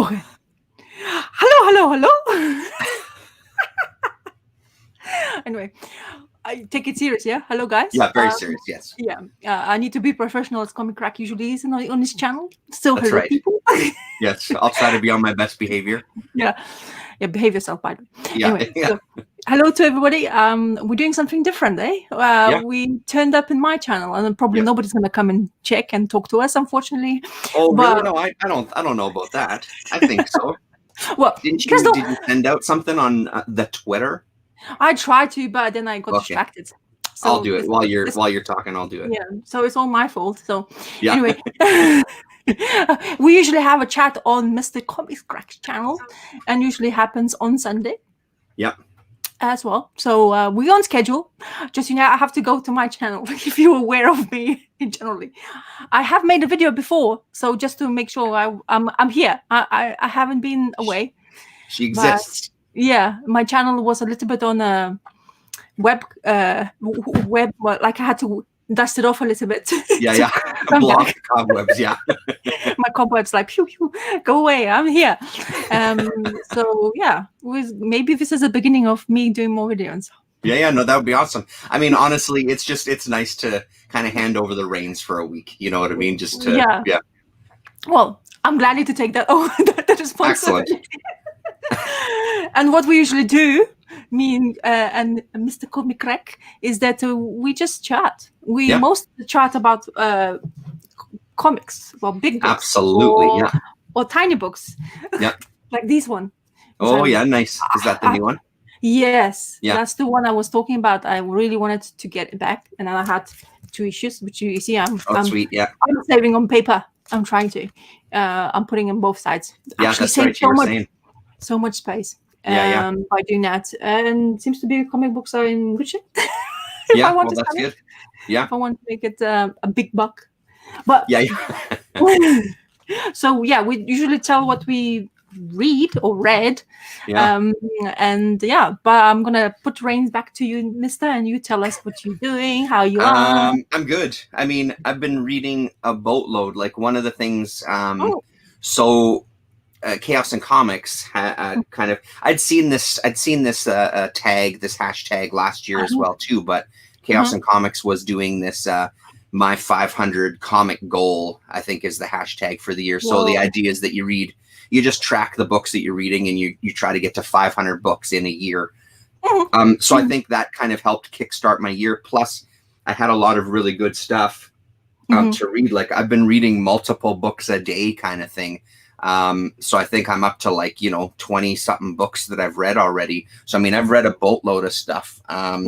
Okay. Hello. Anyway, I take it serious, yeah? Hello, guys. Yeah, very serious, yes. Yeah, I need to be professional as ComicKkrakK usually is on his channel. So, That's hello, right. people. Yes, I'll try to be on my best behavior. Yeah, behave yourself, by the way. Yeah, Anyway, yeah. so, hello to everybody. We're doing something different, eh? Yeah. We turned up in my channel, and probably Yeah. nobody's gonna come and check and talk to us, unfortunately. Oh, But, really? No, I don't know about that. I think so. well, Did because you send out something on the Twitter? I tried to, but then I got Okay. distracted. So I'll do it while you're talking. I'll do it. Yeah, so it's all my fault. So Yeah. anyway, we usually have a chat on Mr. ComicKkrak's channel, and usually happens on Sunday. Yep. As well. So we're on schedule. Just I have to go to my channel if you're aware of me generally. I have made a video before, so just to make sure I'm here. I haven't been away. She exists. But, yeah, my channel was a little bit on a web, like I had to dust it off a little bit. Yeah. Block the cobwebs. Yeah. My cobwebs like pew, go away. I'm here. So yeah, maybe this is the beginning of me doing more videos. Yeah. No, that would be awesome. I mean, honestly, it's nice to kind of hand over the reins for a week. You know what I mean? Just to yeah. Well, I'm glad to take that that responsibility. And what we usually do, me and Mr. ComicKkrakK, is that we just chat. We mostly chat about comics, well, big books, absolutely, or tiny books, like this one. Oh, yeah, nice. Is that the new one? Yes, that's the one I was talking about. I really wanted to get it back, and then I had 2 issues, which you see, I'm sweet, yeah. I'm saving on paper. I'm trying to. I'm putting in both sides. Yeah, actually that's right. You were saying so much space. By doing that, and it seems to be comic books are in good shape. Yeah, well, that's good. Yeah, if I want to make it a big buck, but so yeah, we usually tell what we read or read, and but I'm gonna put reins back to you, Mister, and you tell us what you're doing, how you are. I'm good. I mean, I've been reading a boatload. Like one of the things, Chaos and Comics kind of. I'd seen this tag, this hashtag last year as well too. But Chaos and Comics was doing this. My 500 comic goal, I think, is the hashtag for the year. Whoa. So the idea is that you just track the books that you're reading, and you try to get to 500 books in a year. So I think that kind of helped kickstart my year. Plus, I had a lot of really good stuff to read. Like I've been reading multiple books a day, kind of thing. So I think I'm up to 20 something books that I've read already. So I mean, I've read a boatload of stuff. I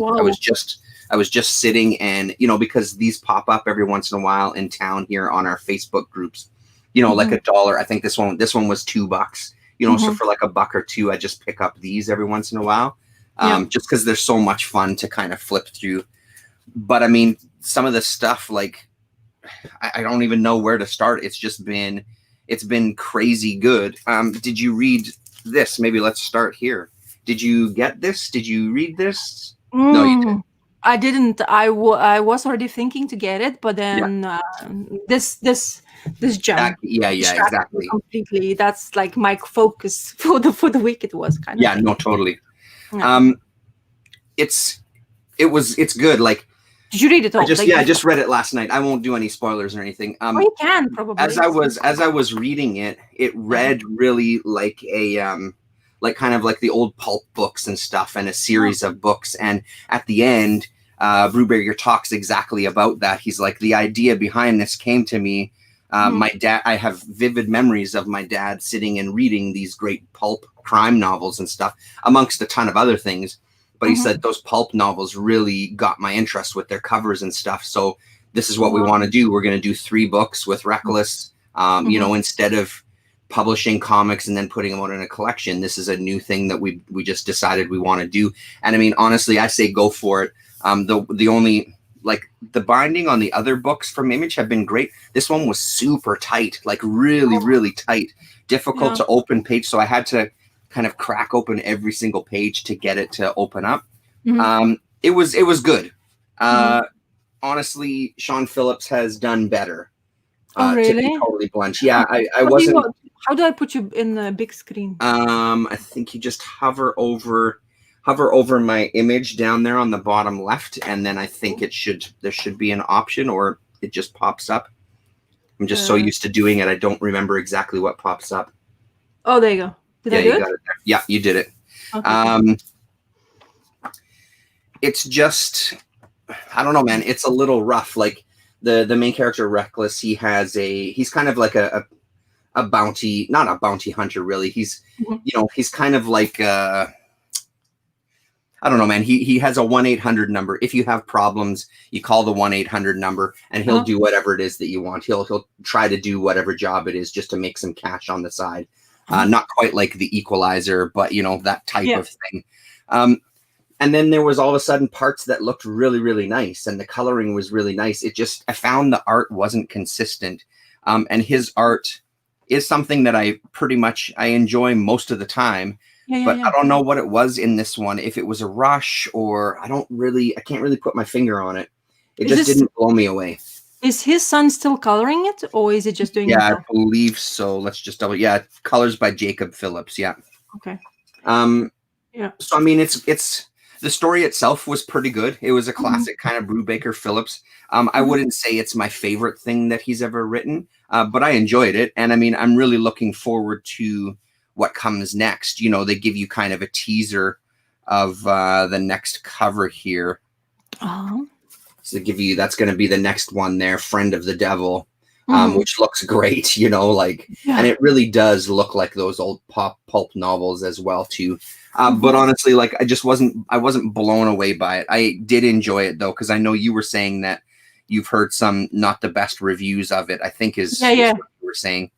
was just sitting and, because these pop up every once in a while in town here on our Facebook groups, like $1. I think this one was $2, so for like $1 or $2, I just pick up these every once in a while. Just because they're so much fun to kind of flip through. But I mean, some of the stuff, like, I don't even know where to start. It's been crazy good. Did you read this? Maybe let's start here. Did you get this? Did you read this? No, you didn't. I didn't. I was already thinking to get it, but then this jump. Exactly. Completely. That's like my focus for the week. It was kind of. Yeah. No, totally. It's good. Like. Did you read it all? I just read it last night. I won't do any spoilers or anything. You can probably. As I was reading it, it read really like a like kind of like the old pulp books and stuff, and a series of books. And at the end, Brubaker talks exactly about that. He's like, the idea behind this came to me. My dad. I have vivid memories of my dad sitting and reading these great pulp crime novels and stuff, amongst a ton of other things. But he said those pulp novels really got my interest with their covers and stuff. So this is what we want to do. We're going to do 3 books with Reckless. Instead of publishing comics and then putting them out in a collection, this is a new thing that we just decided we want to do. And I mean, honestly, I say go for it. The only, like, the binding on the other books from Image have been great. This one was super tight, like really, really tight, difficult to open page. So I had to kind of crack open every single page to get it to open up. It was good. Honestly, Sean Phillips has done better. Oh, really? To be totally blunt. Yeah, I wasn't. How do I put you in the big screen? I think you just hover over my image down there on the bottom left, and then I think there should be an option, or it just pops up. I'm just so used to doing it, I don't remember exactly what pops up. Oh, there you go. Did I do you got it there. Yeah, you did it. Okay. It's just, I don't know, man. It's a little rough. Like the main character, Reckless, he's kind of like a bounty, not a bounty hunter, really. He's, he's kind of like, I don't know, man. He has a 1-800 number. If you have problems, you call the 1-800 number, and he'll do whatever it is that you want. He'll try to do whatever job it is just to make some cash on the side. Not quite like the Equalizer, but that type of thing. And then there was all of a sudden parts that looked really, really nice, and the coloring was really nice. I found the art wasn't consistent, and his art is something that I enjoy most of the time. But I don't know what it was in this one, if it was a rush or I can't really put my finger on it. It just didn't blow me away. Is his son still coloring it, or is it just doing it? Yeah, I believe so. Let's just double. Yeah, colors by Jacob Phillips. Yeah. Okay. Yeah. So I mean, it's the story itself was pretty good. It was a classic kind of Brubaker Phillips. I wouldn't say it's my favorite thing that he's ever written, but I enjoyed it, and I mean, I'm really looking forward to what comes next. They give you kind of a teaser of the next cover here. So they give you, that's going to be the next one there, Friend of the Devil, which looks great, and it really does look like those old pulp novels as well too. But honestly, like I wasn't blown away by it. I did enjoy it though, because I know you were saying that you've heard some not the best reviews of it, I think is what you were saying.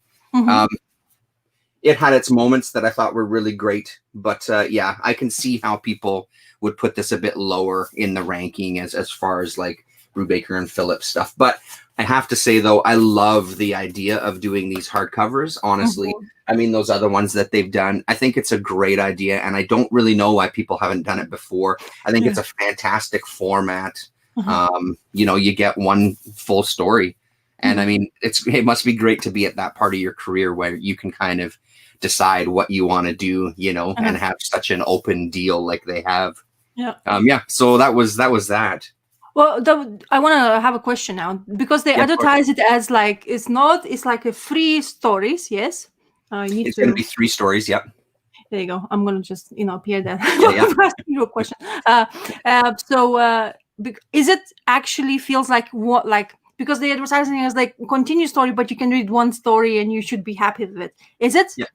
It had its moments that I thought were really great, but I can see how people would put this a bit lower in the ranking as far as like Brubaker and Phillips stuff. But I have to say though, I love the idea of doing these hardcovers. Honestly, I mean, those other ones that they've done, I think it's a great idea, and I don't really know why people haven't done it before. I think it's a fantastic format. You get one full story, and I mean, it must be great to be at that part of your career where you can kind of decide what you want to do, and have such an open deal like they have. So that was that. Well, I want to have a question now, because they advertise it as like it's like a free stories. Yes, it's going to be 3 stories. Yep. There you go. I'm going to just appear that. Asking you a question. So is it actually feels like what like, because the advertising is like continue story, but you can read one story and you should be happy with it. Is it? Yeah.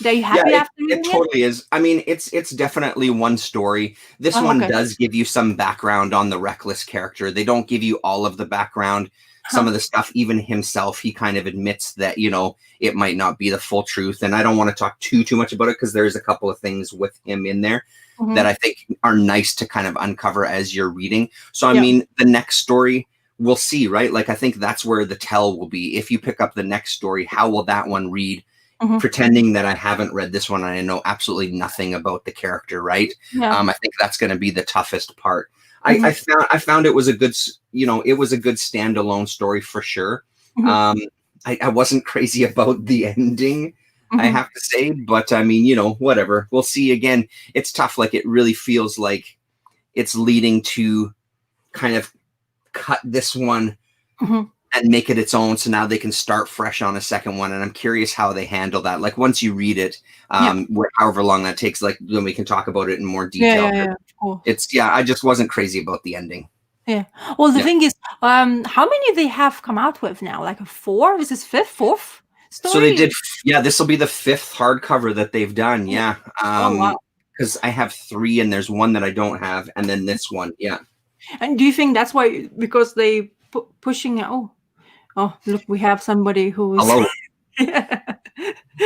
Are you happy after reading it? Totally is. I mean, it's definitely one story. This one does give you some background on the Reckless character. They don't give you all of the background. Some of the stuff, even himself, he kind of admits that, it might not be the full truth. And I don't want to talk too much about it, because there's a couple of things with him in there that I think are nice to kind of uncover as you're reading. So, I mean, the next story, we'll see, right? Like, I think that's where the tell will be. If you pick up the next story, how will that one read? Pretending that I haven't read this one and I know absolutely nothing about the character, right? I think that's going to be the toughest part. I found it was a good, it was a good standalone story for sure. I wasn't crazy about the ending, I have to say, but I mean, whatever. We'll see. Again, it's tough. Like, it really feels like it's leading to kind of cut this one and make it its own, so now they can start fresh on a second one. And I'm curious how they handle that. Like, once you read it, however long that takes, like, then we can talk about it in more detail. Cool. I just wasn't crazy about the ending. Well, the thing is, how many they have come out with now? Like a 4? This is 5th, 4th story? So they did. This will be the 5th hardcover that they've done. Wow. Because I have 3 and there's one that I don't have, and then this one. And do you think that's why, because they pushing? Oh, look, we have somebody who is. Hello.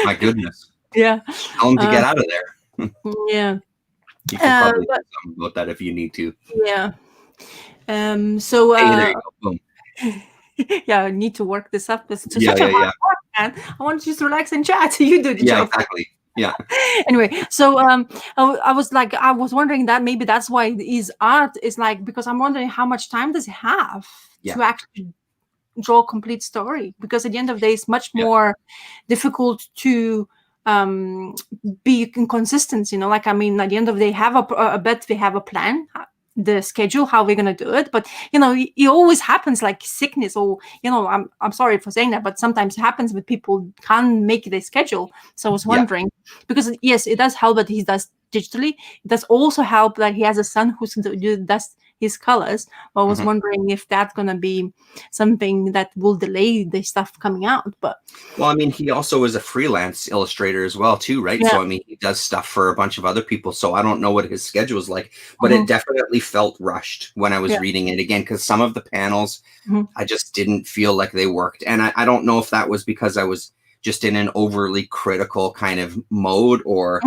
My goodness. Tell them to get out of there. You can probably do something about that if you need to. So. Hey, there you go. Boom. I need to work this up. It's such a hard work, man. I want you to relax and chat. You do the job. Exactly. Anyway, so I was wondering that maybe that's why his art is like, because I'm wondering how much time does he have to actually draw a complete story, because at the end of the day, it's much more difficult to be inconsistent. You know, like, I mean, at the end of the day, have a bet, we have a plan, the schedule, how we're gonna do it. But you know, it always happens, like sickness, or you know, I'm sorry for saying that, but sometimes it happens with people can't make their schedule. So I was wondering, because yes, it does help that he does digitally. It does also help that he has a son who does his colors. I was wondering if that's gonna be something that will delay the stuff coming out. But well, I mean, he also is a freelance illustrator as well, too, right? So I mean, he does stuff for a bunch of other people. So I don't know what his schedule is like, but it definitely felt rushed when I was reading it again, because some of the panels I just didn't feel like they worked, and I don't know if that was because I was just in an overly critical kind of mode, or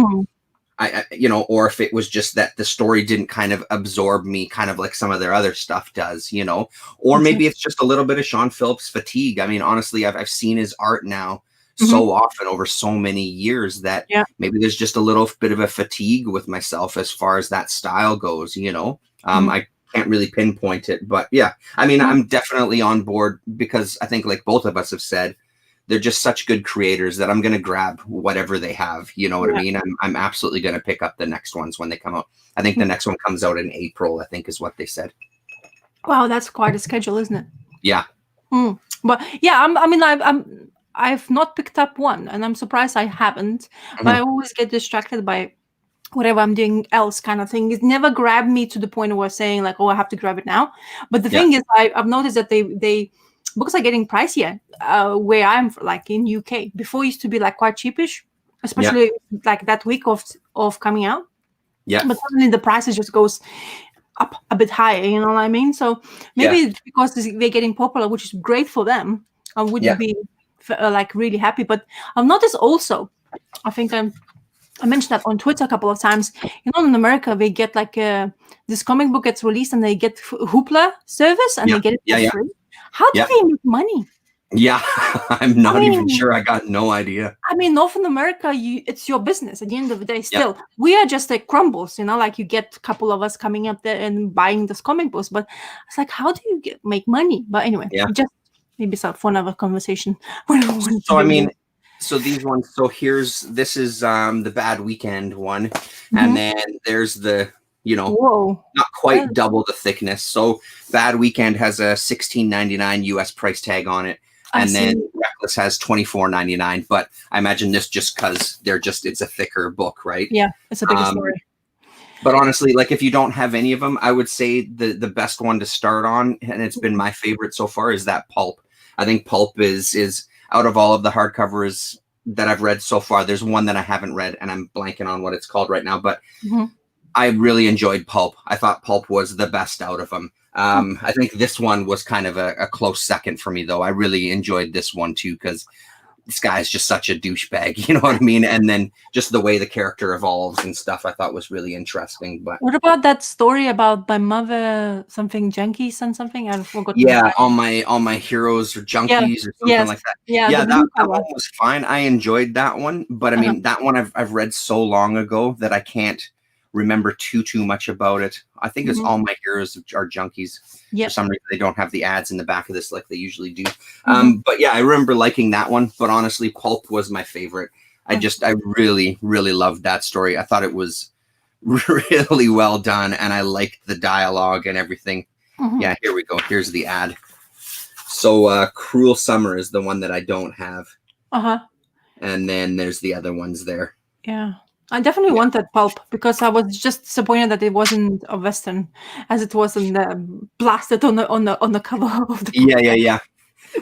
you know, or if it was just that the story didn't kind of absorb me, kind of like some of their other stuff does, you know, or maybe it's just a little bit of Sean Phillips fatigue. I mean, honestly, I've seen his art now so often over so many years that maybe there's just a little bit of a fatigue with myself as far as that style goes, you know. I can't really pinpoint it, but yeah, I mean, I'm definitely on board, because I think, like both of us have said, they're just such good creators that I'm going to grab whatever they have. You know what I mean? I'm absolutely going to pick up the next ones when they come out. I think the next one comes out in April, I think is what they said. Wow, that's quite a schedule, isn't it? Yeah. But yeah, I've not picked up one, and I'm surprised I haven't. But I always get distracted by whatever I'm doing else, kind of thing. It never grabbed me to the point where saying like, oh, I have to grab it now. But the thing is, I've noticed that they books are getting pricier where I'm, like in UK. Before it used to be like quite cheapish, especially like that week of coming out. But suddenly the prices just goes up a bit higher, you know what I mean? So maybe it's because they're getting popular, which is great for them. I would be like really happy. But I've noticed also, I think I mentioned that on Twitter a couple of times. You know, in America, they get like this comic book gets released, and they get Hoopla service, and they get it for free. How do they make money? Yeah, I'm not even sure. I got no idea. I mean, North America, it's your business at the end of the day. Still, we are just like crumbles, you know, like you get a couple of us coming up there and buying this comic books. But it's like, how do you make money? But anyway, just maybe for another conversation. So I mean, so these ones. So this is the Bad Weekend one, and then there's the, you know, not quite double the thickness. So Bad Weekend has a $16.99 US price tag on it. And then Reckless has $24.99, but I imagine this just because it's a thicker book, right? Yeah, it's a bigger story. But honestly, like if you don't have any of them, I would say the best one to start on, and it's been my favorite so far, is that Pulp. I think Pulp is out of all of the hardcovers that I've read so far. There's one that I haven't read, and I'm blanking on what it's called right now, but I really enjoyed Pulp. I thought Pulp was the best out of them. I think this one was kind of a close second for me, though. I really enjoyed this one, too, because this guy is just such a douchebag, you know what I mean? And then just the way the character evolves and stuff, I thought was really interesting. But what about that story about my mother, something junkies and something? I forgot. Yeah, all my heroes are junkies or something like that. Yeah, that one was fine. I enjoyed that one, but I mean, that one I've read so long ago that I can't remember too much about it. I think it's All My Heroes Are Junkies. For some reason, they don't have the ads in the back of this like they usually do. But yeah, I remember liking that one. But honestly, Pulp was my favorite. I really loved that story. I thought it was really well done, and I liked the dialogue and everything. Yeah, here we go. Here's the ad. So Cruel Summer is the one that I don't have. And then there's the other ones there. Yeah. I definitely wanted Pulp, because I was just disappointed that it wasn't a Western, as it was in the blasted on the cover of the book. Yeah.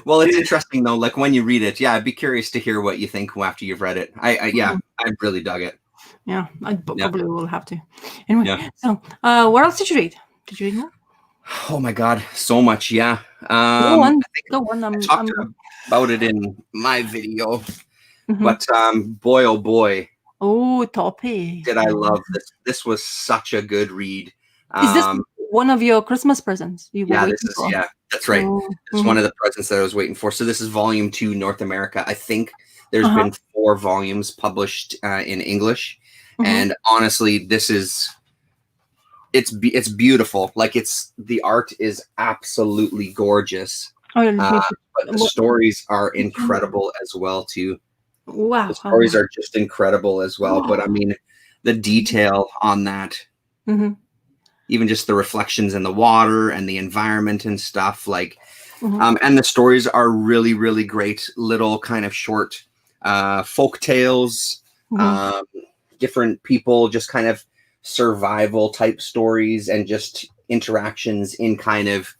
Well, it's interesting though. Like when you read it, I'd be curious to hear what you think after you've read it. I really dug it. Yeah, I probably will have to. Anyway, so what else did you read? Did you read more? Oh my God, so much. Yeah. Go on. I talked about it in my video, but boy, oh boy. Oh, Toppy. Did I love this? This was such a good read. Is this one of your Christmas presents? That's right. It's one of the presents that I was waiting for. So this is volume 2, North America. I think there's been 4 volumes published in English. And honestly, it's beautiful. Like the art is absolutely gorgeous. Oh, let me But the stories are incredible as well too. Wow. The stories are just incredible as well. But I mean, the detail on that, even just the reflections in the water and the environment and stuff, like, and the stories are really, really great. Little kind of short folk tales, different people, just kind of survival type stories, and just interactions in kind of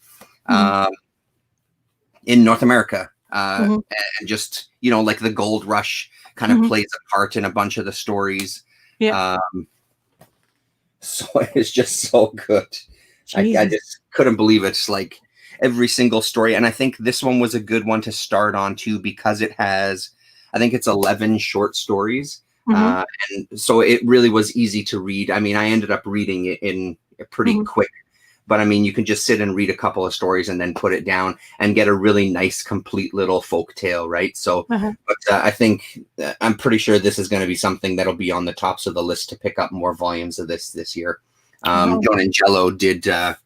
in North America, and just, you know, like the gold rush kind of plays a part in a bunch of the stories. So it's just so good. I just couldn't believe it. It's like every single story. And I think this one was a good one to start on too, because it has, I think it's 11 short stories. And so it really was easy to read. I mean, I ended up reading it in pretty quick, but I mean, you can just sit and read a couple of stories and then put it down and get a really nice, complete little folk tale, right? So, but I think I'm pretty sure this is going to be something that'll be on the tops of the list to pick up more volumes of this year. John Angelo did a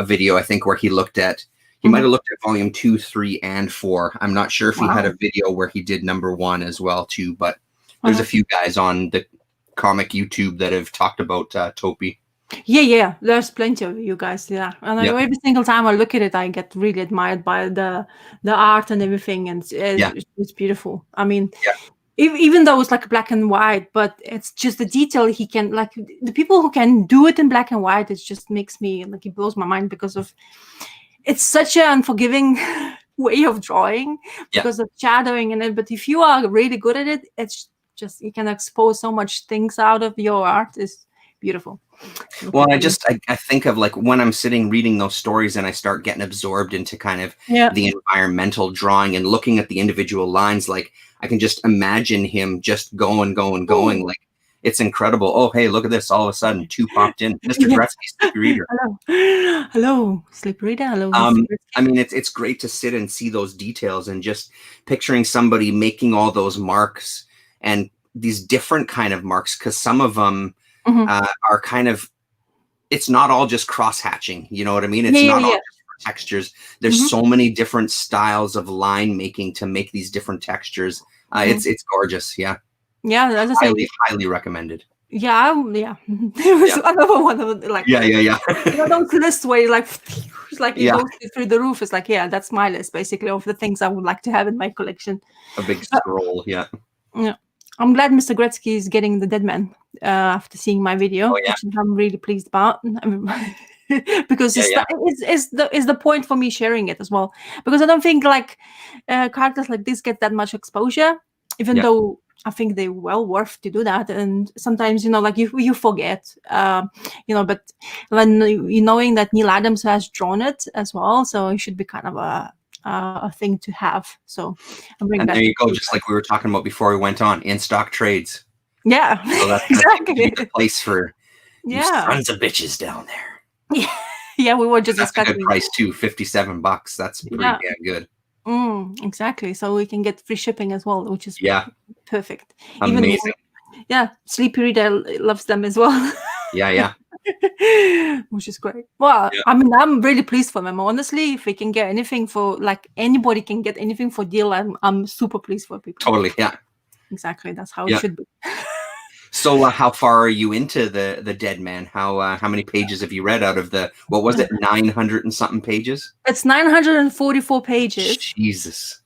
video, I think, where he looked at, he might have looked at volume 2, 3, and 4. I'm not sure if he had a video where he did number 1 as well too, but there's a few guys on the comic YouTube that have talked about Topi. Yeah, there's plenty of you guys. Yeah, and every single time I look at it, I get really admired by the art and everything, and it's beautiful. I mean, even though it's like black and white, but it's just the detail he can, like, the people who can do it in black and white, it just makes me, like, it blows my mind, because of it's such an unforgiving way of drawing because of shadowing in it. But if you are really good at it, it's just, you can expose so much things out of your art. It's beautiful. Well, I think of, like, when I'm sitting reading those stories and I start getting absorbed into kind of the environmental drawing and looking at the individual lines, like, I can just imagine him just going, like, it's incredible. Oh, hey, look at this. All of a sudden, 2 popped in. Mr. Gretzky, Sleepy Reader. Hello, Sleepy Reader. Hello, I mean, it's great to sit and see those details, and just picturing somebody making all those marks, and these different kind of marks, because some of them are kind of, it's not all just cross hatching, you know what I mean? It's not all just textures. There's so many different styles of line making to make these different textures. It's gorgeous. Yeah, as I say, highly recommended. It was another one of, like, those lists where, like, it's like it goes through the roof. It's like, that's my list basically of the things I would like to have in my collection. A big scroll. I'm glad Mr. Gretzky is getting the Dead Man after seeing my video, which I'm really pleased about. Because it's the point for me sharing it as well. Because I don't think, like, characters like this get that much exposure, even though I think they're well worth to do that. And sometimes, you know, like, you forget, you know, but when knowing that Neil Adams has drawn it as well, so it should be kind of a thing to have. So I'm bringing and that. There you go, just like we were talking about before we went on, in stock trades. Yeah, so that's exactly the place for you sons of bitches down there. Yeah, we were just discussing. That's a good price too, $57. That's pretty damn good. Exactly. So we can get free shipping as well, which is perfect. Amazing. Even Sleepy Reader loves them as well. Yeah. Which is great. Well, I mean, I'm really pleased for them. Honestly, if we can get anything for, like, anybody can get anything for deal, I'm super pleased for people. Totally, Exactly. That's how it should be. So how far are you into the Dead Man? How many pages have you read out of the, what was it, 900 and something pages? It's 944 pages. Jesus.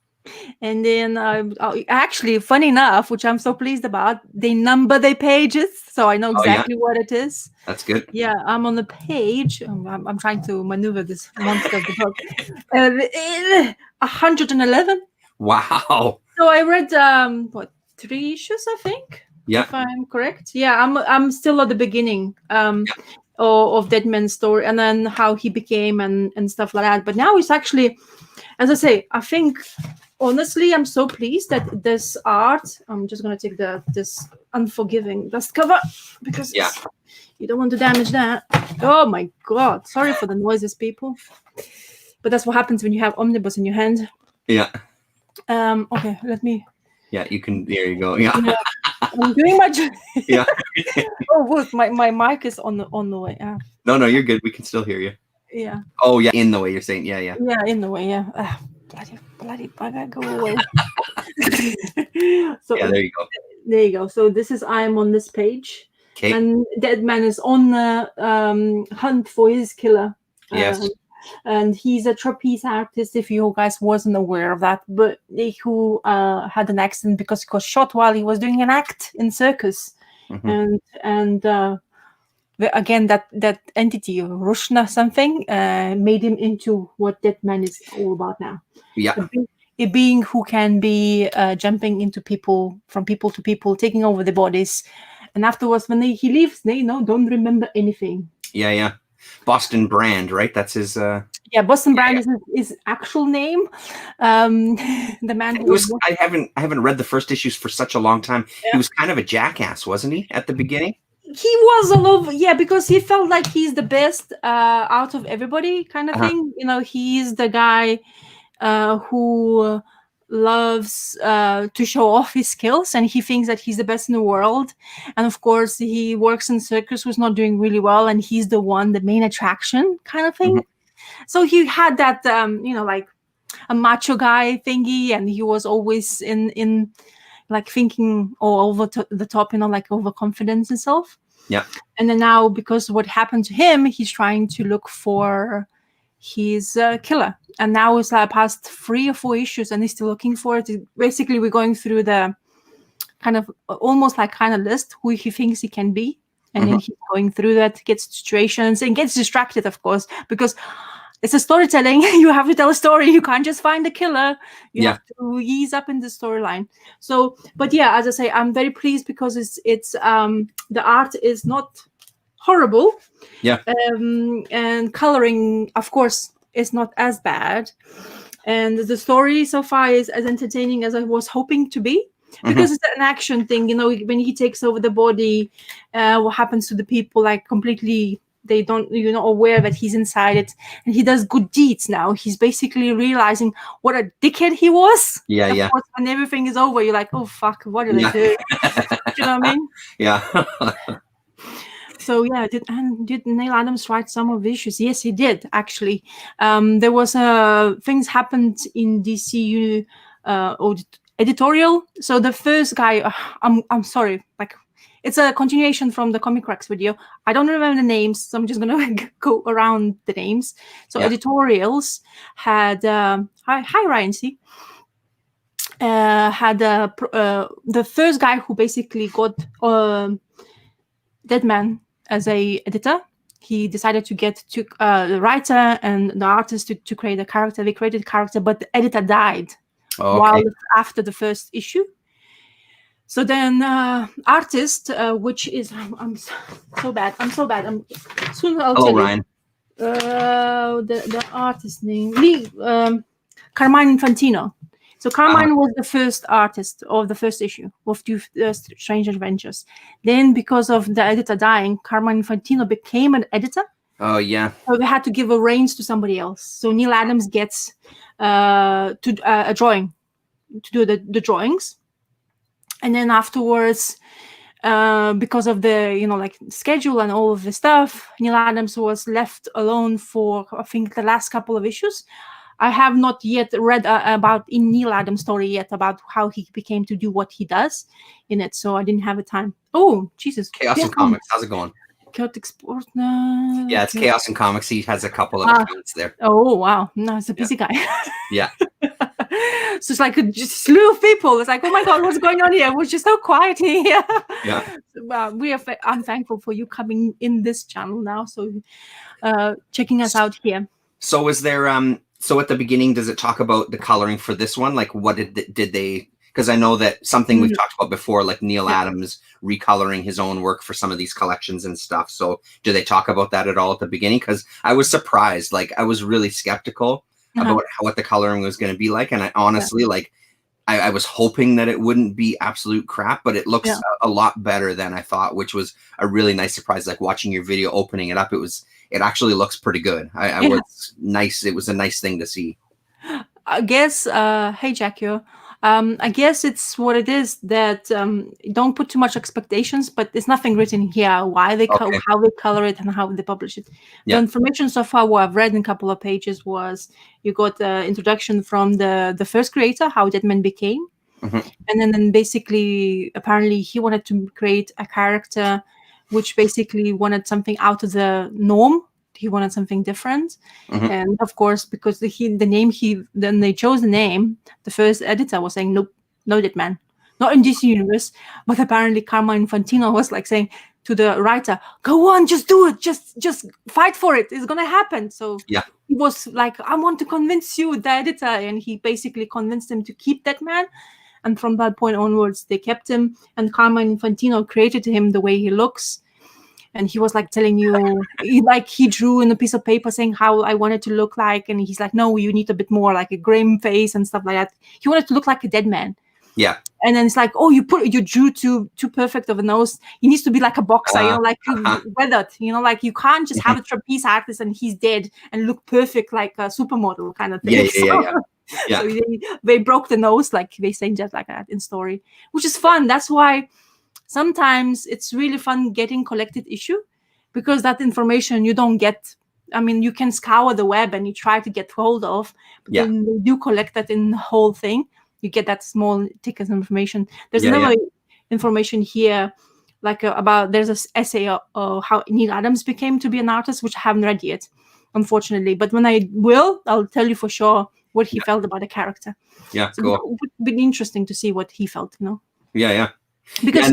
And then actually, funny enough, which I'm so pleased about, they number their pages, so I know exactly what it is. That's good. Yeah, I'm on the page. I'm trying to maneuver this monster of the book. 111. Wow. So I read 3 issues, I think. Yeah. If I'm correct. Yeah, I'm still at the beginning of Dead Man's story, and then how he became and stuff like that. But now it's actually, as I say, I think, honestly, I'm so pleased that this art. I'm just gonna take this unforgiving dust cover, because you don't want to damage that. Oh my God! Sorry for the noises, people. But that's what happens when you have omnibus in your hand. Yeah. Okay, let me. Yeah, you can. There you go. Yeah. I'm doing my job. Yeah. Oh, wait, my mic is on the way. No, you're good. We can still hear you. Yeah. Oh, yeah. In the way you're saying. Yeah. Yeah, in the way. Yeah. bloody bugger, go away. So Yeah, there you go. there you go. So this is I'm on this page, Okay. and Deadman is on the hunt for his killer. Yes. And he's a trapeze artist, if you guys wasn't aware of that, but who had an accident because he got shot while he was doing an act in circus. And again, that entity, Rushna something, made him into what Deadman is all about now. Yeah. A being who can be jumping into people, from people to people, taking over their bodies, and afterwards, when he leaves, they don't remember anything. Yeah. Boston Brand, right? That's his. Yeah, Boston Brand is his actual name. The man who was. I haven't read the first issues for such a long time. Yeah. He was kind of a jackass, wasn't he, at the beginning? He was all over, yeah, because he felt like he's the best out of everybody, kind of thing. You know, he's the guy who loves to show off his skills, and he thinks that he's the best in the world. And of course, he works in circus, who's not doing really well, and he's the main attraction, kind of thing. So he had that, like a macho guy thingy, and he was always in like thinking all over the top, like overconfidence himself. Yeah. And then now, because of what happened to him, he's trying to look for his killer. And now it's like past 3 or 4 issues, and he's still looking for it. Basically, we're going through the kind of almost like kind of list who he thinks he can be. And then he's going through that, gets situations, and gets distracted, of course, because it's a storytelling. You have to tell a story. You can't just find the killer. You have to ease up in the storyline. So, but yeah, as I say, I'm very pleased because it's the art is not horrible. Yeah. And coloring, of course, is not as bad. And the story so far is as entertaining as I was hoping to be. Because it's an action thing, when he takes over the body, what happens to the people, like completely. You're not aware that he's inside it, and he does good deeds now. He's basically realizing what a dickhead he was. Yeah. Of course, when everything is over, you're like, oh fuck, what did I do? Do you know what I mean? Yeah. So yeah, did Neil Adams write some of the issues? Yes, he did actually. There was things happened in DCU editorial. So the first guy, I'm sorry, like. It's a continuation from the ComicKkrak's video. I don't remember the names, so I'm just going to go around the names. So editorials had hi Ryan C. Had the first guy who basically got Deadman as a editor. He decided to get the writer and the artist to create a character. They created a character, but the editor died after the first issue. So then, artist, which is I'm so bad. Soon I'll tell Ryan. You. The artist name, Carmine Infantino. So Carmine was the first artist of the first issue of Strange Adventures. Then, because of the editor dying, Carmine Infantino became an editor. Oh yeah. So they had to give a reins to somebody else. So Neil Adams gets a drawing to do the drawings. And then afterwards, because of the like schedule and all of the stuff, Neil Adams was left alone for I think the last couple of issues. I have not yet read about in Neil Adams' story yet about how he became to do what he does in it, so I didn't have the time. Oh Jesus! Chaos and Comics, how's it going? Chaotic Sport. Yeah, it's Chaos and Comics. He has a couple of accounts there. Oh wow! No, he's a busy guy. Yeah. So it's like a slew of people. It's like, oh my god, what's going on here? We're just so quiet here. Yeah. I'm thankful for you coming in this channel now. So checking us out here. So is there so at the beginning, does it talk about the coloring for this one? Like what did they, because I know that something we've talked about before, like Neil Adams recoloring his own work for some of these collections and stuff. So do they talk about that at all at the beginning? Because I was surprised. Like I was really skeptical about what the coloring was going to be like. And I honestly, like, I was hoping that it wouldn't be absolute crap, but it looks a lot better than I thought, which was a really nice surprise. Like watching your video, opening it up, it actually looks pretty good. I was nice. It was a nice thing to see. I guess, hey, Jackie, I guess it's what it is that don't put too much expectations, but there's nothing written here why they Okay. how they color it and how they publish it. The Yeah. information so far what I've read in a couple of pages was you got the introduction from the first creator, how Deadman became, and then basically apparently he wanted to create a character which basically wanted something out of the norm. He wanted something different, and of course, because then they chose the name. The first editor was saying, "Nope, no Deadman, not in DC universe." But apparently, Karma Infantino was like saying to the writer, "Go on, just do it, just fight for it. It's gonna happen." So Yeah. he was like, "I want to convince you, the editor," and he basically convinced him to keep Deadman. And from that point onwards, they kept him. And Karma Infantino created him the way he looks. And he was like telling you, he drew in a piece of paper saying how I wanted to look like. And he's like, no, you need a bit more like a grim face and stuff like that. He wanted to look like a dead man. Yeah. And then it's like, oh, you drew too perfect of a nose. He needs to be like a boxer, like weathered, like you can't just have a trapeze artist and he's dead and look perfect like a supermodel kind of thing. Yeah. So they broke the nose, like they say just like that in story, which is fun. That's why sometimes it's really fun getting collected issue, because that information you don't get. I mean, you can scour the web and you try to get hold of, but then they do collect that in the whole thing. You get that small ticket information. There's another information here, like about there's an essay of how Neil Adams became to be an artist, which I haven't read yet, unfortunately. But when I'll tell you for sure what he felt about the character. Yeah, so cool. It would be interesting to see what he felt, Yeah. Because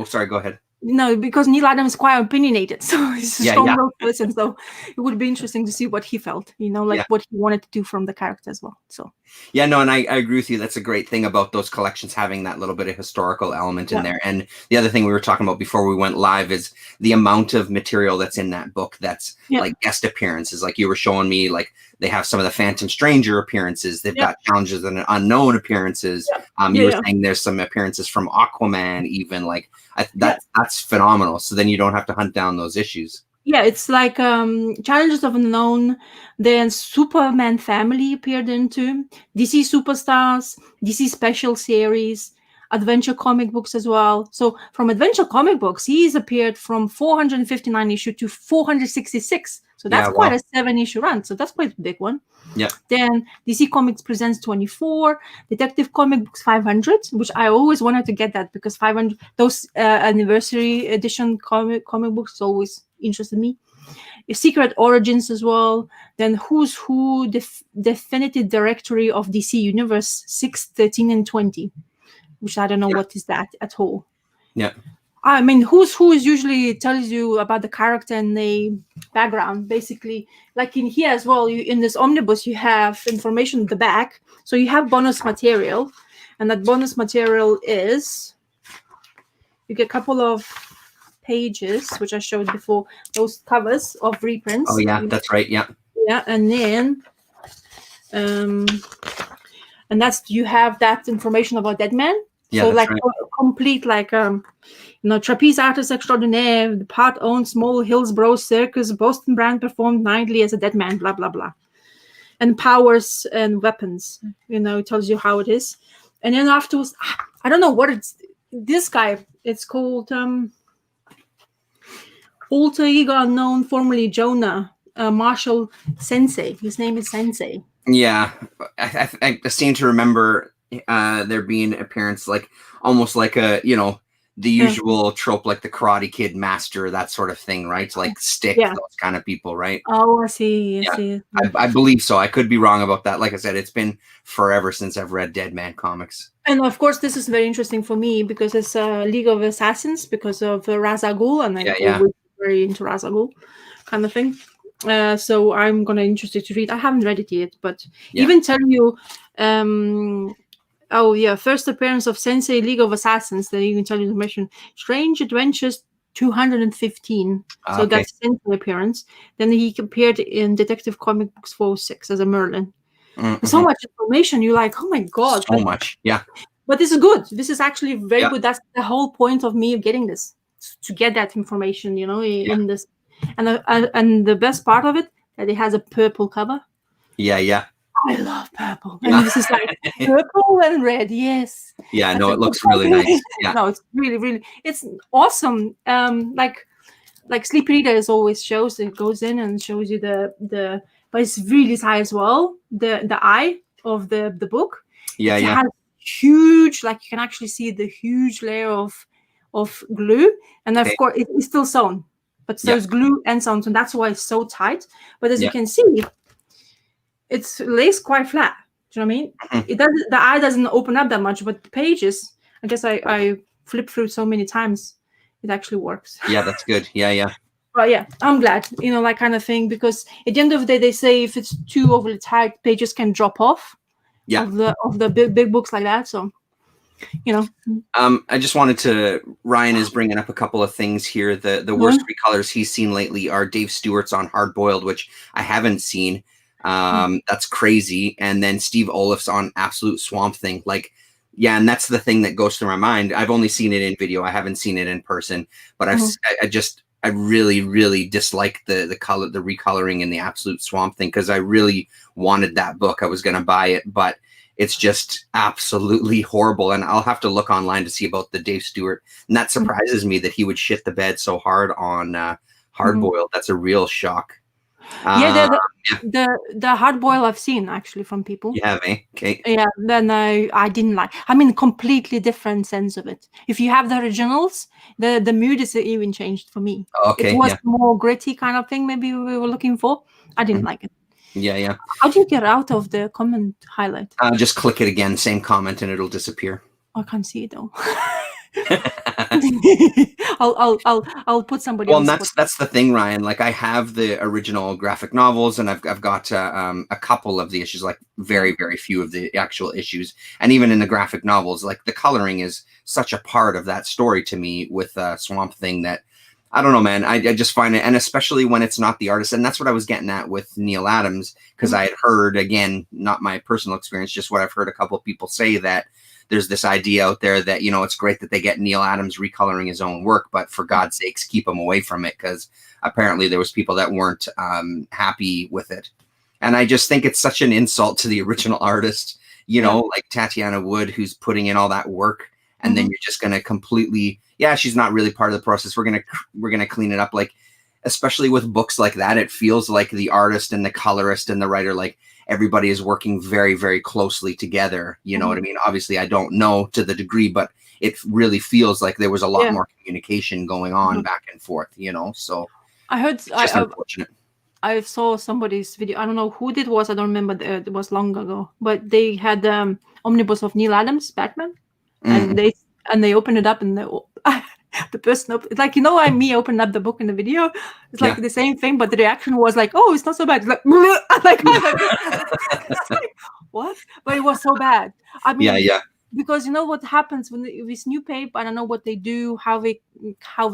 sorry, go ahead. No, because Neil Adams is quite opinionated, so he's a strong-willed person. So it would be interesting to see what he felt, what he wanted to do from the character as well. So and I agree with you. That's a great thing about those collections, having that little bit of historical element in there. And the other thing we were talking about before we went live is the amount of material that's in that book that's like guest appearances. Like you were showing me, like they have some of the Phantom Stranger appearances. They've got Challenges and Unknown appearances. You were saying there's some appearances from Aquaman, even like that's phenomenal. So then you don't have to hunt down those issues. Yeah, it's like Challenges of Unknown. Then Superman Family appeared into DC Superstars, DC Special Series, Adventure comic books as well. So from Adventure comic books, he's appeared from 459 issue to 466. So that's quite a 7-issue run. So that's quite a big one. Yeah. Then DC Comics presents 24, Detective Comic Books 500, which I always wanted to get that because 500, those anniversary edition comic books always interested me. Secret Origins as well. Then Who's Who, Definitive Directory of DC Universe 6, 13, and 20, which I don't know what is that at all. Yeah. I mean, Who's Who is usually tells you about the character and the background, basically. Like in here as well, in this omnibus, you have information at the back. So you have bonus material, and that bonus material is, you get a couple of pages, which I showed before, those covers of reprints. Oh, yeah, that's right, yeah. Yeah, and then, and that's, you have that information about Deadman. Yeah, so like complete, like, trapeze artist extraordinaire, the part owned small Hillsborough circus, Boston brand performed nightly as a dead man, blah, blah, blah. And powers and weapons, it tells you how it is. And then afterwards, I don't know what it's, this guy, it's called Alter Ego Unknown, formerly Jonah, Marshall Sensei. His name is Sensei. Yeah, I seem to remember there being an appearance, like almost like a, the usual trope, like the Karate Kid master, that sort of thing, right? To like stick those kind of people, right? Oh, I see. I believe so. I could be wrong about that. Like I said, it's been forever since I've read Deadman comics. And of course, this is very interesting for me because it's League of Assassins, because of Ra's al Ghul, and I'm always very into Ra's al Ghul kind of thing. So I'm gonna interested to read. I haven't read it yet, but even tell you, first appearance of Sensei, League of Assassins. That even tell you the mission. Strange Adventures 215. So that's Sensei appearance. Then he appeared in Detective Comic Books 406 as a Merlin. Mm-hmm. So much information. You're like, oh my god, so much, yeah. But this is good. This is actually very good. That's the whole point of me getting this, to get that information, in this. And the best part of it, that it has a purple cover. Yeah. I love purple. Yeah. And this is like purple and red. Yes. Yeah, That's no, a it good looks really one. nice. Yeah. No, it's really, really, it's awesome. Like Sleep Readers always shows, it goes in and shows you the but it's really tight as well. The eye of the book. Yeah, It yeah. has huge, like you can actually see the huge layer of glue, and of Okay. course it's still sewn. But so Yeah. it's glue and sewn, so that's why it's so tight. But as you Yeah. can see, it's lays quite flat. Do you know what I mean? Mhm. It doesn't. The eye doesn't open up that much, but the pages. I guess I flip through so many times, it actually works. Yeah, that's good. Yeah, yeah. But yeah, I'm glad, that kind of thing, because at the end of the day, they say if it's too overly tight, pages can drop off Yeah. of the big books like that. So, I just wanted to. Ryan is bringing up a couple of things here. The worst recolors he's seen lately are Dave Stewart's on Hard Boiled, which I haven't seen. That's crazy. And then Steve Olaf's on Absolute Swamp Thing. Like, yeah, and that's the thing that goes through my mind. I've only seen it in video. I haven't seen it in person. But I really, really dislike the color, the recoloring in the Absolute Swamp Thing, because I really wanted that book. I was going to buy it, but it's just absolutely horrible. And I'll have to look online to see about the Dave Stewart. And that surprises me that he would shit the bed so hard on Hard Boiled. That's a real shock. Yeah, the hard boil I've seen actually from people. You have, eh? Okay. Yeah, then I didn't like. I mean, completely different sense of it. If you have the originals, the mood is even changed for me. Okay. It was Yeah. more gritty kind of thing. Maybe we were looking for. I didn't like it. Yeah, yeah. How do you get out of the comment highlight? Just click it again, same comment, and it'll disappear. I can't see it though. I'll put somebody Well, else. and that's the thing, Ryan. Like, I have the original graphic novels, and I've got a couple of the issues, like very, very few of the actual issues. And even in the graphic novels, like the coloring is such a part of that story to me with Swamp Thing that I don't know, man. I just find it, and especially when it's not the artist, and that's what I was getting at with Neil Adams, because I had heard, again, not my personal experience, just what I've heard a couple of people say, that there's this idea out there that, it's great that they get Neil Adams recoloring his own work, but for God's sakes, keep him away from it, because apparently there was people that weren't happy with it. And I just think it's such an insult to the original artist, like Tatiana Wood, who's putting in all that work, and then you're just going to completely, she's not really part of the process. We're going to clean it up. Like, especially with books like that, it feels like the artist and the colorist and the writer, like everybody is working very, very closely together. You know what I mean? Obviously I don't know to the degree, but it really feels like there was a lot more communication going on back and forth, so I heard, it's just unfortunate. I saw somebody's video. I don't know who it was. I don't remember. It was long ago, but they had omnibus of Neil Adams Batman, and they opened it up, and the person like me opened up the book in the video. It's like the same thing, but the reaction was like, "Oh, it's not so bad." It's like, what? But it was so bad. I mean, because what happens when with new paper, I don't know what they do, how they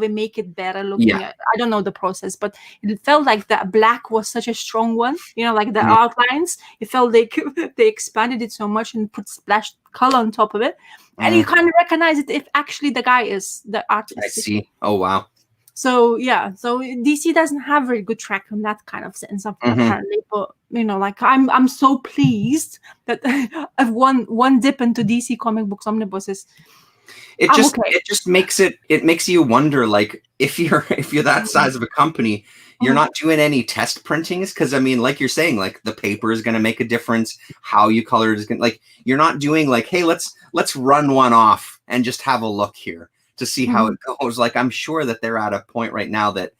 make it better looking. I don't know the process, but it felt like the black was such a strong one. Like the outlines, it felt like they expanded it so much and put splashed color on top of it, and you can't recognize it if actually the guy is the artist. I see. Oh wow. So so DC doesn't have very good track on that kind of sense, apparently. But like I'm so pleased that I've one dip into DC comic books omnibuses. It just makes you wonder, like, if you're that size of a company, you're not doing any test printings, because I mean, like you're saying, like the paper is going to make a difference, how you color it is going, like, you're not doing like, hey, let's run one off and just have a look here to see how it goes. Like, I'm sure that they're at a point right now that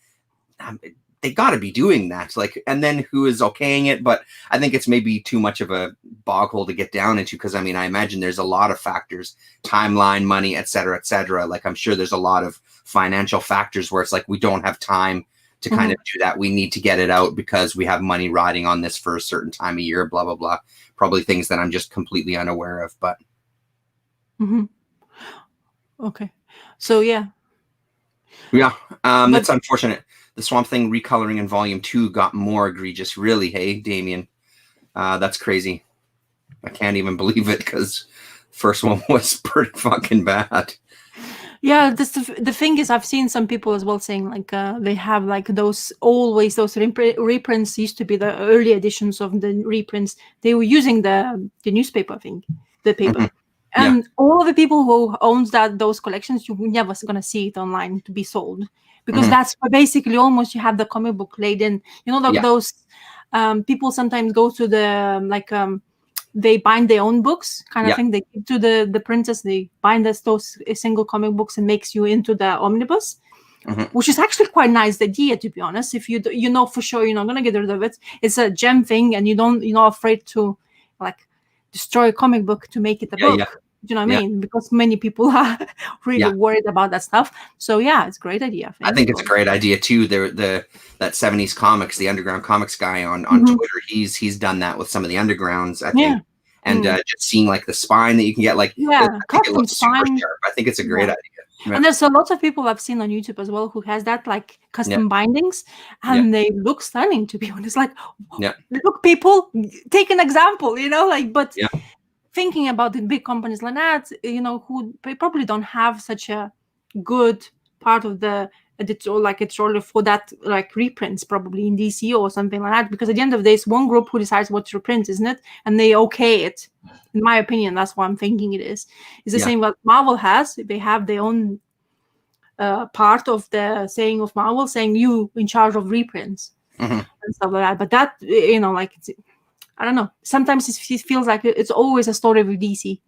they got to be doing that. Like, and then who is okaying it? But I think it's maybe too much of a bog hole to get down into, because I mean, I imagine there's a lot of factors, timeline, money, et cetera, et cetera. Like, I'm sure there's a lot of financial factors where it's like, we don't have time to kind of do that. We need to get it out because we have money riding on this for a certain time of year, blah, blah, blah. Probably things that I'm just completely unaware of, but. Okay. So, yeah. Yeah. That's unfortunate. The Swamp Thing recoloring in volume 2 got more egregious. Really, hey, Damien? That's crazy. I can't even believe it, because first one was pretty fucking bad. Yeah, the thing is, I've seen some people as well saying like they have like those reprints used to be the early editions of the reprints. They were using the newspaper thing, the paper, Mhm. Yeah. and all of the people who owns those collections, you're never gonna see it online to be sold because Mhm. that's basically almost you have the comic book laid in. You know, Yeah. those people sometimes go to the they bind their own books kind of Yeah. thing. They give to the printers, they bind those single comic books and makes you into the omnibus, Mhm. which is actually quite nice idea, to be honest. If you know for sure you're not gonna get rid of it, it's a gem thing, and you're not afraid to like destroy a comic book to make it a Yeah. Yeah. book. Do you know what I Yeah. mean? Because many people are really Yeah. worried about that stuff. So yeah, it's a great idea. I think it's a great idea too. That 70s comics, the underground comics guy on Twitter, he's done that with some of the undergrounds, I think. Yeah. And just seeing like the spine that you can get, like I think it custom looks super spine. sharp. I think it's a great idea. Yeah. And there's a lot of people I've seen on YouTube as well who has that like custom bindings, and they look stunning, to be honest. Like, look, people, take an example, like, but thinking about the big companies like that, who probably don't have such a good part of the editorial for that, like reprints probably in DC or something like that, because at the end of the day, it's one group who decides what to reprint, isn't it? And they okay it. In my opinion, that's what I'm thinking it is. It's the same what Marvel has. They have their own part of the saying of Marvel, saying you in charge of reprints and stuff like that. But that, like, I don't know. Sometimes it feels like it's always a story with DC.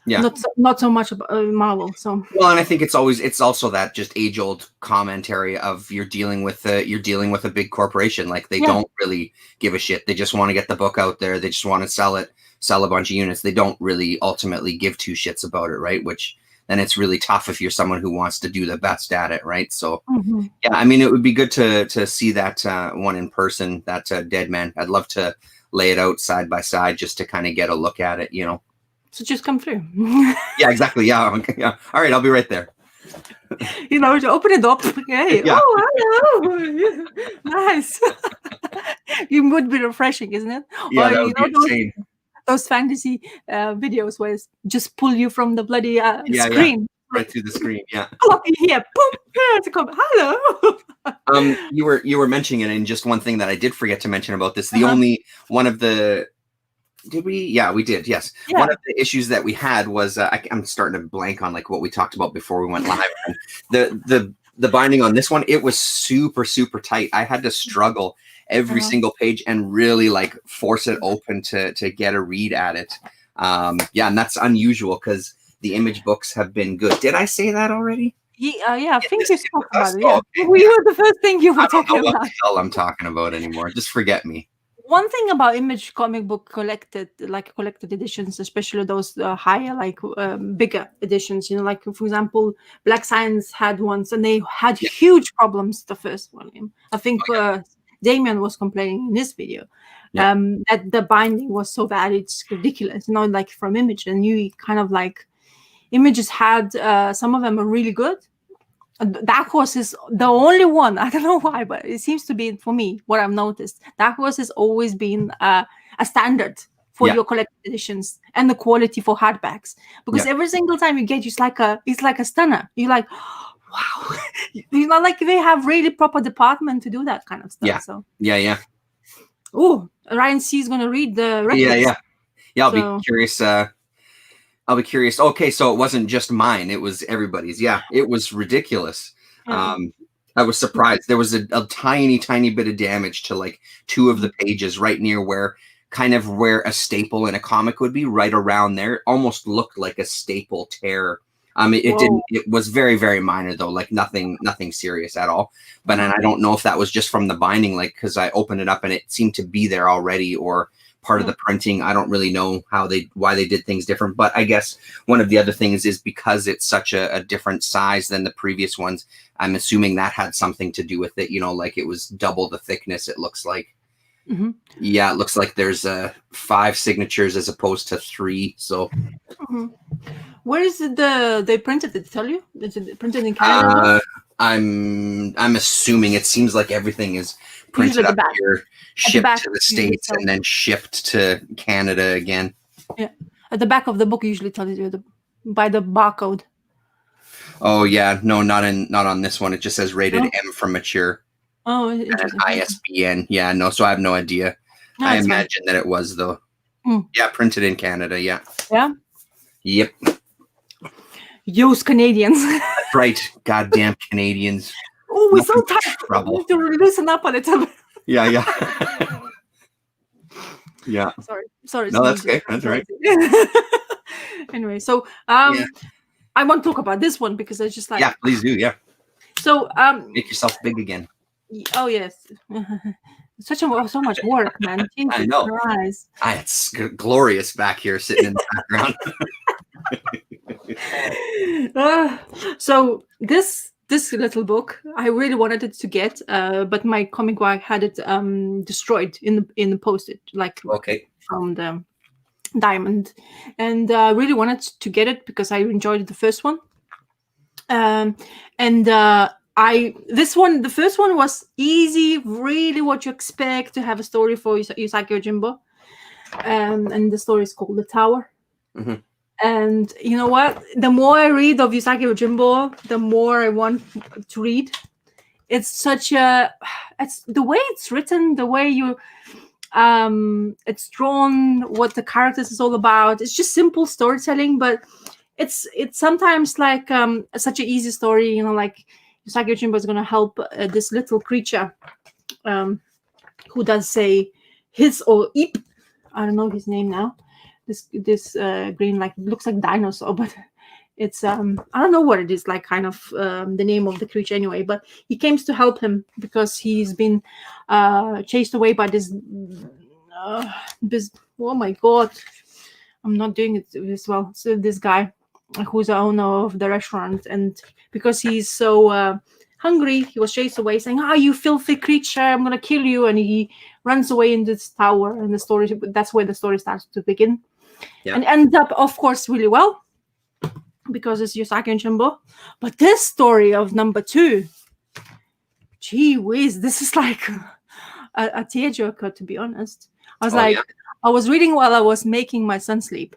Yeah. Not so much about Marvel. So well, and I think it's also that just age old commentary of you're dealing with a big corporation. Like they don't really give a shit. They just want to get the book out there. They just want to sell a bunch of units. They don't really ultimately give two shits about it, right? Which then it's really tough if you're someone who wants to do the best at it, right? So yeah, I mean, it would be good to see that one in person, that Dead Man. I'd love to lay it out side by side just to kind of get a look at it, So just come through. Yeah, exactly. Yeah. Okay, yeah. All right, I'll be right there. To open it up. Hey, Yeah. Oh, hello. Nice. It would be refreshing, isn't it? Yeah, Or that would be insane. those fantasy videos where it's just pull you from the bloody screen. Right through the screen. Yeah. Plop you here. Boom. To come. Hello. You were mentioning it, and just one thing that I did forget to mention about this. The only one of the did we? Yeah, we did. Yes. Yeah. One of the issues that we had was I'm starting to blank on like what we talked about before we went live. And the binding on this one, it was super tight. I had to struggle every single page and really like force it open to get a read at it. Yeah, and that's unusual because the image books have been good. Did I say that already? Yeah, I think you talked about it. Yeah, we were the first thing you were talking about. I don't know what the hell I'm talking about anymore. Just forget me. One thing about Image comic book collected editions, especially those higher, like bigger editions, like for example, Black Science had ones, and they had huge problems the first volume. I think Damien was complaining in this video that the binding was so bad, it's ridiculous. Like from Image, and you kind of like Images had some of them are really good. Dark Horse is the only one. I don't know why, but it seems to be, for me, what I've noticed. Dark Horse has always been a standard for your collected editions and the quality for hardbacks, because every single time you get, it's like a stunner. You're like, wow, like they have really proper department to do that kind of stuff. Yeah. So Oh, Ryan C is gonna read the records. Yeah. I'll be curious. I'll be curious. Okay, so it wasn't just mine; it was everybody's. Yeah, it was ridiculous. I was surprised. There was a tiny bit of damage to like two of the pages, right near where a staple in a comic would be, right around there. It almost looked like a staple tear. It didn't. It was very, very minor though, like nothing serious at all. But and I don't know if that was just from the binding, like because I opened it up and it seemed to be there already, or part of the printing. I don't really know why they did things different, but I guess one of the other things is because it's such a different size than the previous ones. I'm assuming that had something to do with it. Like it was double the thickness. It looks like. Yeah, it looks like there's 5 signatures as opposed to 3. So. Where is it they printed? Did it tell you? Is it printed in Canada? I'm assuming it seems like everything is printed up here, shipped to the States, and then shipped to Canada again. Yeah, at the back of the book usually tells you by the barcode. Oh yeah, no, not on this one. It just says rated No? M for mature Oh, and interesting. ISBN. Yeah, no, so I have no idea. No, I it's fine. imagine that it was though. Mm. Yeah, printed in Canada. Yeah. Yeah. Yep. Use Canadians. That's right. Goddamn Canadians. Oh, we're so No tired. We trouble. need to loosen up a little bit. Yeah, yeah. Yeah. Sorry. No, that's okay. That's right. Anyway, so Yeah. I want to talk about this one because I just like. Yeah, please do. Yeah. So Make yourself big again. oh yes, so much work, man. Jesus I know. Christ. It's glorious back here sitting in the background. So this little book, I really wanted it to get, but my ComicKkrakk had it destroyed in the post-it, like Okay. from the diamond, and I really wanted to get it because I enjoyed the first one. The first one was easy, really what you expect to have a story for Usagi Yojimbo, and the story is called The Tower. Mm-hmm. And you know what? The more I read of Usagi Yojimbo, the more I want to read. It's the way it's written, the way it's drawn, what the characters is all about. It's just simple storytelling, but it's sometimes like such an easy story, like Usagi Yojimbo is going to help this little creature who does say his or Ip. I don't know his name now. This green, like, looks like dinosaur, but it's I don't know what it is, like, kind of the name of the creature anyway. But he comes to help him because he's been chased away by this. Oh my god, I'm not doing it as well. So this guy, who's the owner of the restaurant, and because he's so hungry, he was chased away, saying, "Ah, you filthy creature! I'm gonna kill you!" And he runs away in this tower. And that's where the story starts to begin. Yeah. And ends up, of course, really well because it's Usagi Yojimbo. But this story of number 2, gee whiz, this is like a tearjerker, to be honest. I was I was reading while I was making my son sleep.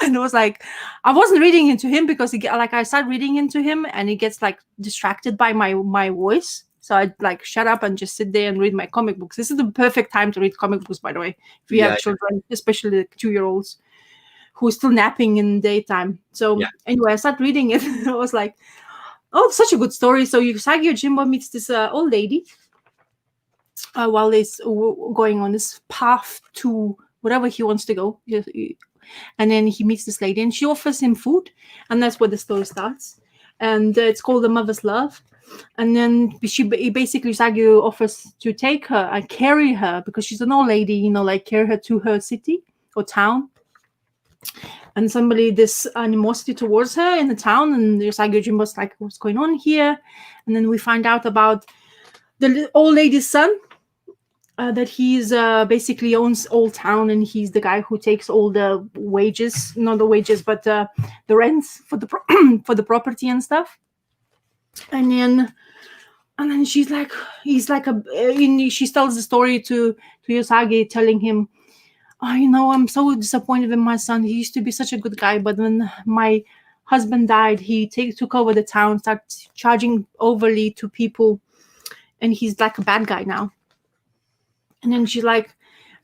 And it was like, I wasn't reading into him because I start reading into him and he gets like distracted by my voice. So I like shut up and just sit there and read my comic books. This is the perfect time to read comic books, by the way, if you have children, especially the 2-year-olds who are still napping in daytime. So anyway, I started reading it. I was like, oh, such a good story. So Usagi Yojimbo meets this old lady while he's going on this path to whatever he wants to go. And then he meets this lady and she offers him food. And that's where the story starts. And it's called The Mother's Love. And then basically Usagi offers to take her and carry her because she's an old lady, like carry her to her city or town. And this animosity towards her in the town. And Usagi Yojimbo's like, what's going on here? And then we find out about the old lady's son. That he's basically owns Old Town, and he's the guy who takes all the wages, not the wages, but the rents for the for the property and stuff. And then she tells the story to Usagi, telling him, "Oh, I'm so disappointed in my son. He used to be such a good guy, but when my husband died, he took over the town, started charging overly to people, and he's like a bad guy now." And then she's like,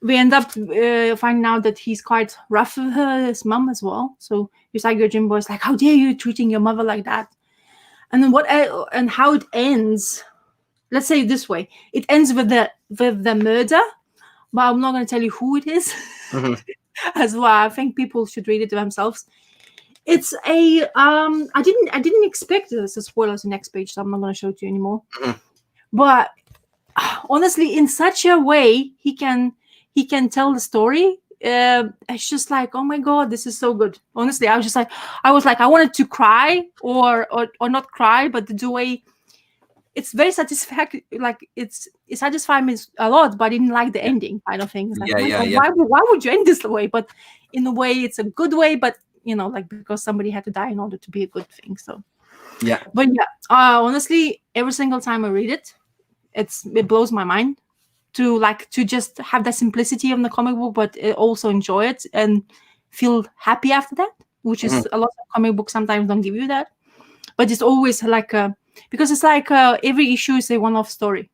we end up finding out that he's quite rough with his mom as well. So Usagi Yojimbo is like, how dare you treating your mother like that? And then how it ends, let's say it this way. It ends with the murder, but I'm not going to tell you who it is. Mm-hmm. As well. I think people should read it to themselves. It's I didn't expect it as a spoiler the next page, so I'm not going to show it to you anymore. Mm-hmm. But honestly, in such a way he can tell the story. It's just like, oh my god, this is so good. Honestly, I was like I wanted to cry or not cry, but the way it's very satisfactory. Like it satisfied me a lot, but I didn't like the ending kind of thing. It's like, why would you end this way? But in a way, it's a good way. But like because somebody had to die in order to be a good thing. So yeah. But yeah, honestly, every single time I read it, it blows my mind to just have that simplicity of the comic book, but also enjoy it and feel happy after that, which is a lot of comic books sometimes don't give you that. but it's always like because it's like every issue is a one-off story.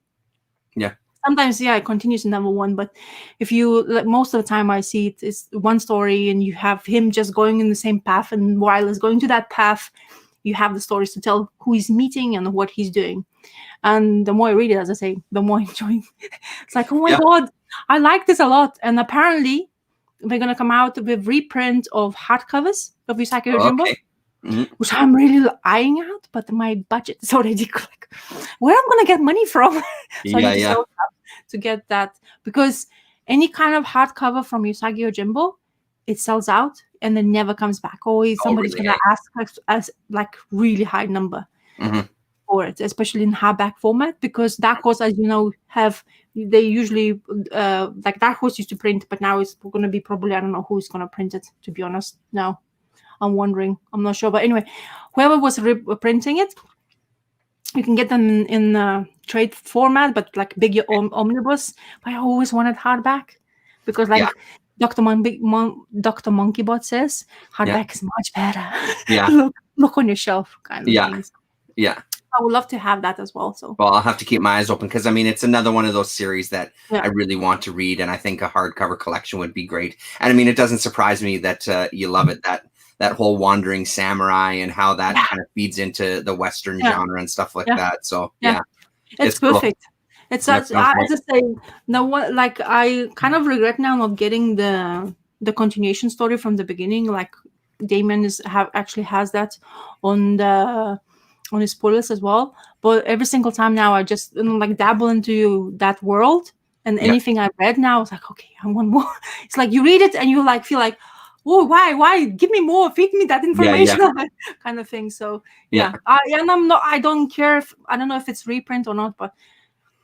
Yeah. Sometimes, it continues in number one, but if you like, most of the time I see it's one story, and you have him just going in the same path, and while he's going to that path, you have the stories to tell who he's meeting and what he's doing. And the more I read it, as I say, the more I enjoy. It's like, oh my god, I like this a lot. And apparently, they're gonna come out with reprint of hardcovers of Usagi Yojimbo. Okay. Mm-hmm. Which I'm really eyeing out, but my budget is already like, where I'm gonna get money from? So I need to sell stuff to get that, because any kind of hardcover from Usagi Yojimbo, it sells out and then never comes back. Always somebody's really? gonna ask us like really high number for it, especially in hardback format, because Dark Horse, as you know, they usually like Dark Horse used to print, but now it's gonna be probably, I don't know who's gonna print it, to be honest. Now I'm wondering. I'm not sure. But anyway, whoever was printing it, you can get them in trade format, but like big omnibus. But I always wanted hardback, because like Dr. Monkeybot says, hardback is much better. Yeah. look on your shelf kind of things. Yeah. I would love to have that as well. So, well, I'll have to keep my eyes open, because I mean, it's another one of those series that I really want to read, and I think a hardcover collection would be great. And I mean, it doesn't surprise me that you love it, that whole wandering samurai and how that kind of feeds into the Western genre and stuff like that. So it's perfect. Cool. It's such, I just say, no one, like, I kind of regret now not getting the continuation story from the beginning. Like Damon actually has that on his spoilers as well. But every single time now, I just like dabble into that world, and anything I read now, I was like, okay, I want more. It's like you read it and you like feel like, oh, why? Give me more. Feed me that information, kind of thing. So and I don't care if, I don't know if it's reprint or not, but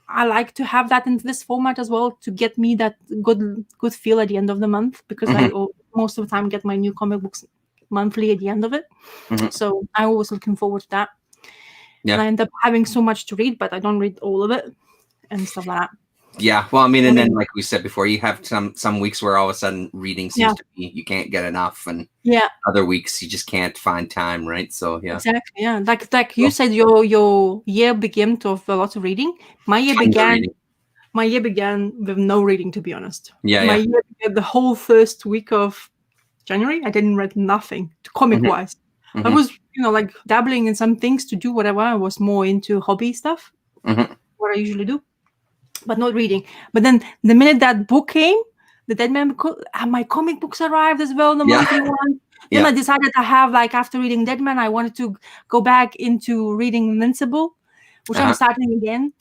I like to have that in this format as well, to get me that good feel at the end of the month, because I most of the time get my new comic books monthly at the end of it. So I'm always looking forward to that. And I end up having so much to read, but I don't read all of it and stuff like that. Yeah, well, I mean, and then like we said before, you have some weeks where all of a sudden reading seems to be, you can't get enough, and other weeks you just can't find time, right? So exactly, like you said, your year began with a lot of reading. My year began with no reading, to be honest. My year began the whole first week of January. I didn't read nothing comic wise. I was like dabbling in some things to do whatever. I was more into hobby stuff, what I usually do, but not reading. But then the minute that book came, the Deadman book, my comic books arrived as well, the monthly one. Then I decided to have, like, after reading Deadman, I wanted to go back into reading Invincible, which I'm starting again.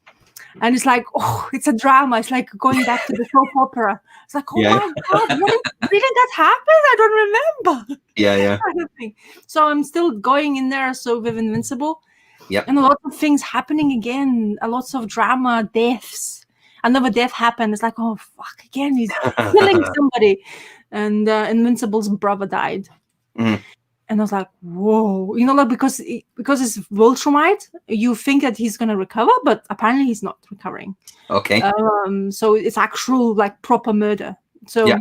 And it's like, oh, it's a drama. It's like going back to the soap opera. It's like, oh my god, really that happened? I don't remember. Kind of thing. So I'm still going in there. So with Invincible, and a lot of things happening again. A lot of drama, deaths. Another death happened. It's like, oh fuck, again, he's killing somebody. And Invincible's brother died. And I was like, whoa, like, because it's Voltramite, you think that he's gonna recover, but apparently he's not recovering. Okay. So it's actual, like, proper murder. So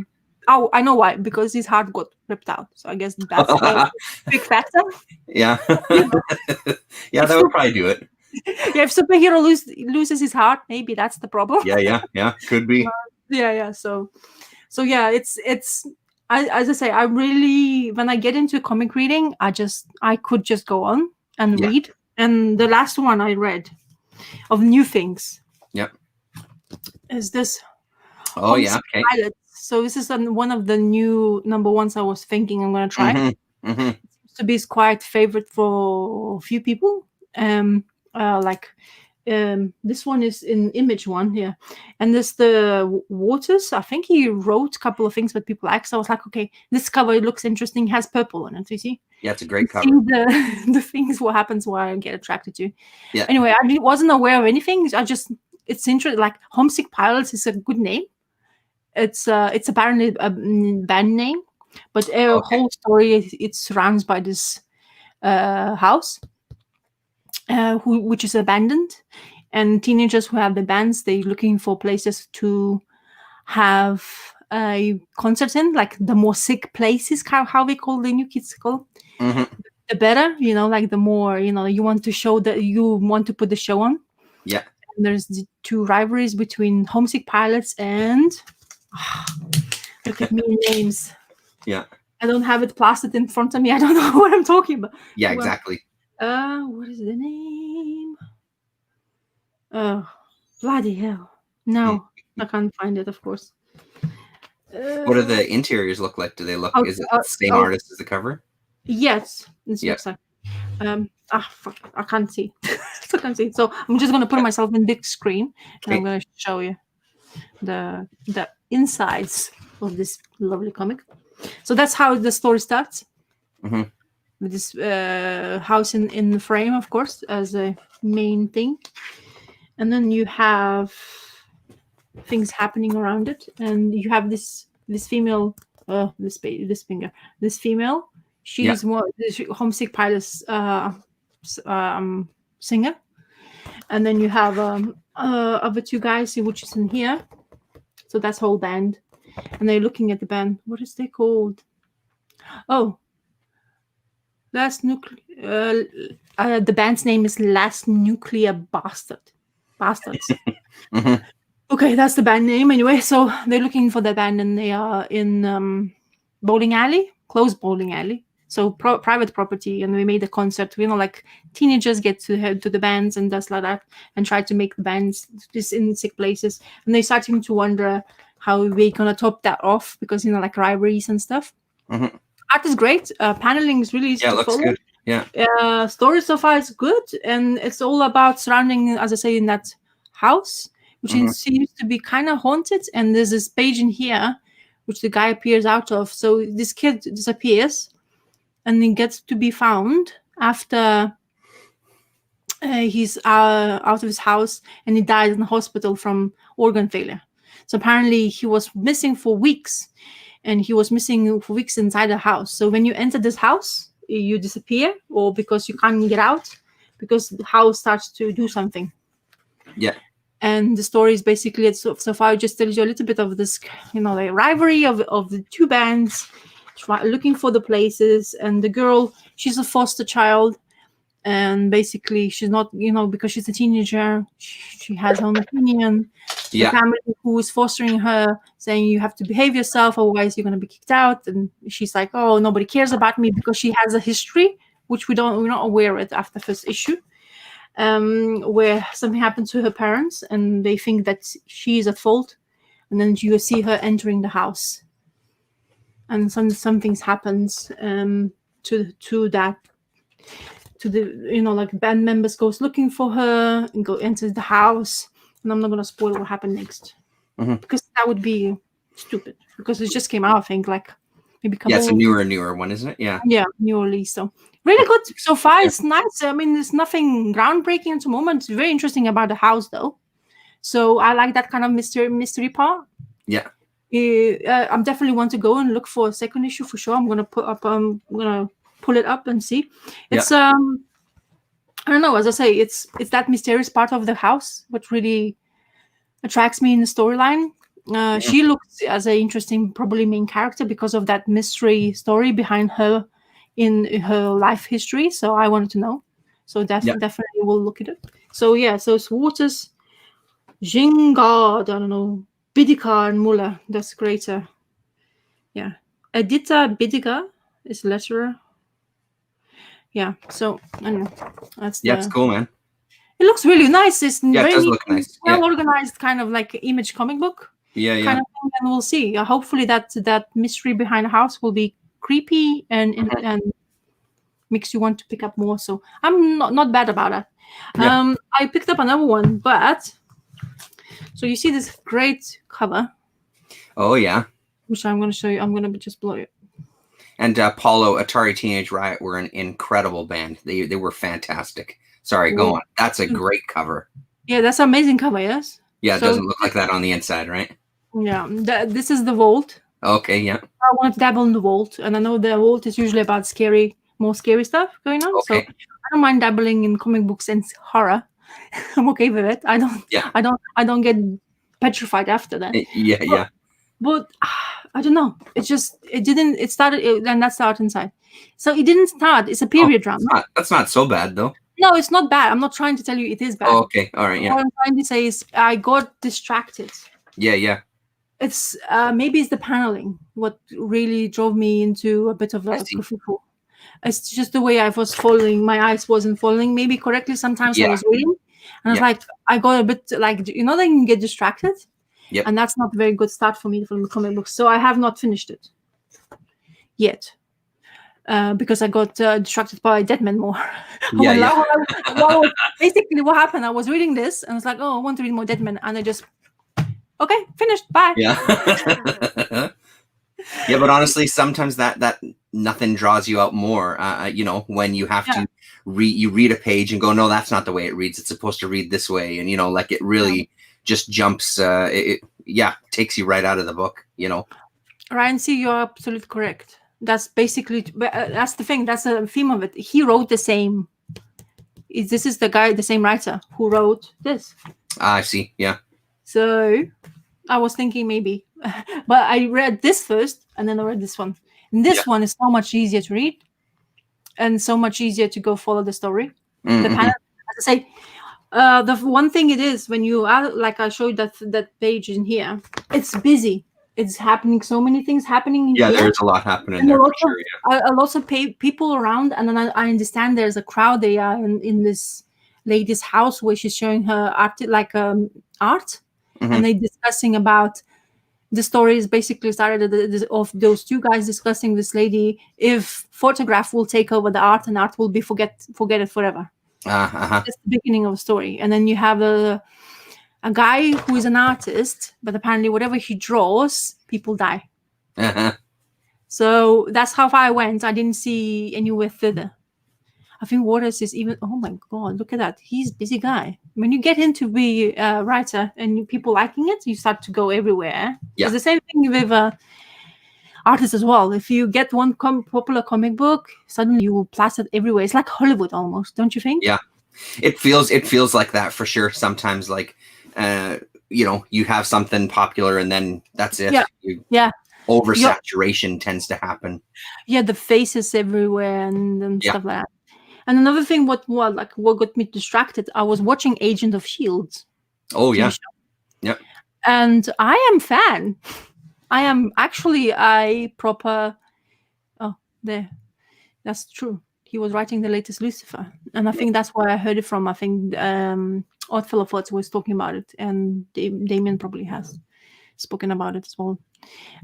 oh, I know why, because his heart got ripped out. So I guess that's the big factor. Yeah, that would probably do it. If superhero loses his heart, maybe that's the problem. Yeah, could be. So yeah, it's as I say, I really, when I get into comic reading, I could just go on and read. And the last one I read of new things is this. Oh yeah, okay. Pilot. So this is one of the new number ones I was thinking I'm going to try. It seems to be quite favorite for a few people. This one is in Image one here, and this the Waters. I think he wrote a couple of things that people like. So I was like, okay, this cover looks interesting. Has purple on it. You see? Yeah, it's a great cover. The things what happens why I get attracted to. Yeah. Anyway, I wasn't aware of anything. It's interesting. Like Homesick Pilots is a good name. It's apparently a band name, but a whole story it surrounds by this house. Which is abandoned, and teenagers who have the bands, they're looking for places to have a concert in, like the more sick places, how they call the new kids call. the better, like the more, you want to show that you want to put the show on. Yeah. And there's the two rivalries between homesick pilots and look at me names. Yeah. I don't have it plastered in front of me. I don't know what I'm talking about. Yeah, exactly. What is the name? Oh, bloody hell. No, I can't find it, of course. What do the interiors look like? Do they look, is it the same artist as the cover? Yes, it looks like. Fuck, I can't see. I can't see. So I'm just gonna put myself in big screen, and I'm gonna show you the insides of this lovely comic. So that's how the story starts. Mm-hmm. With this house in the frame, of course, as a main thing, and then you have things happening around it, and you have this female, this female. She's more the homesick pilot's singer, and then you have other two guys, which is in here. So that's whole band, and they're looking at the band. What is they called? Oh, the band's name is Last Nuclear Bastards. Mm-hmm. Okay, that's the band name anyway. So they're looking for the band, and they are in closed bowling alley. So private property, and we made a concert. Like teenagers get to head to the bands and stuff like that, and try to make the bands just in sick places. And they're starting to wonder how we're gonna top that off because like rivalries and stuff. Mm-hmm. Art is great. Paneling is really easy to looks follow. good. Yeah. Story so far is good, and it's all about surrounding, as I say, in that house, which seems to be kind of haunted. And there's this page in here, which the guy appears out of. So this kid disappears, and he gets to be found after he's out of his house, and he died in the hospital from organ failure. So apparently he was missing for weeks. And he was missing for weeks inside the house. So when you enter this house, you disappear, or because you can't get out, because the house starts to do something. Yeah. And the story is basically, so far it just tells you a little bit of this, the rivalry of the two bands, looking for the places. And the girl, she's a foster child. And basically she's not, because she's a teenager, she has her own opinion. The family who is fostering her saying you have to behave yourself, otherwise you're going to be kicked out. And she's like, oh, nobody cares about me, because she has a history which we're not aware of after first issue, where something happened to her parents and they think that she's at fault. And then you see her entering the house, and some things happens to that. To the like band members goes looking for her and enters the house, and I'm not gonna spoil what happened next, because that would be stupid, because it just came out, I think, like maybe it's a newer one, isn't it? Yeah, new release. So really good so far. It's nice. I mean, there's nothing groundbreaking at the moment. It's very interesting about the house though, so I like that kind of mystery part. I'm definitely want to go and look for a second issue for sure. I'm gonna pull it up and see. It's I don't know, as I say, it's that mysterious part of the house what really attracts me in the storyline. She looks as an interesting, probably main character, because of that mystery story behind her in her life history. So I wanted to know. So definitely will look at it. So so it's Waters, Jingard, I don't know, Bidikar and Muller. That's greater. Edita Bidiga is letterer. So I don't know. It's cool, man. It looks really nice. It's very it does look nice. Well organized, kind of like Image comic book. Kind of thing, and we'll see. Hopefully that mystery behind the house will be creepy and makes you want to pick up more. So I'm not bad about it. I picked up another one, but so you see this great cover. Oh yeah. Which I'm going to show you. I'm going to just blow it. And Paulo, Atari Teenage Riot were an incredible band. They were fantastic. Sorry, go on. That's a great cover. Yeah, that's an amazing cover, yes? Yeah, it doesn't look like that on the inside, right? Yeah, this is the Vault. Okay, yeah. I want to dabble in the Vault, and I know the Vault is usually about more scary stuff going on. Okay. So I don't mind dabbling in comic books and horror. I'm okay with it. I don't get petrified after that. Yeah. But I don't know. It didn't. It started, and that started inside. So it didn't start. It's a Oh, period drama. that's not so bad though. No, it's not bad. I'm not trying to tell you it is bad. Oh, okay, all right, yeah. What I'm trying to say is I got distracted. Yeah. It's maybe it's the paneling what really drove me into a bit of a kerfuffle. It's just the way I was following. My eyes wasn't following maybe correctly. Sometimes I was reading, and I was like, I got a bit like, you know, they can get distracted. Yep. And that's not a very good start for me from the comic books. So I have not finished it yet. Because I got distracted by Deadman more. Basically, what happened? I was reading this and I was like, "Oh, I want to read more Deadman," and I just, okay, finished. Bye. Yeah. Yeah, but honestly, sometimes that nothing draws you out more. You know, when you have to read a page and go, no, that's not the way it reads. It's supposed to read this way, and you know, like it really just jumps. It takes you right out of the book. You know, Ryan, see, you're absolutely correct. That's basically that's the thing. That's the theme of it. He wrote the same. This is the same writer who wrote this. I see. Yeah. So I was thinking maybe, but I read this first and then I read this one. And this one is so much easier to read and so much easier to go follow the story. The panel, as I say, the one thing it is when you are, like I showed that page in here, it's busy. It's happening. So many things happening in here. Yeah, there's a lot happening and there. A lot of people around, and then I understand there's a crowd. They are in this lady's house where she's showing her art, like art, and they're discussing about the story. Is basically started of those two guys discussing this lady if photograph will take over the art and art will be forget it forever. That's the beginning of the story, and then you have a guy who is an artist, but apparently whatever he draws, people die. So that's how far I went. I didn't see anywhere further. I think Waters is even, oh my God, look at that. He's a busy guy. When you get into be a writer and people liking it, you start to go everywhere. Yeah. It's the same thing with artists as well. If you get one popular comic book, suddenly you will plaster it everywhere. It's like Hollywood almost, don't you think? Yeah. It feels like that for sure. Sometimes like, you know, you have something popular and then that's it. Yeah. Oversaturation tends to happen. Yeah, the faces everywhere and stuff like that. And another thing, what got me distracted, I was watching Agent of S.H.I.E.L.D. Oh, yeah. Yep. And I am fan. I am actually a proper... Oh, there. That's true. He was writing the latest Lucifer. And I think that's where I heard it from. I think Oddfellow Thoughts was talking about it. And Damien probably has spoken about it as well.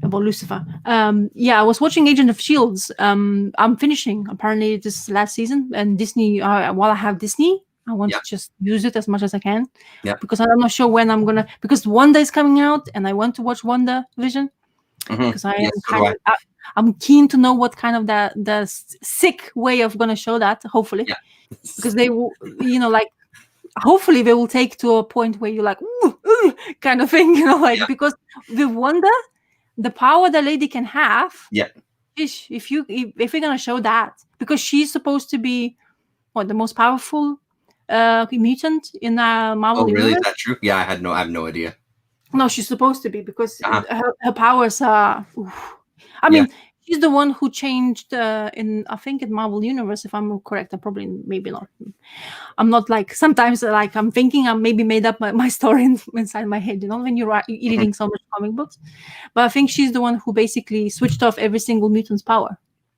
About Lucifer. I was watching Agent of S.H.I.E.L.D. I'm finishing apparently this last season, and Disney, while I have Disney, I want to just use it as much as I can. Yeah. Because I'm not sure when I'm gonna, because Wanda is coming out and I want to watch WandaVision. Because I'm keen to know what kind of the sick way of gonna show that, hopefully. Yeah. Because they will, you know, like hopefully they will take to a point where you're like ooh, kind of thing, you know, like because with Wanda, the power the lady can have, if we're gonna show that, because she's supposed to be the most powerful mutant in Marvel universe. Really? Is that true? Yeah, I have no idea. No, she's supposed to be, because her powers are. I mean, she's the one who changed in Marvel universe. If I'm correct, maybe not. I'm not like sometimes like I'm thinking I maybe made up my story inside my head. You know, when you're reading so much comic books, but I think she's the one who basically switched off every single mutant's power.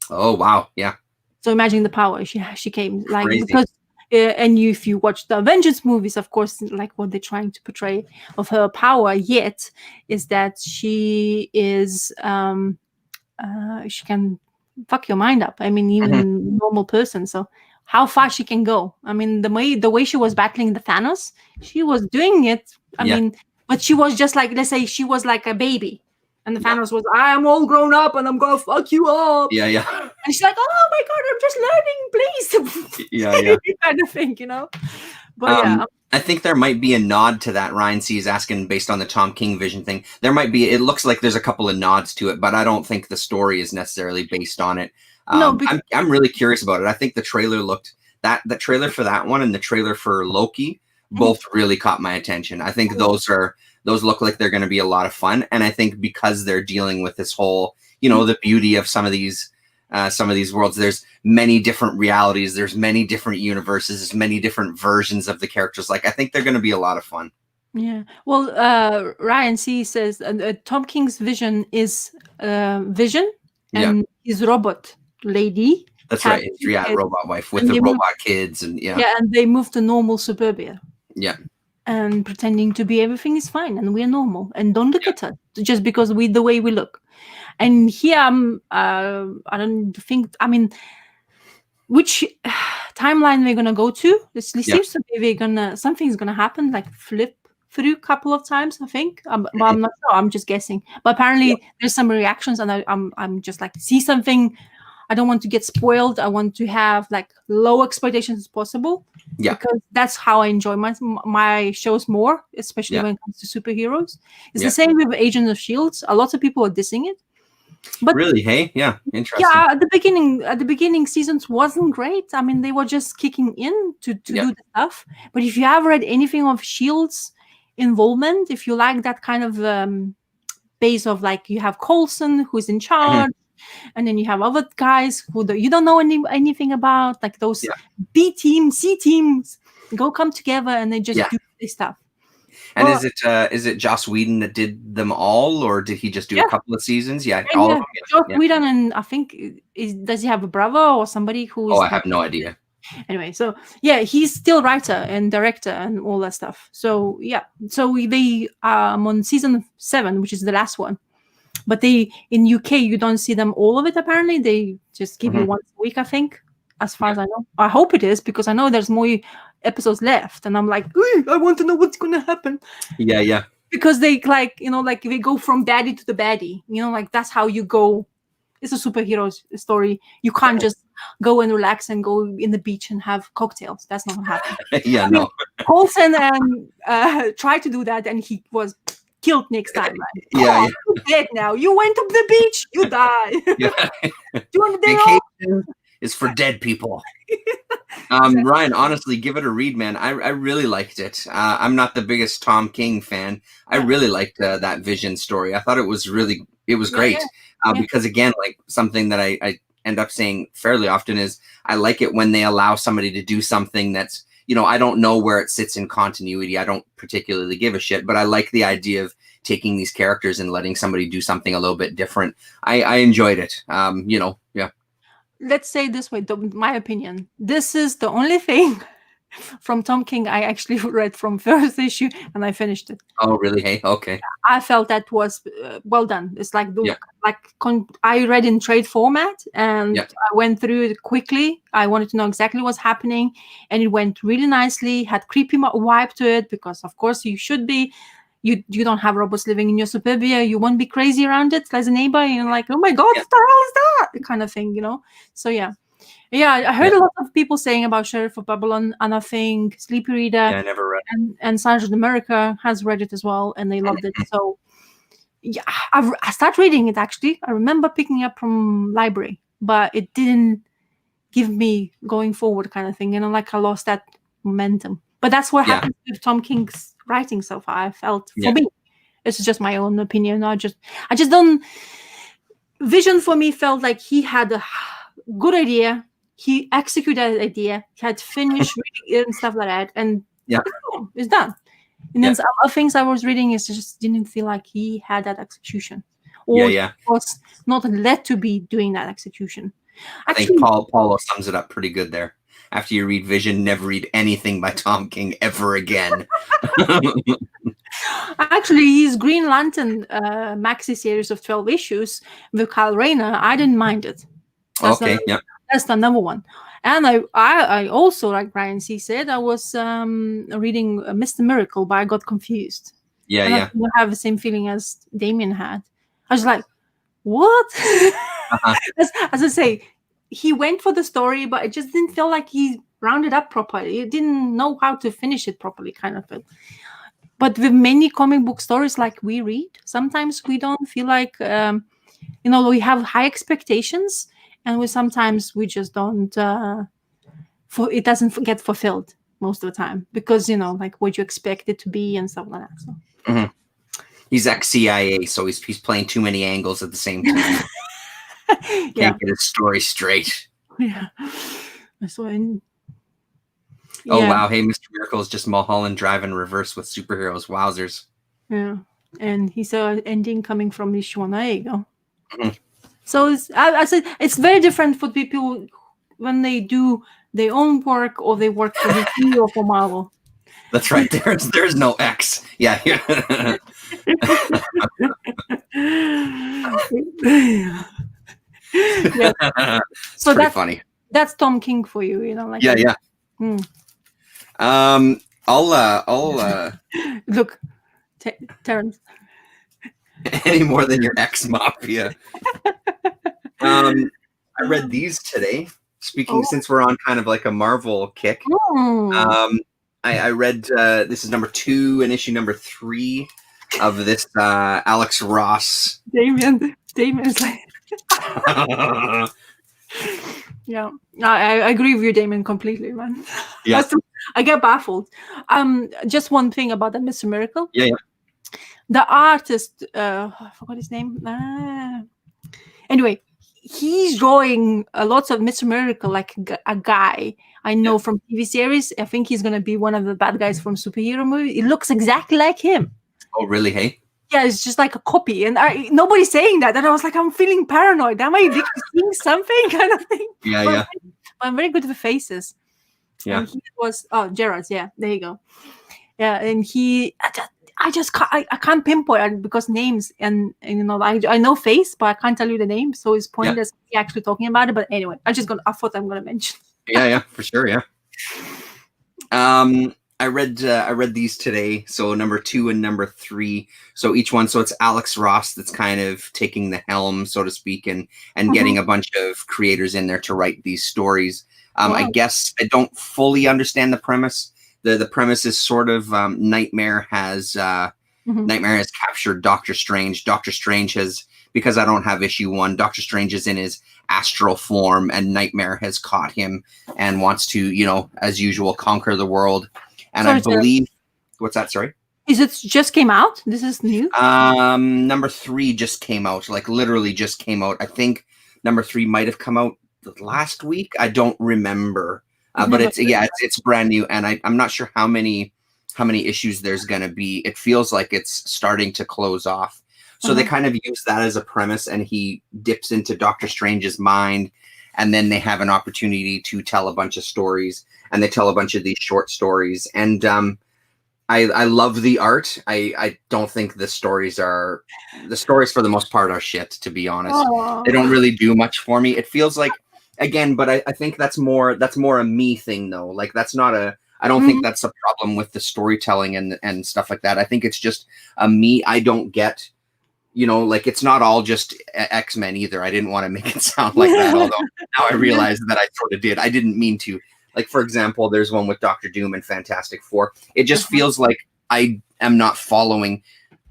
Oh wow, yeah. So imagine the power she came like crazy. Because. And if you watch the Avengers movies, of course, like what they're trying to portray of her power yet is that she is she can fuck your mind up. I mean, even normal person. So how far she can go? I mean, the way she was battling the Thanos, she was doing it. I mean, but she was just like, let's say she was like a baby. And the Thanos was, I am all grown up and I'm going to fuck you up. Yeah. And she's like, oh my God, I'm just learning, please. Yeah. Kind of thing, you know? But I think there might be a nod to that. Ryan C is asking based on the Tom King vision thing. There might be, it looks like there's a couple of nods to it, but I don't think the story is necessarily based on it. No, I'm really curious about it. I think the trailer the trailer for that one and the trailer for Loki both really caught my attention. I think those look like they're going to be a lot of fun, and I think because they're dealing with this whole, the beauty of some of these worlds. There's many different realities. There's many different universes. There's many different versions of the characters. Like, I think they're going to be a lot of fun. Yeah. Well, Ryan C says Tom King's vision is Vision and his robot lady. That's right. Robot wife with the robot kids, and and they move to normal suburbia. Yeah. And pretending to be everything is fine and we're normal and don't look at us just because the way we look. And here I don't think, I mean, which timeline we're gonna go to? It seems to be something's gonna happen, like flip through a couple of times, I think. But I'm not sure. I'm just guessing. But apparently there's some reactions, and I'm just like, see something. I don't want to get spoiled. I want to have like low expectations as possible. Yeah. Because that's how I enjoy my shows more, especially when it comes to superheroes. It's the same with Agents of S.H.I.E.L.D. A lot of people are dissing it. But really, hey? Yeah, interesting. Yeah, at the beginning seasons wasn't great. I mean, they were just kicking in to do the stuff. But if you have read anything of S.H.I.E.L.D.'s involvement, if you like that kind of base of like, you have Coulson who's in charge, and then you have other guys who you don't know anything about, like those B teams, C teams come together and they just do this stuff. And is it Joss Whedon that did them all, or did he just do a couple of seasons? All of them. Joss Whedon, and I think does he have a brother or somebody who is? I have no idea. Anyway, so he's still writer and director and all that stuff. So they on season 7, which is the last one. But in UK you don't see them all of it. Apparently, they just give you once a week, I think, as far as I know. I hope it is, because I know there's more episodes left, and I'm like, I want to know what's gonna happen. Yeah. Because they they go from baddie to the baddie. Like that's how you go. It's a superhero story. You can't just go and relax and go in the beach and have cocktails. That's not gonna happen. No. Colson tried to do that, and he was killed next time. Right? You're dead now. You went to the beach, you die. Vacation is for dead people. Ryan, honestly, give it a read, man. I really liked it. I'm not the biggest Tom King fan. I really liked that Vision story. I thought it was great. Because again, like something that I end up saying fairly often is I like it when they allow somebody to do something that's, I don't know where it sits in continuity. I don't particularly give a shit, but I like the idea of taking these characters and letting somebody do something a little bit different. I enjoyed it. Let's say this way, my opinion. This is the only thing from Tom King I actually read from first issue, and I finished it. Oh, really? Hey, okay. I felt that was well done. It's like I read in trade format, and I went through it quickly. I wanted to know exactly what's happening, and it went really nicely. Had creepy vibe to it, because of course you should be. You don't have robots living in your suburbia. You won't be crazy around it as a neighbor. You're like, oh my god, what the hell is that? Kind of thing, So I heard a lot of people saying about Sheriff of Babylon, and I think Sleepy Reader I never read and Sergeant America has read it as well, and they loved it. So I started reading it actually. I remember picking up from library, but it didn't give me going forward kind of thing. Like I lost that momentum. But that's what happens with Tom King's writing so far. I felt for me, it's just my own opinion. I just don't. Vision for me felt like he had a good he executed that idea, he had finished reading it and stuff like that, and it's done. And then some other things I was reading is just didn't feel like he had that execution, or was not led to be doing that execution. Actually, I think Paulo sums it up pretty good there. After you read Vision, never read anything by Tom King ever again. Actually, his Green Lantern maxi series of 12 issues with Kyle Rayner, I didn't mind it. That's that's the number one. And I also, like Brian C. said, I was reading Mr. Miracle, but I got confused. I have the same feeling as Damien had. I was like, what? As I say, he went for the story, but it just didn't feel like he rounded up properly. He didn't know how to finish it properly, kind of felt. But with many comic book stories like we read, sometimes we don't feel like, we have high expectations, and sometimes we just don't, it doesn't get fulfilled. most of the time because like what you expect it to be and stuff like that. So. Mm-hmm. He's ex-CIA, so he's playing too many angles at the same time. Can't get his story straight. Yeah. So oh wow! Hey, Mr. Miracle is just Mulholland Drive in reverse with superheroes. Wowzers! Yeah, and he saw an ending coming from issue 1. There you go. Mm-hmm. So I said it's very different for people when they do their own work or they work for DC or for Marvel. That's right. There's no X. Yeah. Yeah. So that's funny. That's Tom King for you, like yeah. I'll look, Terrence. Any more than your X Mafia. I read these today. Speaking, since we're on kind of like a Marvel kick, I read this is number 2 and issue number 3 of this Alex Ross. Damien is like, yeah, I agree with you, Damien, completely, man. Yeah, I get baffled. Just one thing about the Mr. Miracle. Yeah. The artist, I forgot his name. Anyway, he's drawing lots of Mr. Miracle like a guy I know from TV series. I think he's going to be one of the bad guys from superhero movie. It looks exactly like him. Oh, really? Hey? Yeah, it's just like a copy. And nobody's saying that. And I was like, I'm feeling paranoid. Am I seeing something kind of thing? Yeah. But I'm very good with faces. Yeah. And he was, Gerard. Yeah, there you go. Yeah, and I can't pinpoint because names and I know face, but I can't tell you the name. So it's pointless actually talking about it. But anyway, I thought I'm gonna mention. Yeah, for sure. Yeah. I read these today. So number 2 and number 3. So each one. So it's Alex Ross that's kind of taking the helm, so to speak, and getting a bunch of creators in there to write these stories. I guess I don't fully understand the premise. The premise is sort of Nightmare has captured Doctor Strange. Doctor Strange has, because I don't have issue 1, Doctor Strange is in his astral form, and Nightmare has caught him and wants to, as usual, conquer the world. And I believe, what's that? Sorry. Is it just came out? This is new. Number 3 just came out, like literally just came out. I think number 3 might have come out last week. I don't remember. But it's brand new, and I'm not sure how many issues there's gonna be. It feels like it's starting to close off. So they kind of use that as a premise, and he dips into Doctor Strange's mind, and then they have an opportunity to tell a bunch of stories, and they tell a bunch of these short stories. And I love the art. I don't think the stories for the most part are shit, to be honest. They don't really do much for me. It feels like, again, but I think that's more a me thing, though. Like that's not I don't think that's a problem with the storytelling and stuff like that. I think it's just a me. I don't get, like it's not all just X-Men either. I didn't want to make it sound like that, although now I realize that I sort of did. I didn't mean to. Like, for example, there's one with Doctor Doom and Fantastic Four. It just feels like I am not following.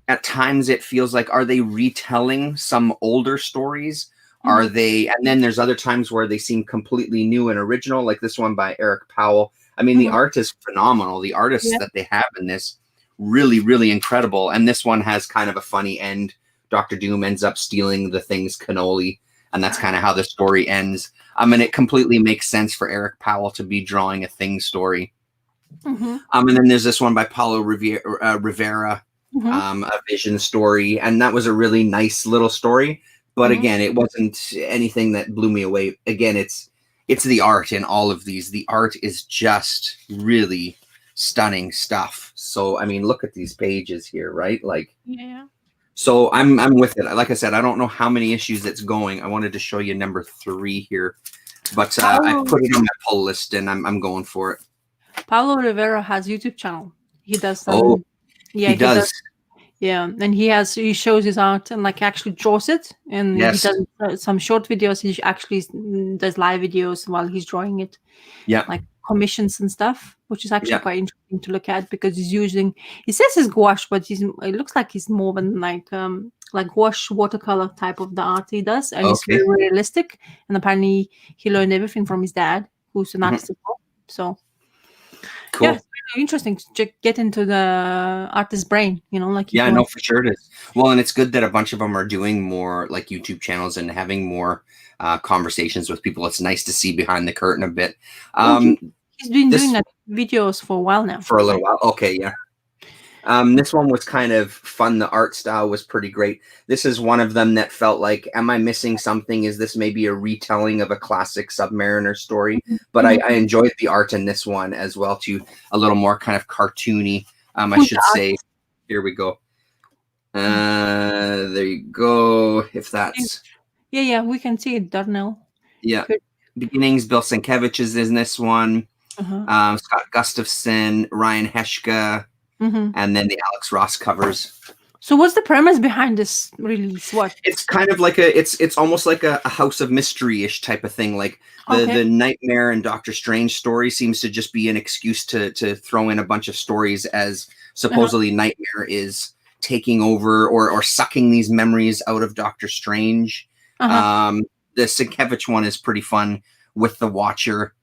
At times it feels like, are they retelling some older stories? Are they, and then there's other times where they seem completely new and original, like this one by Eric Powell. I mean, the art is phenomenal. The artists that they have in this, really, really incredible. And this one has kind of a funny end. Dr. Doom ends up stealing the Thing's cannoli, and that's kind of how the story ends. And it completely makes sense for Eric Powell to be drawing a Thing story. And then there's this one by Paulo Rivera, a Vision story, and that was a really nice little story. But again, it wasn't anything that blew me away. Again, it's the art in all of these. The art is just really stunning stuff. So, I mean, look at these pages here, right? Like, so I'm with it. Like I said, I don't know how many issues it's going. I wanted to show you number 3 here, but I put it on my pull list, and I'm going for it. Paulo Rivera has YouTube channel. He does. He does. Yeah, and he shows his art and like actually draws it, and he does some short videos. He actually does live videos while he's drawing it. Yeah, like commissions and stuff, which is actually quite interesting to look at because he says he's gouache, but it looks like he's more than like gouache watercolor type of the art he does, and it's very realistic. And apparently he learned everything from his dad, who's an artist as well. So Cool. Yeah, it's really interesting to get into the artist's brain, like Yeah, no, for sure it is. Well, and it's good that a bunch of them are doing more like YouTube channels and having more conversations with people. It's nice to see behind the curtain a bit. He's been doing that videos for a while now. For a little while. Okay, yeah. This one was kind of fun. The art style was pretty great. This is one of them that felt like, am I missing something? Is this maybe a retelling of a classic Submariner story? But I enjoyed the art in this one as well, too. A little more kind of cartoony, I should say. Here we go. There you go. If that's... Yeah, we can see it, Darnell. Yeah. Beginnings, Bill Sienkiewicz is in this one. Scott Gustafson, Ryan Heshka, and then the Alex Ross covers. So what's the premise behind this release? What? It's kind of like it's almost like a House of Mystery-ish type of thing. Like the Nightmare and Doctor Strange story seems to just be an excuse to throw in a bunch of stories as supposedly Nightmare is taking over or sucking these memories out of Doctor Strange. The Sienkiewicz one is pretty fun with the Watcher.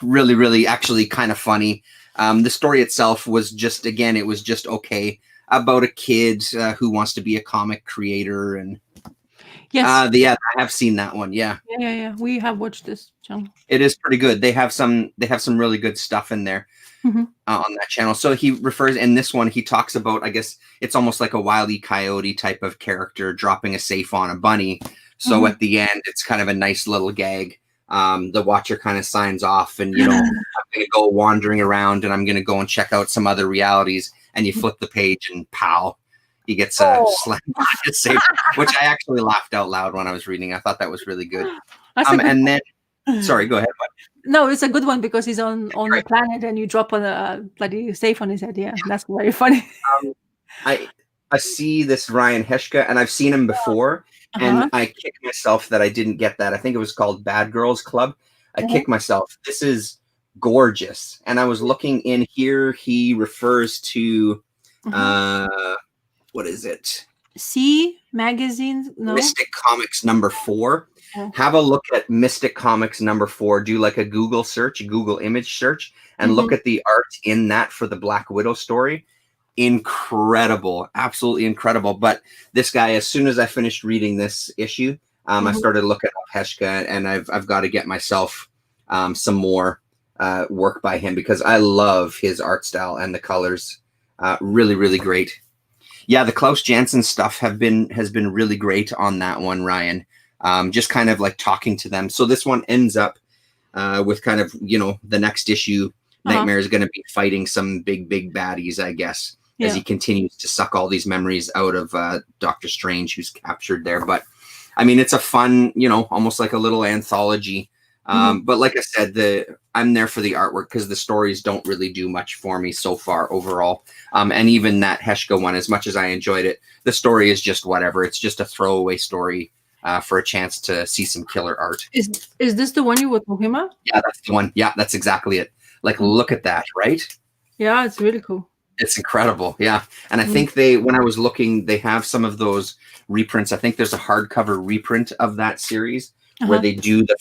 Really, really actually kind of funny. The story itself was just, again, it was just okay, about a kid who wants to be a comic creator. And yes, I have seen that one. Yeah, we have watched this channel. It is pretty good. They have some really good stuff in there on that channel. So he refers in this one, he talks about, I guess it's almost like a Wile E. Coyote type of character dropping a safe on a bunny. So at the end, it's kind of a nice little gag. The Watcher kind of signs off, and I'm going to go wandering around, and I'm going to go and check out some other realities. And you flip the page, and pow, he gets slammed by his safe, which I actually laughed out loud when I was reading. I thought that was really good. And then, sorry, go ahead. No, it's a good one because he's on the planet, and you drop a bloody safe on his head. Yeah, that's very funny. I see this Ryan Heshka, and I've seen him before. And I kick myself that I didn't get that. I think it was called Bad Girls Club. I kick myself. This is gorgeous. And I was looking in here. He refers to, what is it? C magazines? No. Mystic Comics #4. Have a look at Mystic Comics #4. Do like a Google search, a Google image search, and look at the art in that for the Black Widow story. Incredible, absolutely incredible. But this guy, as soon as I finished reading this issue, I started looking up Heshka, and I've got to get myself some more work by him because I love his art style and the colors. Really, really great. Yeah, the Klaus Janson stuff has been really great on that one, Ryan. Just kind of like talking to them. So this one ends up with kind of, the next issue. Nightmare is going to be fighting some big baddies, I guess, as he continues to suck all these memories out of Doctor Strange, who's captured there. But I mean, it's a fun, almost like a little anthology. But like I said, I'm there for the artwork because the stories don't really do much for me so far overall. And even that Heshka one, as much as I enjoyed it, the story is just whatever. It's just a throwaway story for a chance to see some killer art. Is this the one you were talking about? Yeah, that's the one. Yeah, that's exactly it. Like, look at that, right? Yeah, it's really cool. It's incredible. Yeah. And I think when I was looking, they have some of those reprints. I think there's a hardcover reprint of that series where they do the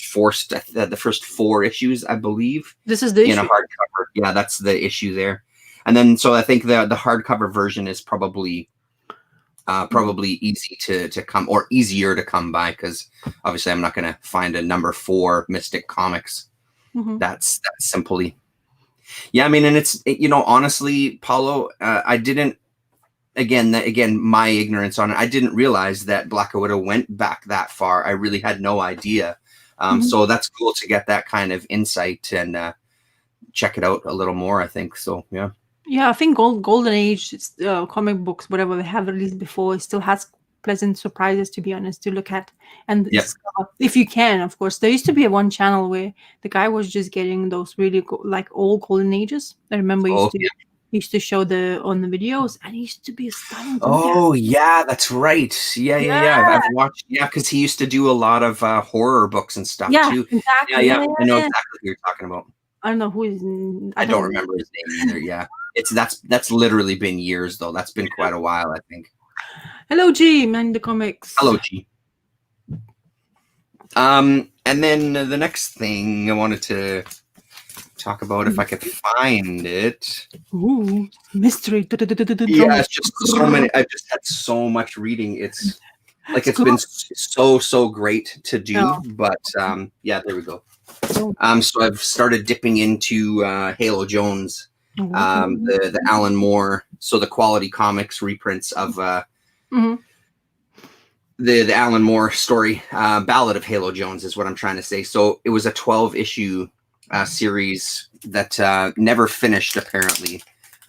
first 4 issues, I believe. This is the issue. In a hardcover. Yeah, that's the issue there. And then, so I think the hardcover version is probably easy to come, or easier to come by, because obviously I'm not going to find a #4 Mystic Comics. That's simply. Yeah, I mean, and it's, honestly, Paulo, I didn't, again, my ignorance on it, I didn't realize that Black Widow went back that far. I really had no idea. So that's cool to get that kind of insight and check it out a little more, I think. So, yeah. Yeah, I think Golden Age comic books, whatever they have released before, it still has pleasant surprises, to be honest, to look at. And if you can, of course. There used to be one channel where the guy was just getting those really old Golden Ages. I remember he used to show on the videos, and it used to be stunning. Oh yeah, that's right. Yeah. I've watched. Yeah, because he used to do a lot of horror books and stuff too. Exactly. Yeah. I know exactly what you're talking about. I don't know who is. I don't remember his name either. Yeah, that's literally been years though. That's been quite a while, I think. Hello, G, Man the Comics. Hello, G. And then the next thing I wanted to talk about if I could find it. Ooh, mystery. Yeah, it's just so many. I've just had so much reading. It's like it's been so great to do. But yeah, there we go. So I've started dipping into Halo Jones, the Alan Moore, so the Quality Comics reprints of the Alan Moore story, Ballad of Halo Jones is what I'm trying to say. So it was a 12-issue series that never finished, apparently.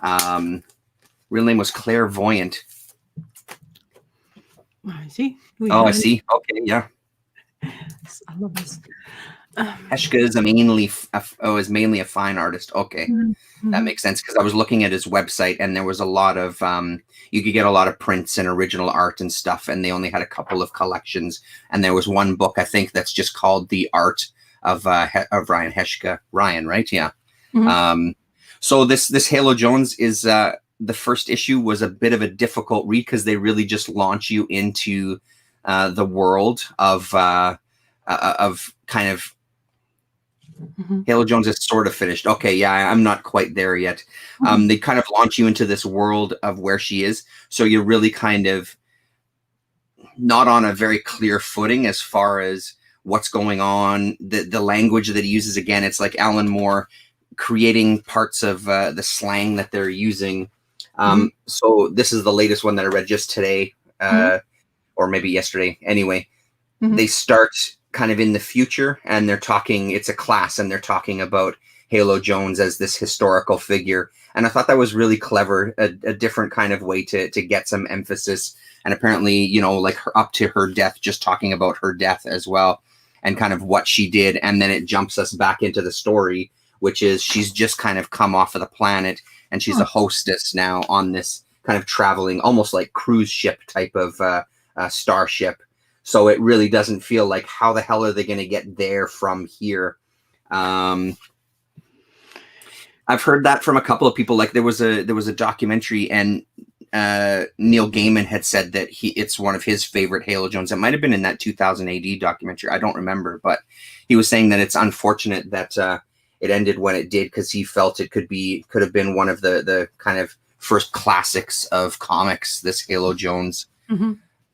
Real name was Clairvoyant. I see. I see. Okay, yeah. I love this. Heshka is mainly a fine artist. Okay, that makes sense, because I was looking at his website and there was a lot of you could get a lot of prints and original art and stuff, and they only had a couple of collections. And there was one book, I think, that's just called The Art of Ryan Heshka. Ryan, right? Yeah. So this Halo Jones is the first issue was a bit of a difficult read because they really just launch you into the world of kind of Halo Jones is sort of finished. Okay, yeah, I'm not quite there yet. They kind of launch you into this world of where she is, so you're really kind of not on a very clear footing as far as what's going on. The language that he uses, again, it's like Alan Moore creating parts of the slang that they're using. So this is the latest one that I read just today, or maybe yesterday. Anyway, they start kind of in the future, and they're talking, it's a class, and they're talking about Halo Jones as this historical figure. And I thought that was really clever, a different kind of way to get some emphasis. And apparently, you know, like up to her death, just talking about her death as well, and kind of what she did. And then it jumps us back into the story, which is she's just kind of come off of the planet, and she's a hostess now on this kind of traveling, almost like cruise ship type of starship. So it really doesn't feel like, how the hell are they going to get there from here? I've heard that from a couple of people. Like there was a documentary, and Neil Gaiman had said that it's one of his favorite Halo Jones. It might have been in that 2000 AD documentary. I don't remember, but he was saying that it's unfortunate that it ended when it did, because he felt it could have been one of the kind of first classics of comics, this Halo Jones.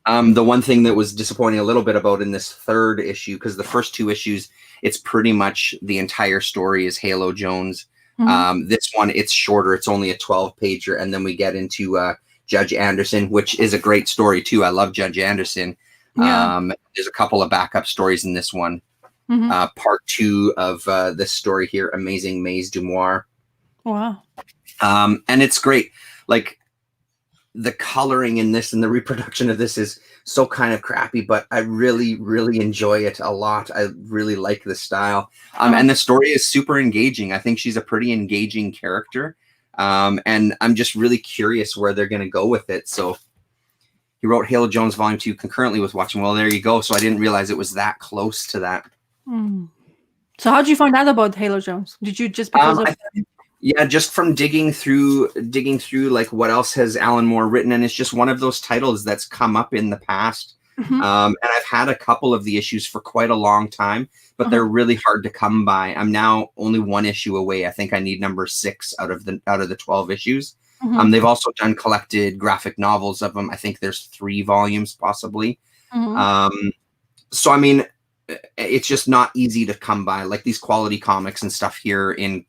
The one thing that was disappointing a little bit about in this third issue, because the first two issues, it's pretty much the entire story is Halo Jones. This one, it's shorter. It's only a 12-pager. And then we get into Judge Anderson, which is a great story too. I love Judge Anderson. There's a couple of backup stories in this one. Part 2 of this story here, Amazing Maze Dumoir. Wow. And it's great. Like, the coloring in this and the reproduction of this is so kind of crappy, but I really, really enjoy it a lot. I really like the style. And the story is super engaging. I think she's a pretty engaging character. And I'm just really curious where they're going to go with it. So he wrote Halo Jones Volume 2 concurrently with watching. Well, there you go. So I didn't realize it was that close to that. So how did you find out about Halo Jones? Did you just because of... Yeah, just from digging through like what else has Alan Moore written, and it's just one of those titles that's come up in the past. And I've had a couple of the issues for quite a long time, but they're really hard to come by. I'm now only one issue away. I think I need number 6 out of the 12 issues. They've also done collected graphic novels of them. I think there's 3 volumes possibly. So I mean, it's just not easy to come by. Like these Quality Comics and stuff here in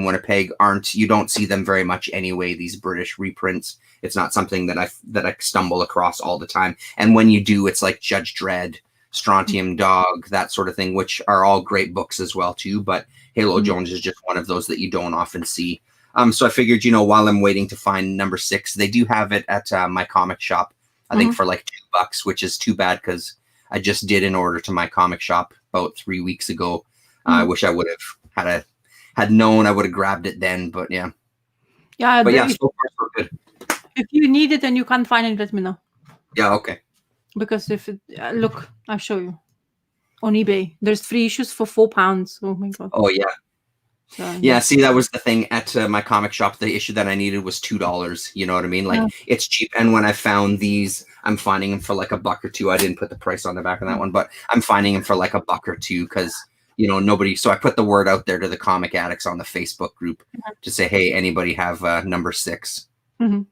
Winnipeg you don't see them very much anyway, these British reprints. It's not something that I stumble across all the time. And when you do, it's like Judge Dredd, Strontium Dog, that sort of thing, which are all great books as well too. But Halo Jones is just one of those that you don't often see. So I figured, you know, while I'm waiting to find number 6, they do have it at my comic shop, I think for like $2, which is too bad because I just did an order to my comic shop about 3 weeks ago. I wish I would have had known, I would have grabbed it then, but yeah. Yeah, but yeah, so far so good. If you need it and you can't find it, let me know. Yeah, okay. Because if it, look, I'll show you on eBay. There's 3 issues for £4. Oh my god. Oh yeah. So, yeah, see, that was the thing at my comic shop. The issue that I needed was $2. You know what I mean? Like it's cheap. And when I found these, I'm finding them for like $1 or $2. I didn't put the price on the back of that one, but I'm finding them for like $1 or $2 because nobody. So I put the word out there to the comic addicts on the Facebook group to say, hey, anybody have number 6? Mm-hmm.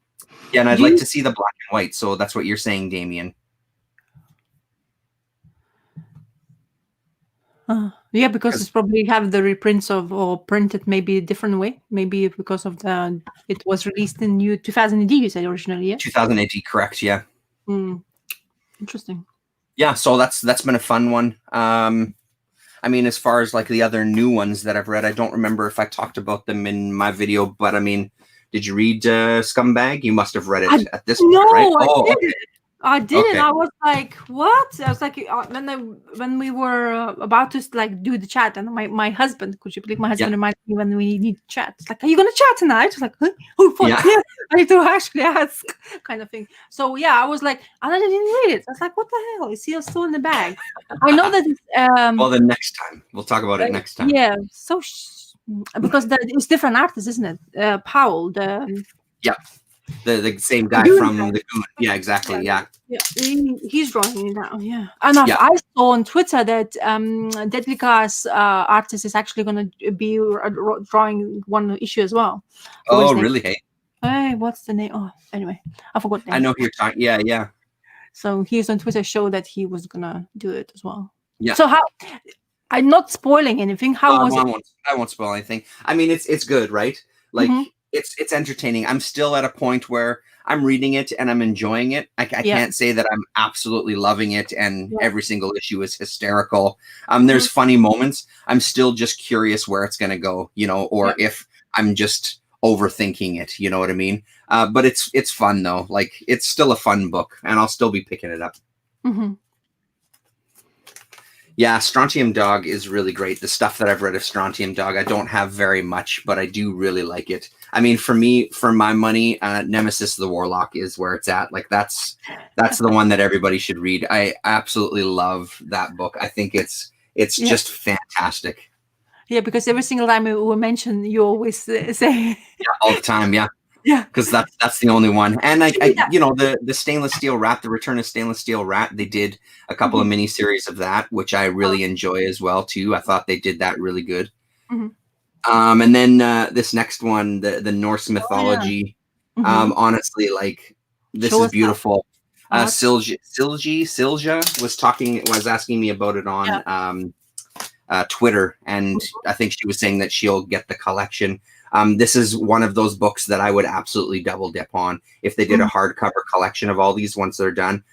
Yeah, and I'd like to see the black and white. So that's what you're saying, Damien. Yeah, because it's probably have the reprints of or printed maybe a different way. Maybe because of it was released in 2000 AD. You said originally, yeah. 2000 AD, correct? Yeah. Interesting. Yeah, so that's been a fun one. I mean, as far as like the other new ones that I've read, I don't remember if I talked about them in my video, but I mean, did you read Scumbag? You must have read it at this point, right? I didn't. I didn't. Okay. I was like, what? I was like, when we were about to like do the chat, and my husband, could you believe my husband reminded me when we need to chat? It's like, are you gonna chat tonight? I was like, huh? Oh fuck, yeah. I need to actually ask, kind of thing. So yeah, I was like, and I didn't read it. I was like, what the hell? Is he still in the bag? I know that it's well, then next time we'll talk about it next time. Yeah, so because it's different artists, isn't it? Powell, the same guy from the Goon. Yeah, exactly. Yeah. He's drawing it now. Yeah, and I saw on Twitter that Deadly Class artist is actually going to be drawing one issue as well. Oh, really? Hey, what's the name? Oh, anyway, I forgot the name. I know who you're talking. Yeah. So he's on Twitter show that he was gonna do it as well. Yeah. So how? I'm not spoiling anything. How was it? I won't spoil anything. I mean, it's good, right? Like it's entertaining. I'm still at a point where I'm reading it and I'm enjoying it. I can't say that I'm absolutely loving it and every single issue is hysterical. There's funny moments. I'm still just curious where it's gonna go, or if I'm just overthinking it. You know what I mean? But it's fun though. Like it's still a fun book, and I'll still be picking it up. Yeah, Strontium Dog is really great. The stuff that I've read of Strontium Dog, I don't have very much, but I do really like it. I mean, for me, for my money, Nemesis the Warlock is where it's at. Like that's the one that everybody should read. I absolutely love that book. I think it's just fantastic. Yeah, because every single time we mention, you always say all the time. Yeah, because that's the only one. And the Stainless Steel Rat, the Return of Stainless Steel Rat, they did a couple of miniseries of that, which I really enjoy as well too. I thought they did that really good. And then this next one, the Norse mythology. Honestly, like this is beautiful. Silja was asking me about it on Twitter, and I think she was saying that she'll get the collection. This is one of those books that I would absolutely double dip on if they did a hardcover collection of all these once they're done.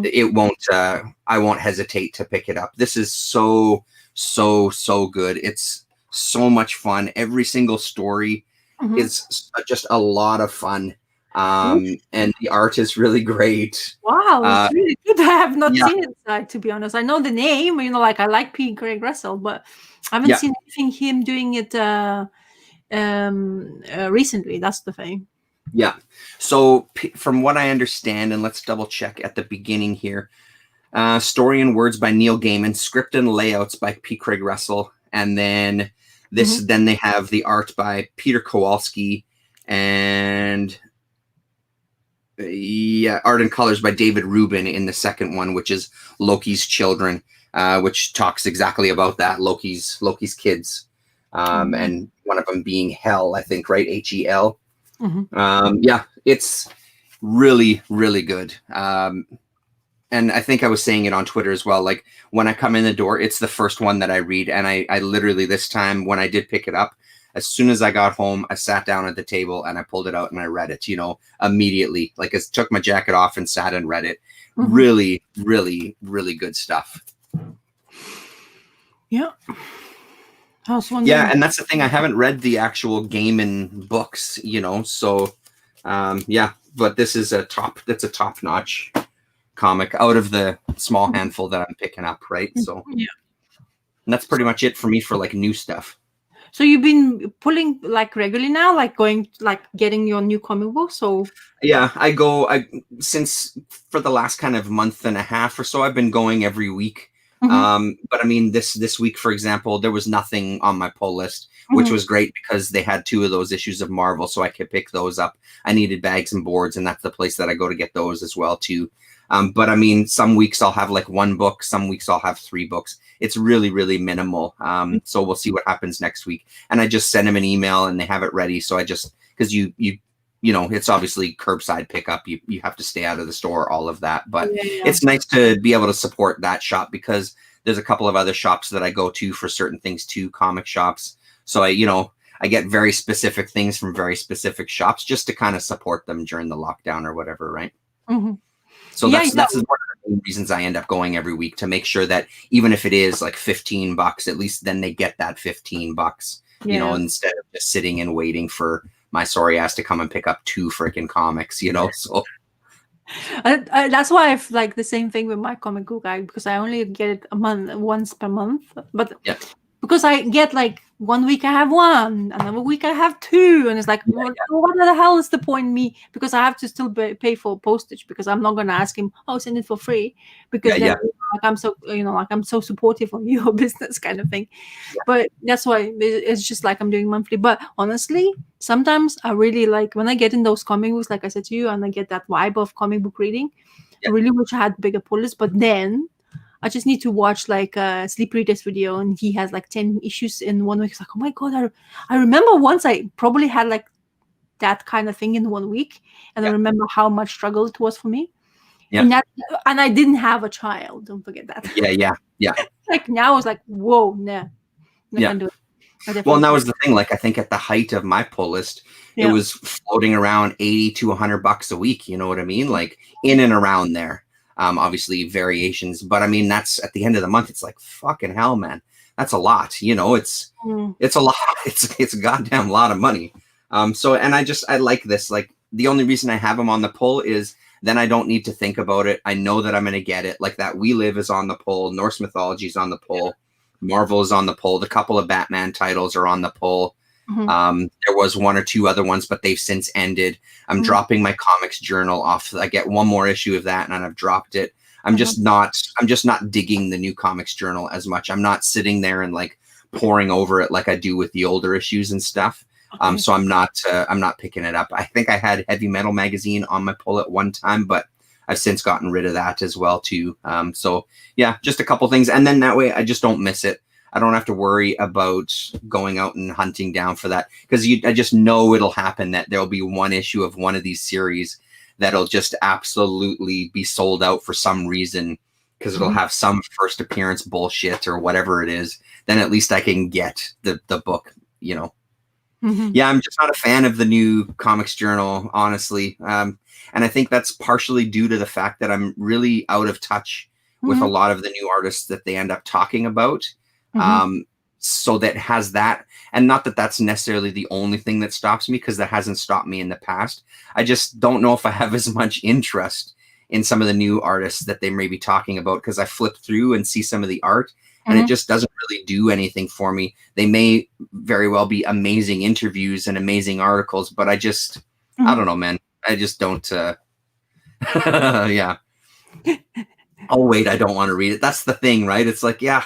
It won't. I won't hesitate to pick it up. This is so good. It's so much fun. Every single story is just a lot of fun. And the art is really great. Wow, it's really good. I have not seen it, to be honest. I know the name, like I like P. Craig Russell, but I haven't seen anything him doing it recently. That's the thing. Yeah. So from what I understand, and let's double check at the beginning here, story and words by Neil Gaiman, script and layouts by P. Craig Russell, and then then they have the art by Peter Kowalski, and art and colors by David Rubin in the second one, which is Loki's Children, which talks exactly about that, Loki's kids, and one of them being Hel, I think, right? Hel. It's really, really good. And I think I was saying it on Twitter as well. Like when I come in the door, it's the first one that I read. And I literally, this time when I did pick it up, as soon as I got home, I sat down at the table and I pulled it out and I read it, immediately. Like I took my jacket off and sat and read it. Really, really, really good stuff. Yeah. Yeah, and that's the thing. I haven't read the actual Gaiman books, so but this is a top-notch comic out of the small handful that I'm picking up, right? So and that's pretty much it for me for like new stuff. So you've been pulling like regularly now, like going, like getting your new comic books? So yeah, since for the last kind of month and a half or so, I've been going every week. But I mean, this week, for example, there was nothing on my pull list, which was great because they had 2 of those issues of Marvel, so I could pick those up. I needed bags and boards, and that's the place that I go to get those as well too. But I mean, some weeks I'll have like 1 book, some weeks I'll have 3 books. It's really, really minimal. So we'll see what happens next week. And I just send them an email and they have it ready. So I just, because you know, it's obviously curbside pickup. You have to stay out of the store, all of that. But it's nice to be able to support that shop because there's a couple of other shops that I go to for certain things too, comic shops. So I get very specific things from very specific shops just to kind of support them during the lockdown or whatever, right? So that's one of the main reasons I end up going every week, to make sure that even if it is like $15, at least then they get that $15, you know, instead of just sitting and waiting for my sorry ass to come and pick up 2 freaking comics, you know. So that's why I've like the same thing with my ComicKkrakK, because I only get it once per month, but because I get like 1 week I have 1, another week I have 2, and it's like, what the hell is the point me? Because I have to still pay for postage, because I'm not gonna ask him, oh, send it for free, because then, like, I'm so, you know, like I'm so supportive of your business kind of thing. But that's why it's just like I'm doing monthly. But honestly, sometimes I really like when I get in those comic books, like I said to you, and I get that vibe of comic book reading. I really wish I had bigger pull list, but then I just need to watch like a Sleep Reader's video, and he has like 10 issues in 1 week. It's like, oh my God, I remember once I probably had like that kind of thing in 1 week, and I remember how much struggle it was for me. And I didn't have a child. Don't forget that. Yeah. Like now it's like, whoa, nah. I can't do it. Well, and that was the thing. Like, I think at the height of my pull list, it was floating around $80 to $100 a week. You know what I mean? Like in and around there. Obviously variations, but I mean, that's at the end of the month. It's like, fucking hell, man. That's a lot. You know, it's a lot. It's a goddamn lot of money. So, and I like this. Like, the only reason I have them on the pull is then I don't need to think about it. I know that I'm going to get it. Like that We Live is on the pull. Norse Mythology is on the pull. Marvel is on the pull. The couple of Batman titles are on the pull. There was 1 or 2 other ones, but they've since ended. I'm dropping my comics journal off. I get 1 more issue of that, and I've dropped it. I'm just not digging the new comics journal as much. I'm not sitting there and like pouring over it like I do with the older issues and stuff. So I'm not picking it up. I think I had Heavy Metal magazine on my pull at one time, but I've since gotten rid of that as well too. So yeah, just a couple things, and then that way I just don't miss it. I don't have to worry about going out and hunting down for that, because I just know it'll happen, that there'll be 1 issue of one of these series that'll just absolutely be sold out for some reason, because it'll have some first appearance bullshit or whatever it is. Then at least I can get the book, you know. Yeah, I'm just not a fan of the new comics journal, honestly. And I think that's partially due to the fact that I'm really out of touch with a lot of the new artists that they end up talking about. So that has that, and not that that's necessarily the only thing that stops me, because that hasn't stopped me in the past. I just don't know if I have as much interest in some of the new artists that they may be talking about, because I flip through and see some of the art, and it just doesn't really do anything for me. They may very well be amazing interviews and amazing articles, but I don't know, man. I just don't, yeah. Oh, wait, I don't want to read it. That's the thing, right? It's like, yeah,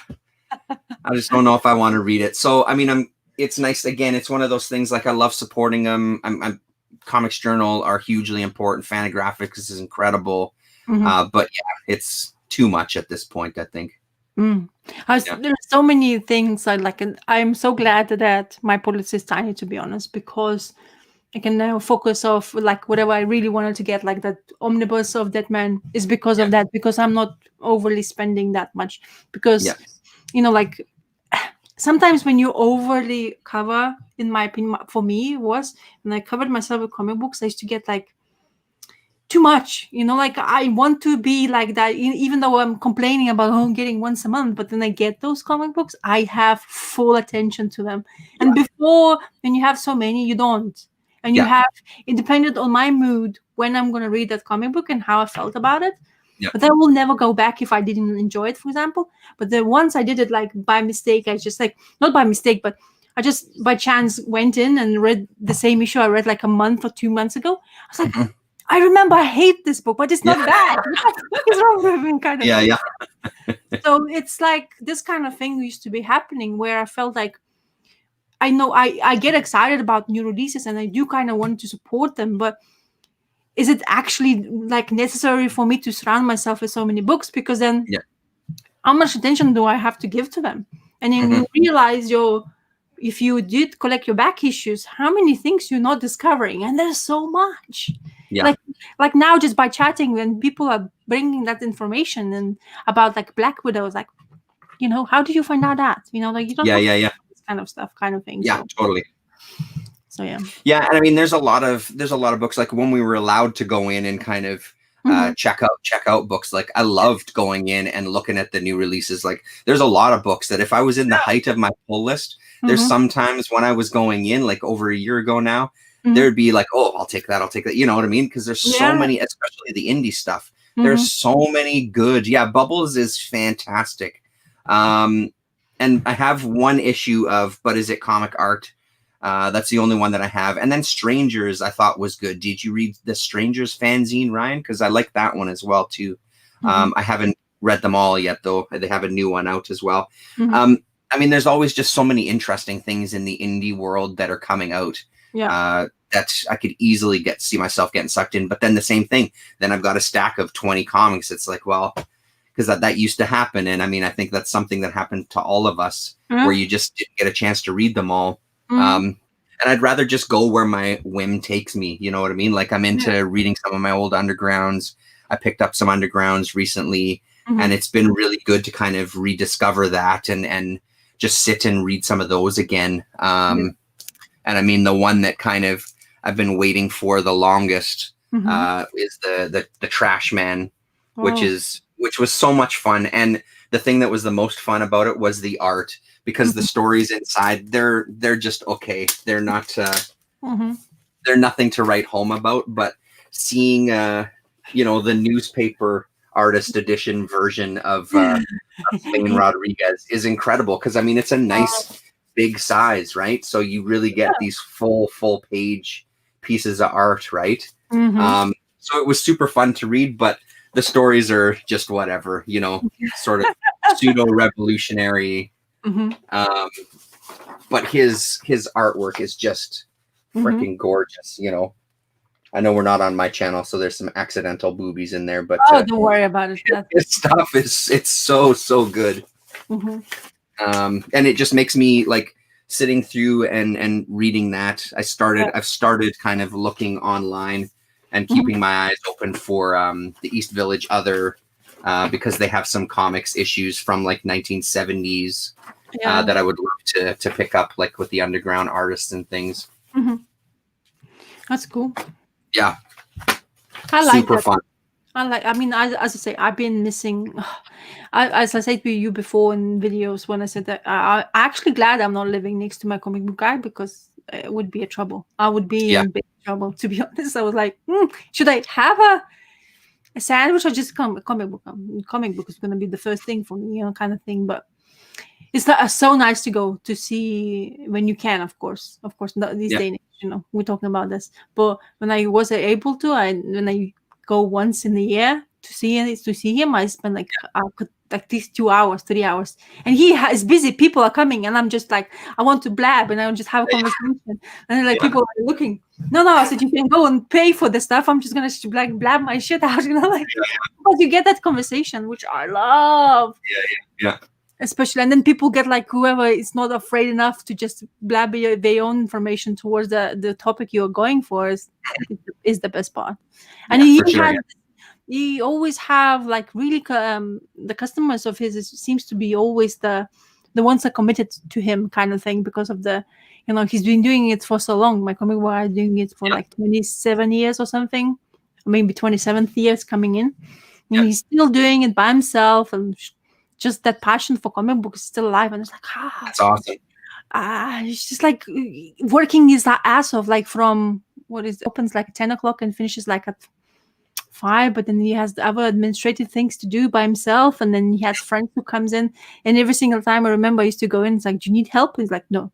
I just don't know if I want to read it. So, I mean, it's nice. Again, it's one of those things, like, I love supporting them. Comics Journal are hugely important. Fantagraphics is incredible. But yeah, it's too much at this point, I think. There's so many things I like, and I'm so glad that my policy is tiny, to be honest, because I can now focus off like whatever I really wanted to get, like that omnibus of Deadman is because of that, because I'm not overly spending that much, because you know, like sometimes when you overly cover, in my opinion, for me, was when I covered myself with comic books, I used to get like too much, you know, like I want to be like that, even though I'm complaining about getting once a month, but then I get those comic books, I have full attention to them. And before, when you have so many, you don't. And you have, it depended on my mood when I'm going to read that comic book and how I felt about it. But I will never go back if I didn't enjoy it, for example. But the once I did it like by mistake, I just like, not by mistake, but I just by chance went in and read the same issue I read like a month or 2 months ago. I was like, I remember I hate this book, but it's not bad. What is wrong with me? Kind of thing. Yeah. So it's like this kind of thing used to be happening where I felt like I know I get excited about new releases and I do kind of want to support them, but is it actually like necessary for me to surround myself with so many books? Because then how much attention do I have to give to them? And then you realize if you did collect your back issues, how many things you're not discovering, and there's so much. Like now, just by chatting, when people are bringing that information and about like Black Widows, like, you know, how did you find out that? You know, like you don't have this kind of stuff, kind of thing. Yeah, totally. So yeah. Yeah, and I mean, there's a lot of books. Like when we were allowed to go in and kind of check out books. Like I loved going in and looking at the new releases. Like there's a lot of books that if I was in the height of my pull list, there's sometimes when I was going in, like over a year ago now, there'd be like, oh, I'll take that. You know what I mean? Because there's so many, especially the indie stuff. There's so many good. Yeah, Bubbles is fantastic. And I have one issue of, but is it comic art? That's the only one that I have. And then Strangers I thought was good. Did you read the Strangers fanzine, Ryan? Because I like that one as well too. I haven't read them all yet though. They have a new one out as well. I mean, there's always just so many interesting things in the indie world that are coming out. That I could easily see myself getting sucked in. But then the same thing. Then I've got a stack of 20 comics. It's like, well, because that used to happen. And I mean, I think that's something that happened to all of us where you just didn't get a chance to read them all. And I'd rather just go where my whim takes me. You know what I mean? Like I'm into reading some of my old undergrounds. I picked up some undergrounds recently, and it's been really good to kind of rediscover that and just sit and read some of those again. And I mean, the one that kind of I've been waiting for the longest is the Trash Man, which was so much fun. And the thing that was the most fun about it was the art. Because the stories inside, they're just okay. They're not they're nothing to write home about. But seeing you know, the newspaper artist edition version of Spain Rodriguez is incredible. Because I mean, it's a nice big size, right? So you really get these full page pieces of art, right? So it was super fun to read, but the stories are just whatever, you know, sort of pseudo revolutionary. But his artwork is just freaking gorgeous, you know. I know we're not on my channel, so there's some accidental boobies in there, but don't worry about it. His stuff it's so good. And it just makes me like sitting through and reading that. I've started kind of looking online and keeping my eyes open for the East Village Other, because they have some comics issues from like 1970s that I would love to pick up, like with the underground artists and things. That's cool. Yeah, I like super fun. I mean, as I say, I've been missing. As I said to you before in videos, when I said that, I'm actually glad I'm not living next to my comic book guy, because it would be a trouble. I would be in big trouble, to be honest. I was like, should I have a sandwich or just comic book? Comic book is going to be the first thing for me, you know, kind of thing. But it's so nice to go to see when you can, of course, not these days, you know, we're talking about this. But when I was able to, when I go once in a year to see him, I spend like these 2 hours, 3 hours, and he is busy. People are coming, and I'm just like, I want to blab, and I just have a conversation, and like people are looking. No, I said, you can go and pay for the stuff. I'm just gonna like blab my shit out, you know, like, but you get that conversation, which I love. Yeah. Especially, and then people get like whoever is not afraid enough to just blab their own information towards the topic you're going for is the best part. And he always have like really the customers of his seems to be always the ones that committed to him, kind of thing, because of the, you know, he's been doing it for so long. My comic book is doing it for like 27 years or something, maybe 27th years coming in, and he's still doing it by himself, and just that passion for comic books is still alive. And it's like, that's awesome. It's just like working his ass off, like from opens like 10 o'clock and finishes like at 5, but then he has the other administrative things to do by himself, and then he has friends who comes in, and every single time I remember I used to go in, it's like, do you need help? He's like, no.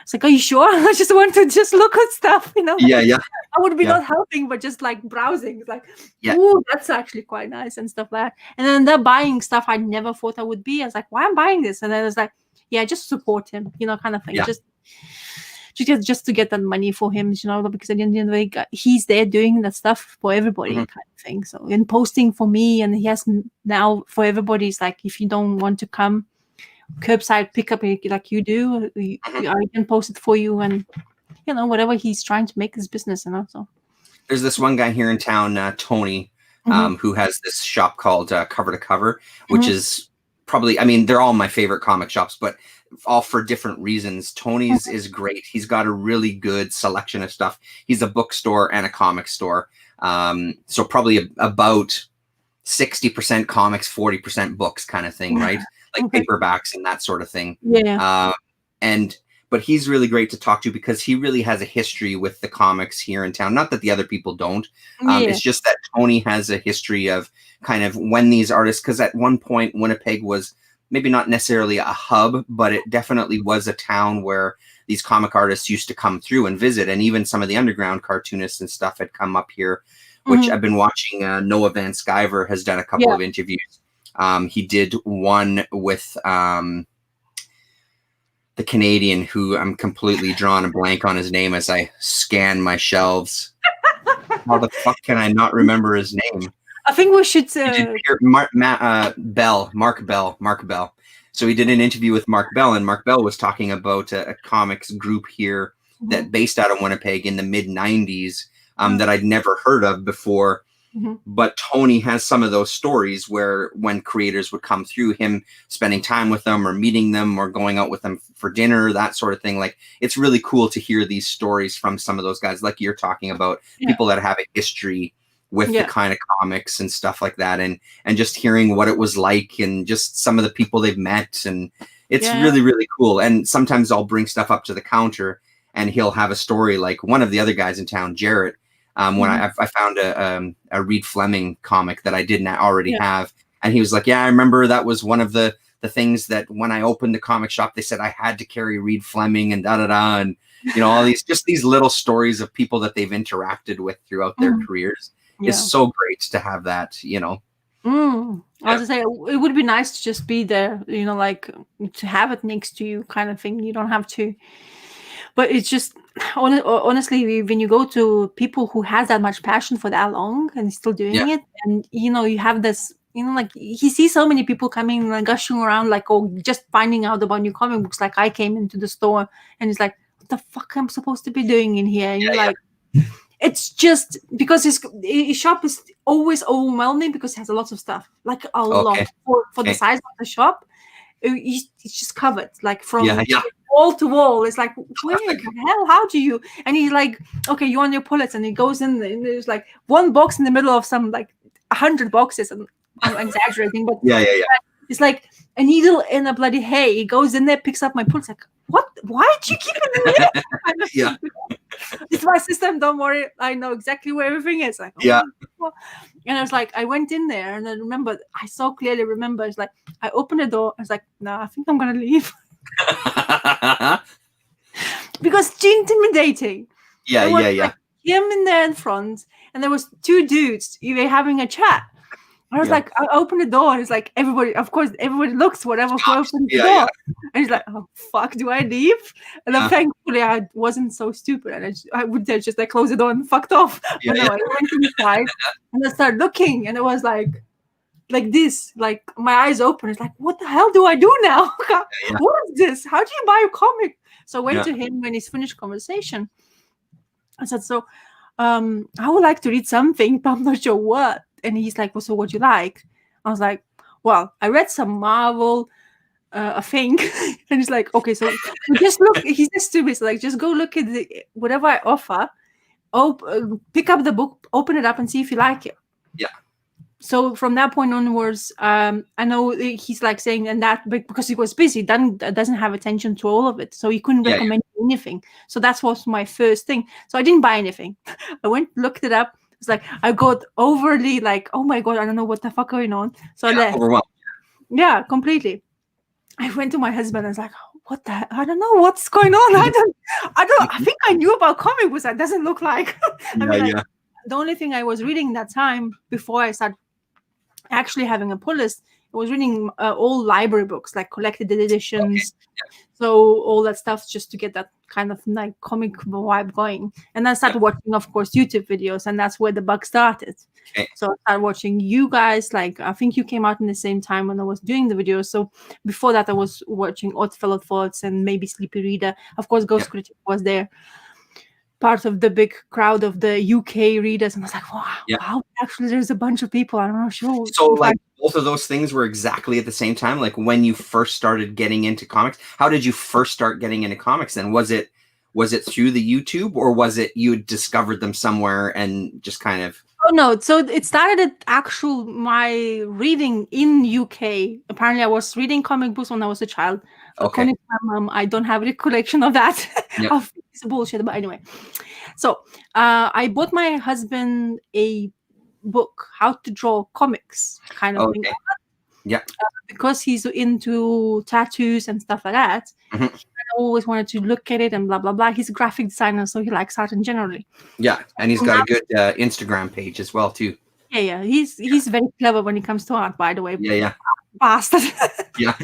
It's like, are you sure? I just want to just look at stuff, Yeah, yeah, I would be yeah, not helping, but just like browsing. It's like, yeah. ooh, that's actually quite nice and stuff like that. And then they're buying stuff I never thought I would be. I was like, why am I buying this? And then it's like, yeah, just support him, kind of thing. Yeah. Just to get that money for him, because at the end of the day, he's there doing that stuff for everybody, kind of thing. So, and posting for me, and he has now for everybody. It's like, if you don't want to come, curbside pickup like you do, I can post it for you, and whatever he's trying to make his business, so. There's this one guy here in town, Tony, who has this shop called Cover to Cover, which is probably, I mean, they're all my favorite comic shops, but all for different reasons. Tony's is great. He's got a really good selection of stuff. He's a bookstore and a comic store. So probably about 60% comics, 40% books kind of thing, right? Like paperbacks and that sort of thing. Yeah. But he's really great to talk to because he really has a history with the comics here in town. Not that the other people don't. It's just that Tony has a history of kind of when these artists, because at one point Winnipeg was maybe not necessarily a hub, but it definitely was a town where these comic artists used to come through and visit. And even some of the underground cartoonists and stuff had come up here, which I've been watching. Noah Van Sciver has done a couple of interviews. He did one with the Canadian, who I'm completely drawing a blank on his name as I scan my shelves. How the fuck can I not remember his name? I think we should Mark Bell. So he did an interview with Mark Bell, and Mark Bell was talking about a comics group here that based out of Winnipeg in the mid 90s that I'd never heard of before. But Tony has some of those stories where when creators would come through, him spending time with them or meeting them or going out with them for dinner, that sort of thing. Like, it's really cool to hear these stories from some of those guys, like you're talking about, people that have a history with the kind of comics and stuff like that, and just hearing what it was like and just some of the people they've met. And it's really, really cool. And sometimes I'll bring stuff up to the counter and he'll have a story like one of the other guys in town, Jarrett. When I found a Reed Fleming comic that I didn't already have, and he was like, "Yeah, I remember that was one of the things that when I opened the comic shop, they said I had to carry Reed Fleming and da da da," and all these little stories of people that they've interacted with throughout their careers. It's so great to have that, I was gonna say, it would be nice to just be there, like to have it next to you, kind of thing. You don't have to. But it's just, honestly, when you go to people who has that much passion for that long and still doing it, and you have this, like he sees so many people coming and gushing around, like, oh, just finding out about new comic books. Like, I came into the store and it's like, what the fuck I'm supposed to be doing in here? And you're like, it's just because his shop is always overwhelming because it has a lot of stuff, like a lot for the size of the shop. It's just covered, like from wall to wall. It's like, where the hell? How do you? And he's like, okay, you want your pullets, and he goes in, and there's like one box in the middle of some like 100 boxes, and I'm exaggerating, but it's like a needle in a bloody hay. He goes in there, picks up my pullets, like, what? Why did you keep it in here? It's my system. Don't worry, I know exactly where everything is. Like, and I was like, I went in there, and I so clearly remember. It's like, I opened the door. I was like, no, I think I'm gonna leave. Because it's too intimidating. Like him in there in front, and there was two dudes. You were having a chat. I was like, I opened the door, and it's like everybody looks whatever who opened the door. And he's like, oh fuck, do I leave? And then thankfully I wasn't so stupid, and I would just like close the door and fucked off. But no, I went inside and I started looking, and it was like this, like my eyes open. It's like, what the hell do I do now? What is this? How do you buy a comic? So I went to him when he's finished conversation. I said, so I would like to read something, but I'm not sure what. And he's like, well, so what do you like? I was like, well, I read some Marvel, I think. And he's like, okay, so just look. He's just stupid. So like, just go look at whatever I offer. Pick up the book, open it up, and see if you like it. Yeah. So from that point onwards, I know he's like saying, and that because he was busy, then doesn't have attention to all of it, so he couldn't recommend anything. So that was my first thing. So I didn't buy anything. I went, looked it up. It's like I got overly like, oh my god, I don't know what the fuck going on. So I left. Overwhelmed. Yeah, completely. I went to my husband and I was like, what the? I don't know what's going on. I think I knew about comic books. That doesn't look like. I mean, like, the only thing I was reading that time before I started actually having a pull list, I was reading old library books, like collected editions. Okay. So all that stuff just to get that kind of like comic vibe going. And I started watching, of course, YouTube videos, and that's where the bug started. Okay. So I started watching you guys. Like, I think you came out in the same time when I was doing the videos. So before that, I was watching Oddfellow Thoughts and maybe Sleepy Reader. Of course, Ghost Critic was there, part of the big crowd of the UK readers. And I was like, wow, actually, there's a bunch of people. I'm not sure. So, like, both of those things were exactly at the same time. Like, when you first started getting into comics, how did you first start getting into comics? Then was it through the YouTube, or was it you discovered them somewhere and just kind of? Oh no! So it started at my reading in UK. Apparently, I was reading comic books when I was a child. According to my mom, I don't have a recollection of that. It's bullshit, but anyway. So I bought my husband a book, How to Draw Comics, kind of thing. Yeah. Because he's into tattoos and stuff like that. Mm-hmm. I always wanted to look at it and blah blah blah. He's a graphic designer, so he likes art in generally. Yeah, and he's got a good Instagram page as well too. Yeah. He's very clever when it comes to art, by the way. Yeah. Bastard. Yeah.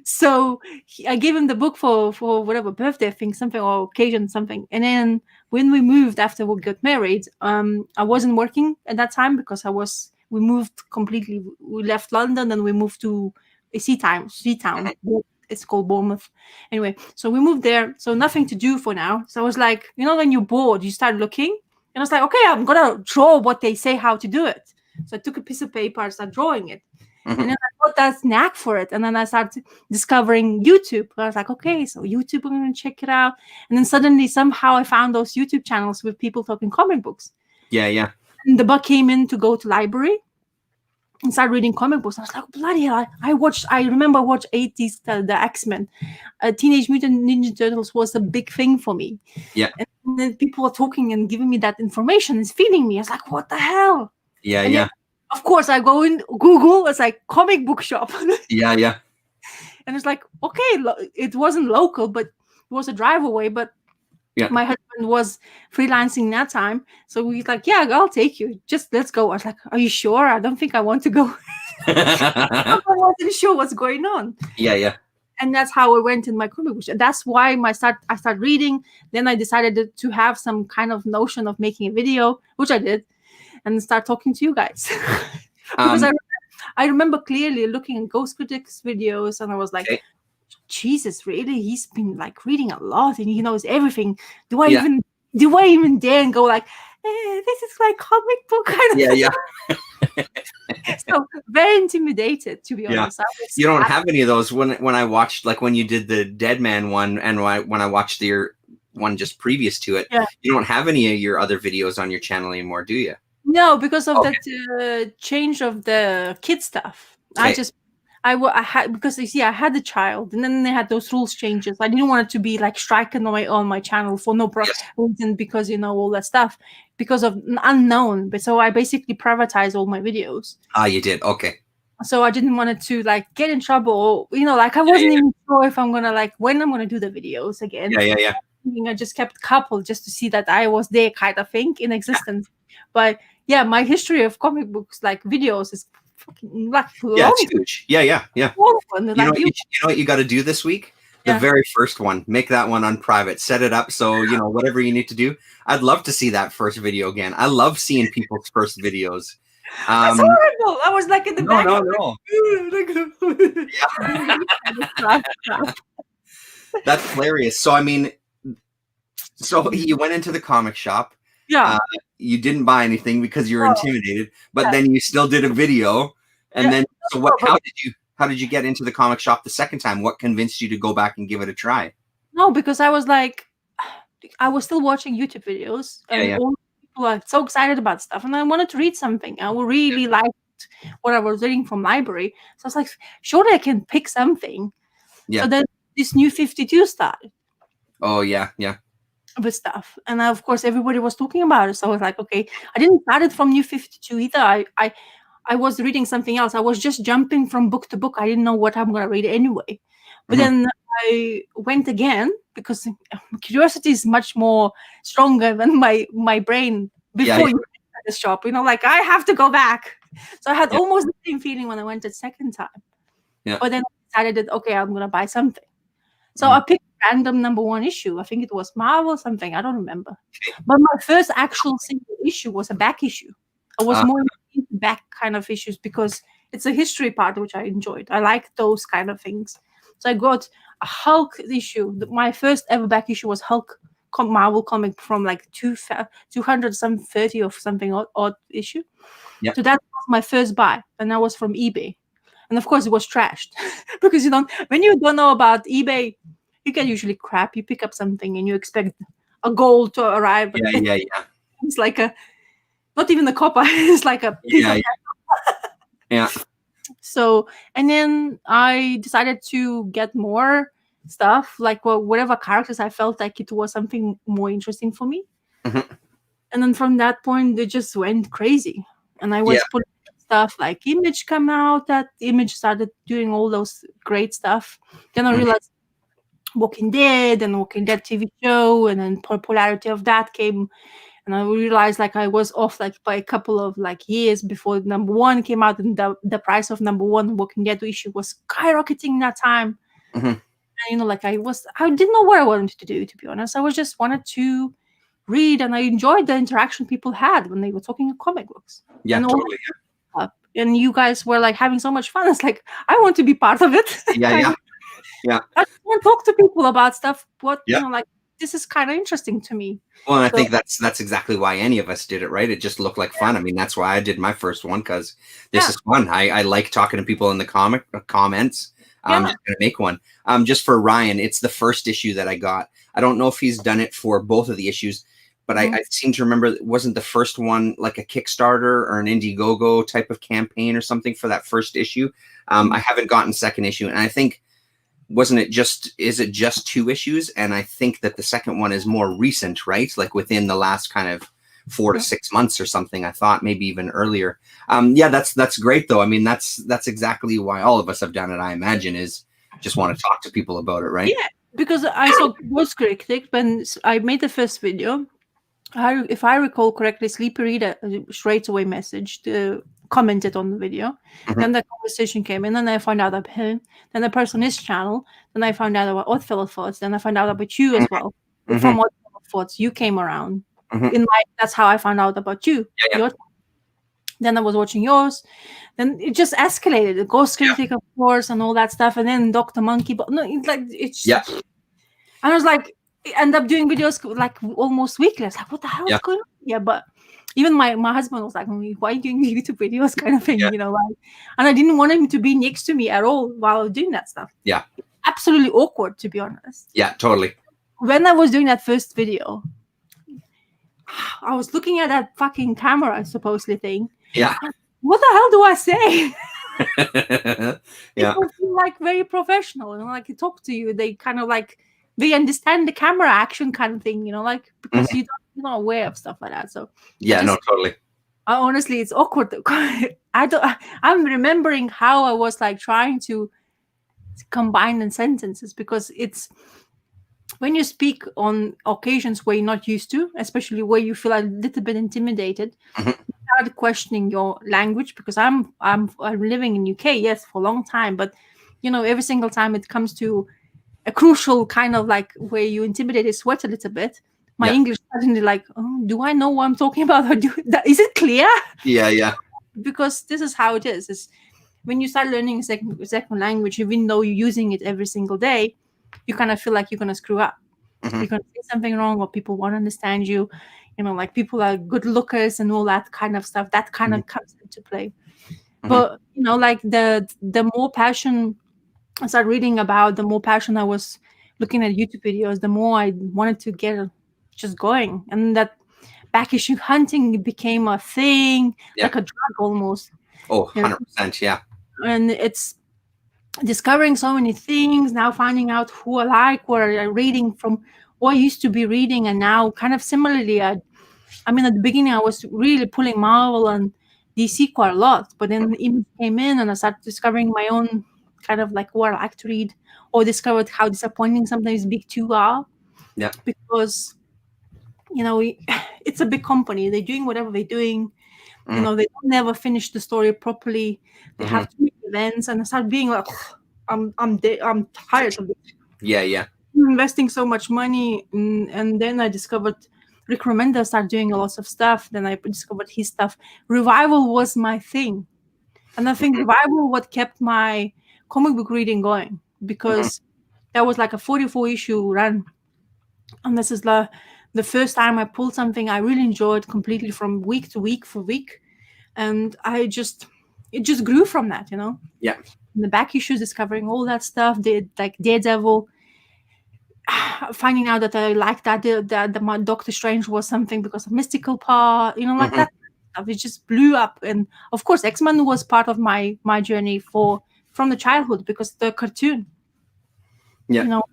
So I gave him the book for whatever birthday thing, something, or occasion, something. And then when we moved after we got married, I wasn't working at that time because we moved completely. We left London and we moved to a sea town. It's called Bournemouth. Anyway, so we moved there. So nothing to do for now. So I was like, when you're bored, you start looking. And I was like, okay, I'm gonna draw what they say how to do it. So I took a piece of paper and started drawing it. Mm-hmm. And then I got that knack for it. And then I started discovering YouTube. I was like, okay, so YouTube, I'm going to check it out. And then suddenly, somehow, I found those YouTube channels with people talking comic books. Yeah. And the bug came in to go to library and started reading comic books. I was like, bloody hell. I remember watch 80s, the X-Men. Teenage Mutant Ninja Turtles was a big thing for me. Yeah. And then people were talking and giving me that information and feeding me. I was like, what the hell? Yeah. Then, of course, I go in Google. It's like comic book shop. Yeah. And it's like, okay, it wasn't local, but it was a drive away. But my husband was freelancing that time. So he's like, yeah, I'll take you. Just let's go. I was like, are you sure? I don't think I want to go. I wasn't sure what's going on. Yeah. And that's how I went in my comic book. That's why I started reading. Then I decided to have some kind of notion of making a video, which I did, and start talking to you guys. Because I remember clearly looking at Ghost Critic's videos, and I was like, Jesus, really? He's been like reading a lot, and he knows everything. Do I even dare and go like, this is like comic book kind of thing? Yeah. So very intimidated, to be honest. You don't have any of those. When I watched, like when you did the Dead Man one, and when I watched your one just previous to it, you don't have any of your other videos on your channel anymore, do you? No, because of that change of the kid stuff. I had, because you see, I had a child, and then they had those rules changes. I didn't want it to be like striking on my channel for no reason, because all that stuff, because of unknown. But so I basically privatized all my videos. You did, okay. So I didn't want it to like get in trouble, like I wasn't even sure if I'm gonna when I'm gonna do the videos again. Yeah. I just kept coupled just to see that I was there, kind of thing, in existence. But yeah, my history of comic books, like videos, is fucking like it's huge. Yeah. You know what you got to do this week? The very first one. Make that one on private. Set it up so whatever you need to do. I'd love to see that first video again. I love seeing people's first videos. That's horrible. I was like in the back. No. That's hilarious. So I mean, you went into the comic shop. Yeah. You didn't buy anything because you were intimidated, but then you still did a video. And then, so what? How did you get into the comic shop the second time? What convinced you to go back and give it a try? No, because I was like, I was still watching YouTube videos, and all people are so excited about stuff, and I wanted to read something. I really liked what I was reading from library, so I was like, surely I can pick something. Yeah. So then this New 52 started. Oh yeah. With stuff, and of course everybody was talking about it, so I was like, okay. I didn't start it from New 52 either. I I was reading something else. I was just jumping from book to book. I didn't know what I'm going to read anyway. But then I went again because curiosity is much more stronger than my brain before you enter the shop. Like I have to go back. So I had almost the same feeling when I went the second time. Yeah. But then I decided that, okay, I'm going to buy something. So I picked random number 1 issue. I think it was Marvel something. I don't remember. But my first actual single issue was a back issue. I was more into back kind of issues because it's a history part, which I enjoyed. I like those kind of things. So I got a Hulk issue. My first ever back issue was Hulk Marvel comic from like 230 or something odd issue. Yep. So that was my first buy, and that was from eBay. And of course, it was trashed because when you don't know about eBay, you get usually crap. You pick up something and you expect a gold to arrive. But it's like not even a copper. It's like a piece of yeah. So, and then I decided to get more stuff, like whatever characters I felt like it was something more interesting for me. And then from that point, it just went crazy. And I was putting stuff like Image come out, that Image started doing all those great stuff. Then I realized Walking Dead and Walking Dead TV show, and then popularity of that came. And I realized like I was off like by a couple of like years before number 1 came out, and the price of number 1 Walking Dead issue was skyrocketing that time. And like I didn't know what I wanted to do, to be honest. I was just wanted to read, and I enjoyed the interaction people had when they were talking comic books. Yeah, and totally. And you guys were like having so much fun. It's like I want to be part of it. Yeah. I want to talk to people about stuff. Like this is kind of interesting to me. Well, and I think that's exactly why any of us did it, right? It just looked like fun. I mean, that's why I did my first one, because this is fun. I like talking to people in the comments. I'm just going to make one. Just for Ryan, it's the first issue that I got. I don't know if he's done it for both of the issues, but I seem to remember it wasn't the first one like a Kickstarter or an Indiegogo type of campaign or something for that first issue. I haven't gotten second issue, and I think is it just 2 issues? And I think that the second one is more recent, right? Like within the last kind of 4 to 6 months or something. I thought maybe even earlier. That's great though. I mean, that's exactly why all of us have done it, I imagine, is just want to talk to people about it, right? Yeah, because I saw ComicKkrakK when I made the first video. If I recall correctly, Sleepy Reader straight away messaged, commented on the video. Then the conversation came in, and I found out about him. Then the person on his channel. Then I found out about Oddfellow Thoughts. Then I found out about you as well. From Oddfellow Thoughts, you came around. That's how I found out about you. Then I was watching yours. Then it just escalated. The Ghost Critic, of course, and all that stuff. And then Dr. Monkey. But no, it's and I was like, end up doing videos like almost weekly. I was like, what the hell is going on? Yeah, but even my husband was like, why are you doing YouTube videos kind of thing, like, and I didn't want him to be next to me at all while I was doing that stuff. Absolutely awkward, to be honest. Yeah, totally. When I was doing that first video, I was looking at that fucking camera supposedly thing. What the hell do I say? People feel like very professional, like they talk to you, they kind of like they understand the camera action kind of thing, like because you're not aware of stuff like that. So totally. Honestly, it's awkward. I'm remembering how I was like trying to combine in sentences, because it's when you speak on occasions where you're not used to, especially where you feel a little bit intimidated, you start questioning your language. Because I'm living in UK, yes, for a long time, but every single time it comes to a crucial kind of like where you intimidated, sweat a little bit, my English suddenly like, do I know what I'm talking about? Or is it clear? Because this is how it is when you start learning a second language, even though you're using it every single day, you kind of feel like you're going to screw up. You're going to say something wrong, or people won't understand you. Like people are good lookers and all that kind of stuff. That kind of comes into play. But like the more passion I started reading about, the more passion I was looking at YouTube videos, the more I wanted to get just going. And that back issue hunting became a thing, like a drug almost. Oh, 100%, yeah. And it's discovering so many things, now finding out who I like, what I'm reading from, what I used to be reading, and now kind of similarly, I mean, at the beginning I was really pulling Marvel and DC quite a lot, but then Image came in and I started discovering my own kind of like what I like to read, or discovered how disappointing sometimes big two are. Yeah. Because, you know, it's a big company. They're doing whatever they're doing. You know, they don't never finish the story properly. They have to make events, and I start being like, I'm tired of it. Yeah. Investing so much money, and then I discovered Rick Remender started doing a lot of stuff. Then I discovered his stuff. Revival was my thing, and I think Revival what kept my comic book reading going, because that was like a 44 issue run, and this is the first time I pulled something I really enjoyed completely from week to week for week, and it just grew from that, you know. Yeah. In the back issues, discovering all that stuff, like Daredevil, finding out that I liked that my Doctor Strange was something because of mystical part, you know, like that stuff. It just blew up, and of course, X-Men was part of my journey from the childhood because the cartoon, Yeah. you know,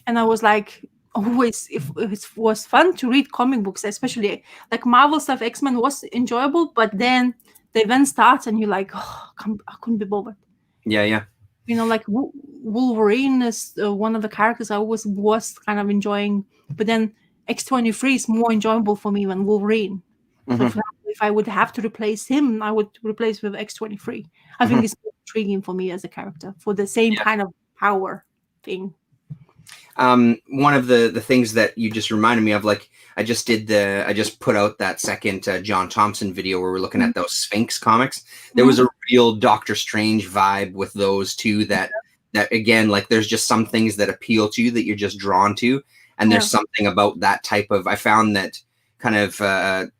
and I was like, always, if it was fun to read comic books, especially like Marvel stuff, X-Men was enjoyable, but then the event starts and you're like, oh, I couldn't be bothered. Yeah. You know, like Wolverine is one of the characters I always was kind of enjoying, but then X-23 is more enjoyable for me than Wolverine. So for example, if I would have to replace him, I would replace with X-23. I think it's more intriguing for me as a character for the same kind of power thing. One of the things that you just reminded me of, like I just put out that second John Thompson video where we're looking at those Sphinx comics. There was a real Doctor Strange vibe with those two that again, like there's just some things that appeal to you that you're just drawn to. And there's something about that type of, I found that kind of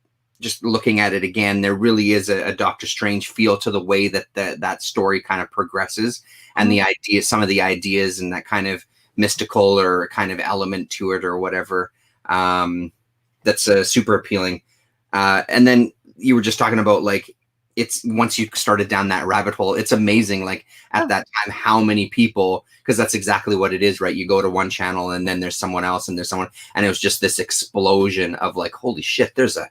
just looking at it again, there really is a Doctor Strange feel to the way that that story kind of progresses, and the ideas, some of the ideas and that kind of mystical or kind of element to it or whatever, that's super appealing. And then you were just talking about, like, it's once you started down that rabbit hole, it's amazing, like at that time how many people, because that's exactly what it is, right? You go to one channel and then there's someone else and there's someone, and it was just this explosion of like, holy shit, there's a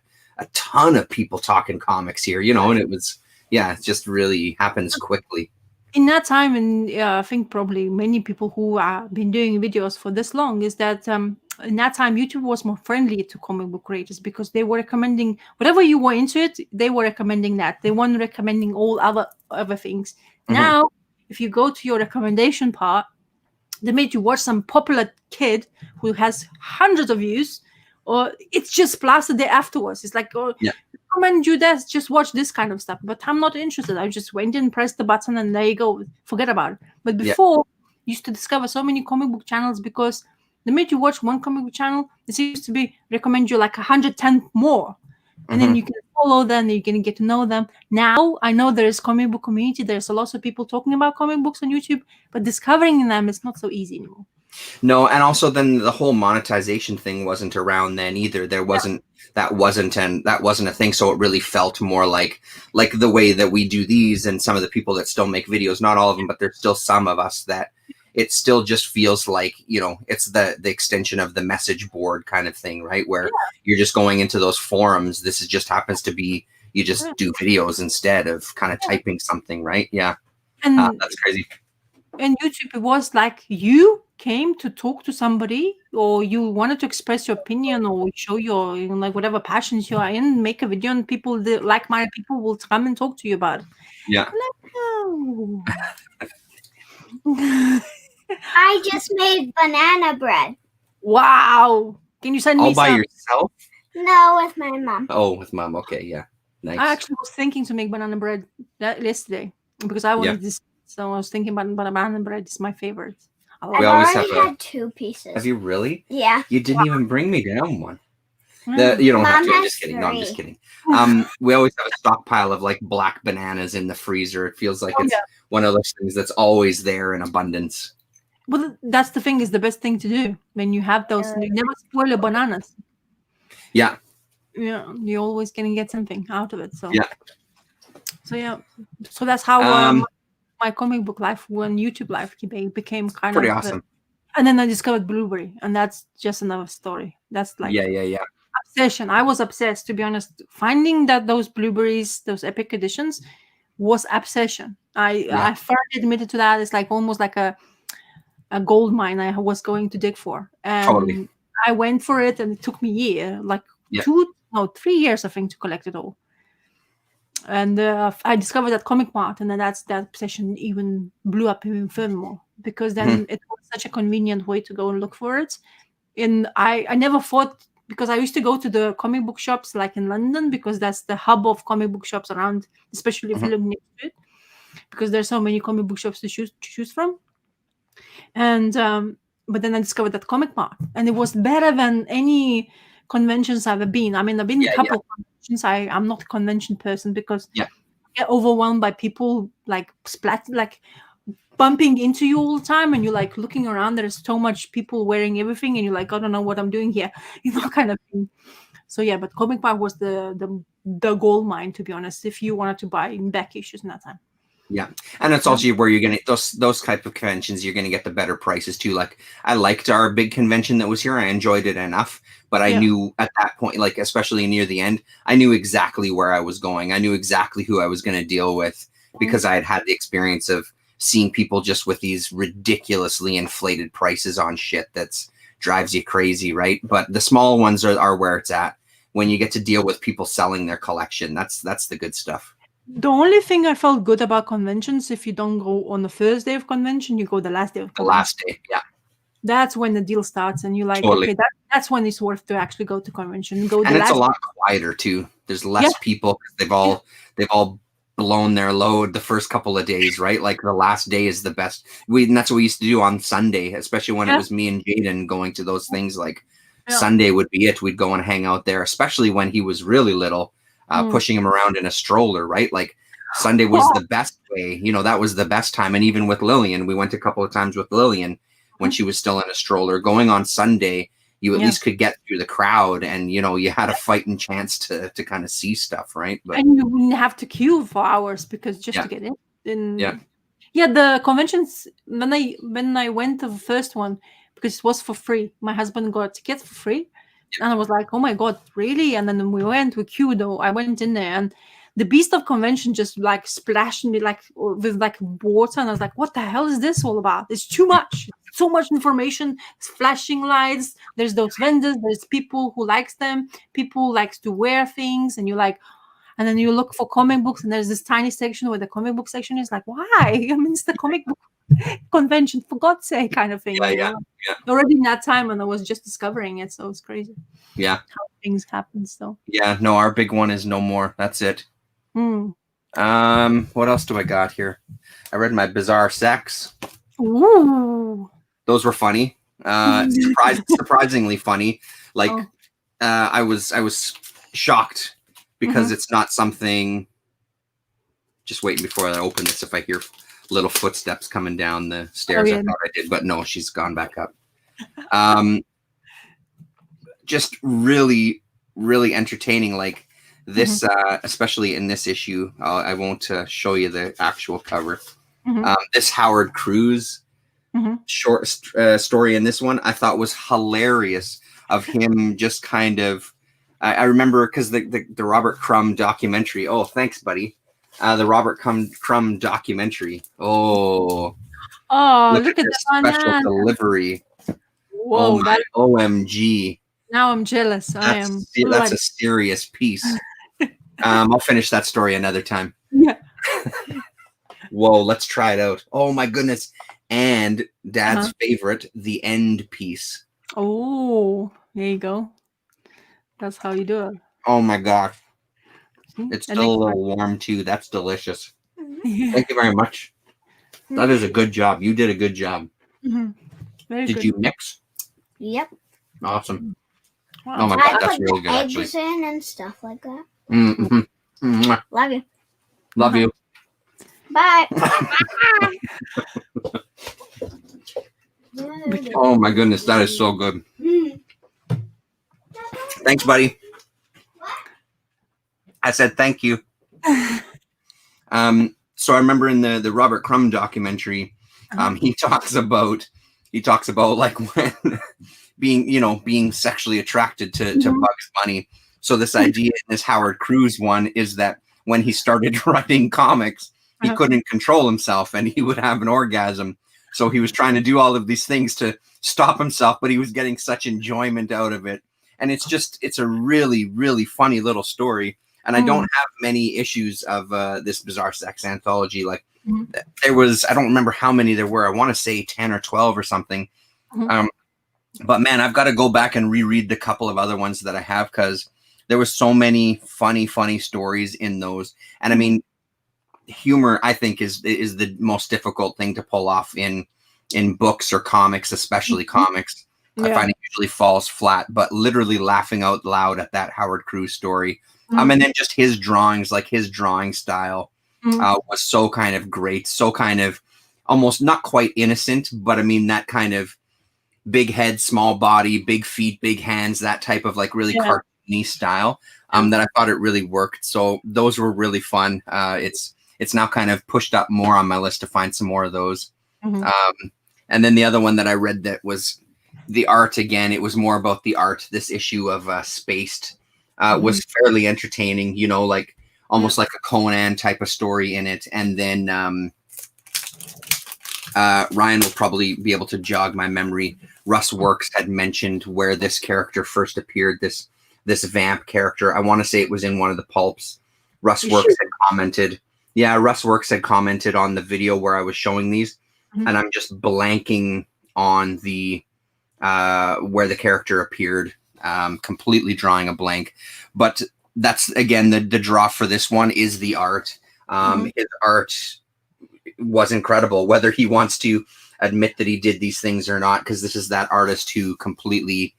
ton of people talking comics here, you know. And it was, yeah, it just really happens quickly. In that time, and I think probably many people who have been doing videos for this long, is that in that time YouTube was more friendly to comic book creators because they were recommending whatever you were into it. They were recommending that. They weren't recommending all other things. Now, if you go to your recommendation part, they made you watch some popular kid who has hundreds of views, or it's just plastered there afterwards. It's like, oh, recommend you this, just watch this kind of stuff. But I'm not interested. I just went in, pressed the button, and there you go. Forget about it. But before, you used to discover so many comic book channels because the minute you watch one comic book channel, it seems to be recommend you like 110 more. And then you can follow them, you can get to know them. Now, I know there is comic book community. There's a lot of people talking about comic books on YouTube, but discovering them is not so easy anymore. No, and also then the whole monetization thing wasn't around then either. There wasn't that wasn't a thing. So it really felt more like the way that we do these, and some of the people that still make videos, not all of them, but there's still some of us that it still just feels like, you know, it's the extension of the message board kind of thing, right? Where you're just going into those forums. This is just happens to be, you just do videos instead of kind of typing something, right? Yeah. And that's crazy. And YouTube, it was like you came to talk to somebody, or you wanted to express your opinion or show your, you know, like whatever passions you are in, make a video, and people, the like-minded people, will come and talk to you about it. Yeah. Like, no. I just made banana bread. Wow! Can you send me all by some? yourself? No, with my mom. Oh, with mom. Okay, yeah, nice. I actually was thinking to make banana bread yesterday because I wanted this. So I was thinking about banana bread is my favorite. I've already had 2 pieces. Have you really? Yeah. You didn't even bring me down one. You don't have to. I'm just kidding. No, I'm just kidding. We always have a stockpile of like black bananas in the freezer. It feels like it's one of those things that's always there in abundance. Well, that's the thing, is the best thing to do when you have those. You never spoil your bananas. Yeah. Yeah, you're always gonna get something out of it. So yeah. So that's how my comic book life, when YouTube life became kind pretty of awesome. And then I discovered Blueberry, and that's just another story. That's like yeah. I've obsession. I was obsessed, to be honest. Finding that those blueberries, those epic editions, was obsession. I firmly admitted to that. It's like almost like a gold mine I was going to dig for, and Totally. I went for it, and it took me like 3 years, I think, to collect it all. And I discovered that Comic Mart, and then that obsession even blew up even furthermore, because then it was such a convenient way to go and look for it. And I never thought, because I used to go to the comic book shops like in London, because that's the hub of comic book shops around, especially if you live near it, because there's so many comic book shops to choose from. And but then I discovered that Comic Mart, and it was better than any conventions I've ever been. I mean, I've been in a couple of conventions. I'm not a convention person because I get overwhelmed by people like bumping into you all the time, and you're like looking around. There's so much people wearing everything, and you're like, I don't know what I'm doing here, kind of thing. So yeah, but Comic Mart was the gold mine, to be honest, if you wanted to buy in back issues in that time. Yeah, and it's also where you're gonna those type of conventions, you're gonna get the better prices too. Like, I liked our big convention that was here. I enjoyed it enough, but I knew at that point, like especially near the end, I knew exactly where I was going. I knew exactly who I was going to deal with, because I had the experience of seeing people just with these ridiculously inflated prices on shit that's drives you crazy, right? But the small ones are where it's at. When you get to deal with people selling their collection, that's the good stuff. The only thing I felt good about conventions, if you don't go on the first day of convention, you go the last day of convention. The last day, yeah. That's when the deal starts, and you're like, okay, that's when it's worth to actually go to convention. And it's a lot quieter too. There's less people, because they've all blown their load the first couple of days, right? Like the last day is the best. And that's what we used to do on Sunday, especially when it was me and Jaden going to those things. Like Sunday would be it. We'd go and hang out there, especially when he was really little. Pushing him around in a stroller, right? Like Sunday was the best way, that was the best time. And even with Lillian, we went a couple of times with Lillian when she was still in a stroller. Going on Sunday, you at least could get through the crowd, and you had a fighting chance to kind of see stuff, right? But, and you wouldn't have to queue for hours because just to get in. The conventions, when I went to the first one, because it was for free, my husband got tickets for free. And I was like, oh my God, really? And then we queued, though. I went in there, and the beast of convention just like splashed me with water. And I was like, what the hell is this all about? It's too much. So much information, flashing lights. There's those vendors. There's people who likes them. People who likes to wear things. And you're like, and then you look for comic books, and there's this tiny section where the comic book section is like, why? I mean, it's the comic book convention, for God's sake, kind of thing. Already in that time, and I was just discovering it, so it's crazy. Yeah, how things happen. So no, our big one is no more. That's it. What else do I got here? I read my Bizarre Sex. Ooh, those were funny. Surprisingly funny. Like I was shocked because it's not something. Just waiting before I open this. If I hear little footsteps coming down the stairs, I thought I did, but no, she's gone back up. Just really, really entertaining. Like this, especially in this issue. I won't show you the actual cover. This Howard Cruz short story in this one, I thought was hilarious. Of him just kind of, I remember because the Robert Crumb documentary. Oh, thanks, buddy. The Robert Crumb documentary. Oh, look at this special delivery. Whoa, OMG. Now I'm jealous. That's a serious piece. I'll finish that story another time. Yeah. Whoa, let's try it out. Oh my goodness. And Dad's favorite, the end piece. Oh, there you go. That's how you do it. Oh my gosh. It's still a little warm too. That's delicious. Thank you very much. That is a good job. You did a good job. Did you mix? Yep. Awesome. Wow. Oh my God, that's really good. Eggs in and stuff like that. Love you. Love you. Bye. Oh my goodness, that is so good. Thanks, buddy. I said thank you. So I remember in the Robert Crumb documentary, he talks about like when being sexually attracted to Bugs Bunny. So this idea in this Howard Cruz one is that when he started writing comics, he couldn't control himself and he would have an orgasm. So he was trying to do all of these things to stop himself, but he was getting such enjoyment out of it. And it's a really, really funny little story. And I don't have many issues of this Bizarre Sex anthology. Like there was, I don't remember how many there were. I want to say 10 or 12 or something. But man, I've got to go back and reread the couple of other ones that I have, because there was so many funny stories in those. And I mean, humor, I think, is the most difficult thing to pull off in books or comics, especially comics. I find it usually falls flat, but literally laughing out loud at that Howard Cruz story. And then just his drawings, like his drawing style was so kind of great, so kind of almost not quite innocent, but I mean, that kind of big head, small body, big feet, big hands, that type of like really cartoony style that I thought it really worked. So those were really fun. It's now kind of pushed up more on my list to find some more of those. And then the other one that I read that was the art again, it was more about the art. This issue of Spaced was fairly entertaining, you know, like almost like a Conan type of story in it. And then Ryan will probably be able to jog my memory. Russ Works had mentioned where this character first appeared, this vamp character. I want to say it was in one of the pulps. Russ Works had commented. Yeah, Russ Works had commented on the video where I was showing these, and I'm just blanking on the where the character appeared, completely drawing a blank. But that's, again, the draw for this one is the art. His art was incredible, whether he wants to admit that he did these things or not, because this is that artist who completely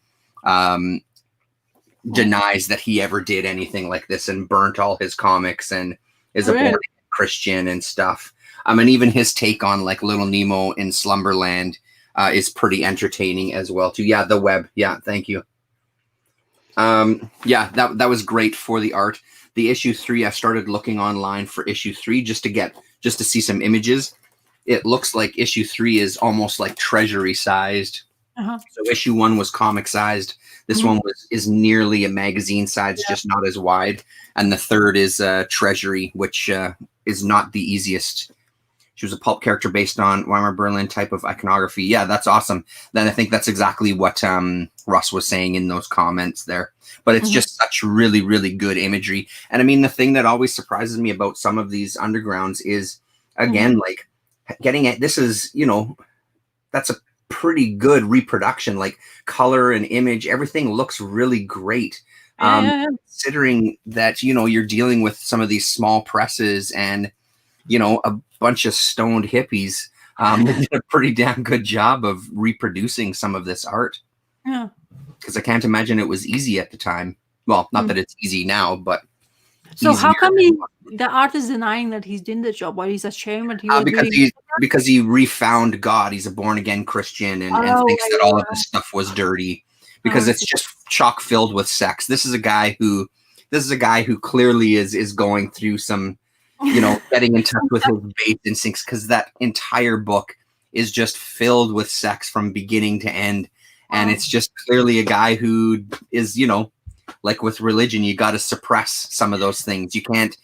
denies that he ever did anything like this and burnt all his comics and is a born Christian and stuff. And even his take on like Little Nemo in Slumberland is pretty entertaining as well too. Yeah, the web. Yeah, thank you. Yeah, that was great for the art. The issue 3, I started looking online for issue 3 just to see some images. It looks like issue 3 is almost like treasury sized. So issue 1 was comic sized. This one is nearly a magazine size, just not as wide. And the third is treasury, which is not the easiest. She was a pulp character based on Weimar Berlin type of iconography. Yeah, that's awesome. Then I think that's exactly what Russ was saying in those comments there. But it's just such really, really good imagery. And I mean, the thing that always surprises me about some of these undergrounds is, again, like getting at this is, you know, that's a pretty good reproduction, like color and image, everything looks really great. Considering that, you know, you're dealing with some of these small presses and, you know, a bunch of stoned hippies, they did a pretty damn good job of reproducing some of this art. Yeah. Because I can't imagine it was easy at the time. Well, not that it's easy now, but so how come the artist denying that he's doing the job, or he's ashamed that he was because he refound God. He's a born again Christian and thinks that all of this stuff was dirty because it's just chock filled with sex. This is a guy who clearly is going through some, you know, getting in touch with his base instincts, because that entire book is just filled with sex from beginning to end. And it's just clearly a guy who is, you know, like with religion, you got to suppress some of those things. You can't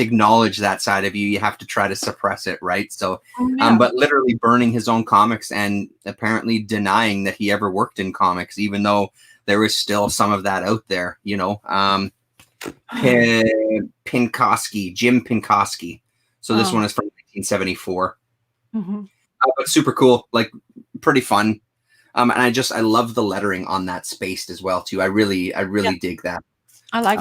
acknowledge that side of you. You have to try to suppress it, right? So, but literally burning his own comics and apparently denying that he ever worked in comics, even though there is still some of that out there, you know. Pinkoski, Jim Pinkoski. So this one is from 1974. But super cool, like pretty fun. And I love the lettering on that Spaced as well too. I really dig that. I like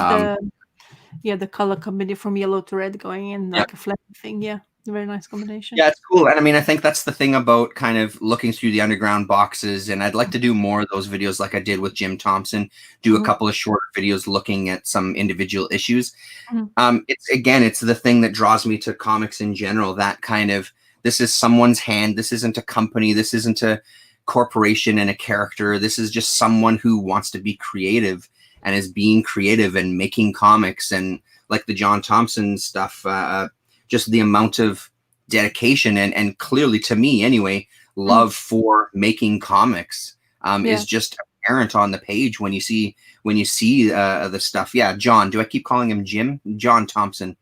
the color combination from yellow to red going in like a flat thing. Yeah, very nice combination. Yeah, it's cool. And I mean, I think that's the thing about kind of looking through the underground boxes. And I'd like to do more of those videos like I did with Jim Thompson, do a couple of shorter videos looking at some individual issues. It's the thing that draws me to comics in general, that kind of, this is someone's hand. This isn't a company. This isn't a corporation and a character. This is just someone who wants to be creative and is being creative and making comics. And like the John Thompson stuff, just the amount of dedication and clearly, to me anyway, love for making comics is just apparent on the page when you see the stuff. Yeah, John. Do I keep calling him Jim? John Thompson.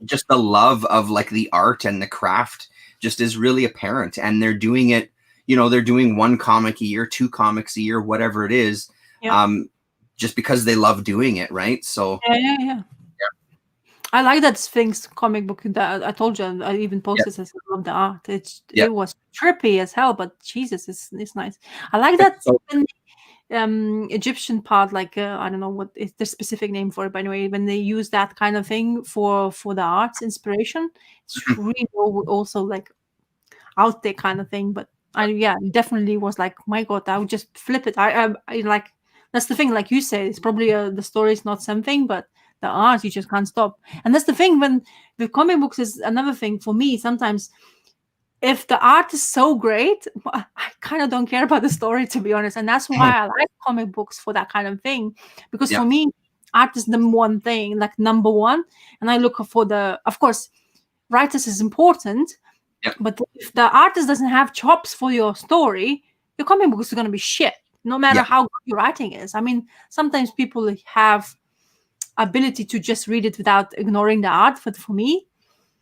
Just the love of like the art and the craft just is really apparent, and they're doing it. They're doing 1 comic a year, 2 comics a year, whatever it is. Just because they love doing it, right? So yeah. I like that Sphinx comic book that I told you. I even posted this. I love the art. It was trippy as hell, but Jesus, it's nice. I like that Egyptian part. Like I don't know what is the specific name for it, but anyway, when they use that kind of thing for the arts inspiration, it's really also like out there kind of thing. But definitely was like, my God, I would just flip it. I like, that's the thing. Like you say, it's probably the story is not something, but the art you just can't stop. And that's the thing when with comic books is another thing for me. Sometimes if the art is so great, I kind of don't care about the story, to be honest. And that's why I like comic books for that kind of thing, because for me, art is the one thing, like number one. And I look for of course, writers is important. But if the artist doesn't have chops for your story, your comic book is going to be shit, no matter how good your writing is. I mean, sometimes people have ability to just read it without ignoring the art. But for me,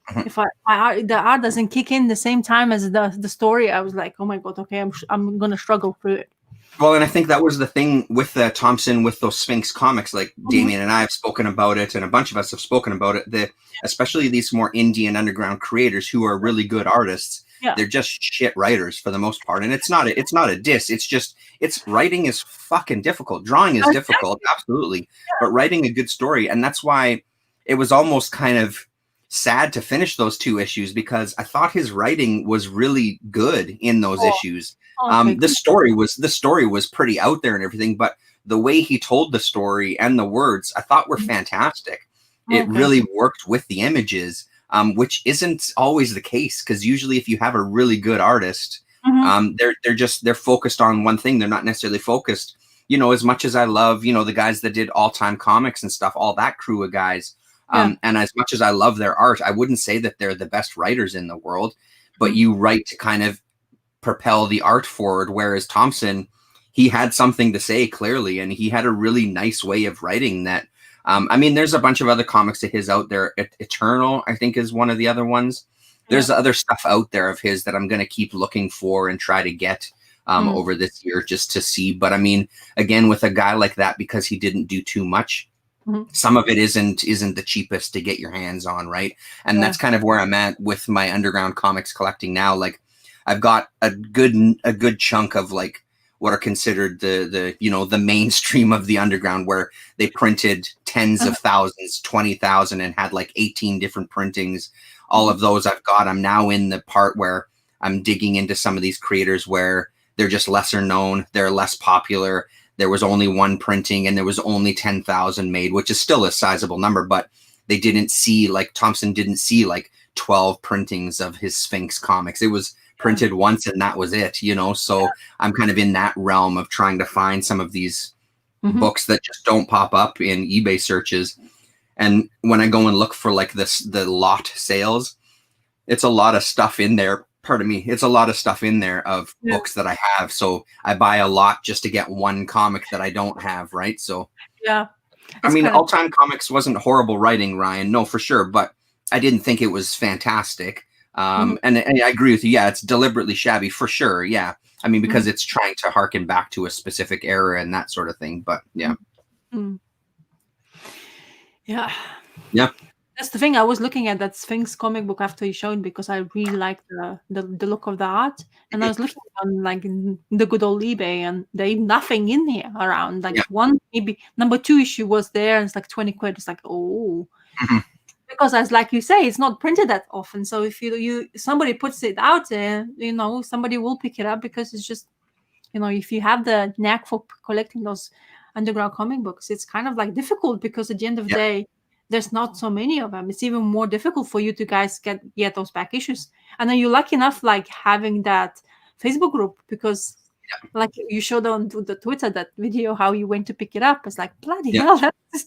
if the art doesn't kick in the same time as the story, I was like, oh my God, okay, I'm going to struggle through it. Well, and I think that was the thing with Thompson, with those Sphinx comics, like Damien and I have spoken about it, and a bunch of us have spoken about it, especially these more indie and underground creators who are really good artists. They're just shit writers for the most part. And it's not a diss. It's just, writing is fucking difficult. Drawing is difficult, absolutely. But writing a good story, and that's why it was almost kind of sad to finish those 2 issues, because I thought his writing was really good in those issues. The story was pretty out there and everything, but the way he told the story and the words I thought were fantastic. It really worked with the images, which isn't always the case, because usually if you have a really good artist, they're focused on one thing. They're not necessarily focused, as much as I love, the guys that did All Time Comics and stuff, all that crew of guys. And as much as I love their art, I wouldn't say that they're the best writers in the world, but you write to kind of propel the art forward. Whereas Thompson, he had something to say clearly, and he had a really nice way of writing that. I mean, there's a bunch of other comics of his out there. Eternal, I think, is one of the other ones. There's other stuff out there of his that I'm going to keep looking for and try to get over this year just to see. But I mean, again, with a guy like that, because he didn't do too much, some of it isn't the cheapest to get your hands on, right? And that's kind of where I'm at with my underground comics collecting now. Like, I've got a good chunk of like what are considered the mainstream of the underground, where they printed tens of thousands, 20,000, and had like 18 different printings. All of those I've got. I'm now in the part where I'm digging into some of these creators where they're just lesser known, they're less popular. There was only 1 printing and there was only 10,000 made, which is still a sizable number, but they didn't see, like Thompson didn't see like 12 printings of his Sphinx comics. It was printed once and that was it, So I'm kind of in that realm of trying to find some of these books that just don't pop up in eBay searches. And when I go and look for like the lot sales, it's a lot of stuff in there. Pardon me. It's a lot of stuff in there of books that I have. So I buy a lot just to get 1 comic that I don't have. Right. So, I mean, All Time Comics wasn't horrible writing, Ryan. No, for sure. But I didn't think it was fantastic. And I agree with you. Yeah, it's deliberately shabby for sure. Yeah. I mean, because it's trying to harken back to a specific era and that sort of thing. But yeah. Yeah. Yeah. That's the thing. I was looking at that Sphinx comic book after you showed, because I really liked the look of the art. And I was looking on like the good old eBay, and there ain't nothing in here around. Like one, maybe number 2 issue was there, and it's like 20 quid. It's like, oh. Because as like you say, it's not printed that often. So if somebody puts it out there, somebody will pick it up, because it's just, if you have the knack for collecting those underground comic books, it's kind of like difficult, because at the end of the day, there's not so many of them. It's even more difficult for you to guys get those back issues. And then you're lucky enough, like having that Facebook group, because like you showed on the Twitter, that video, how you went to pick it up. It's like, bloody hell, that's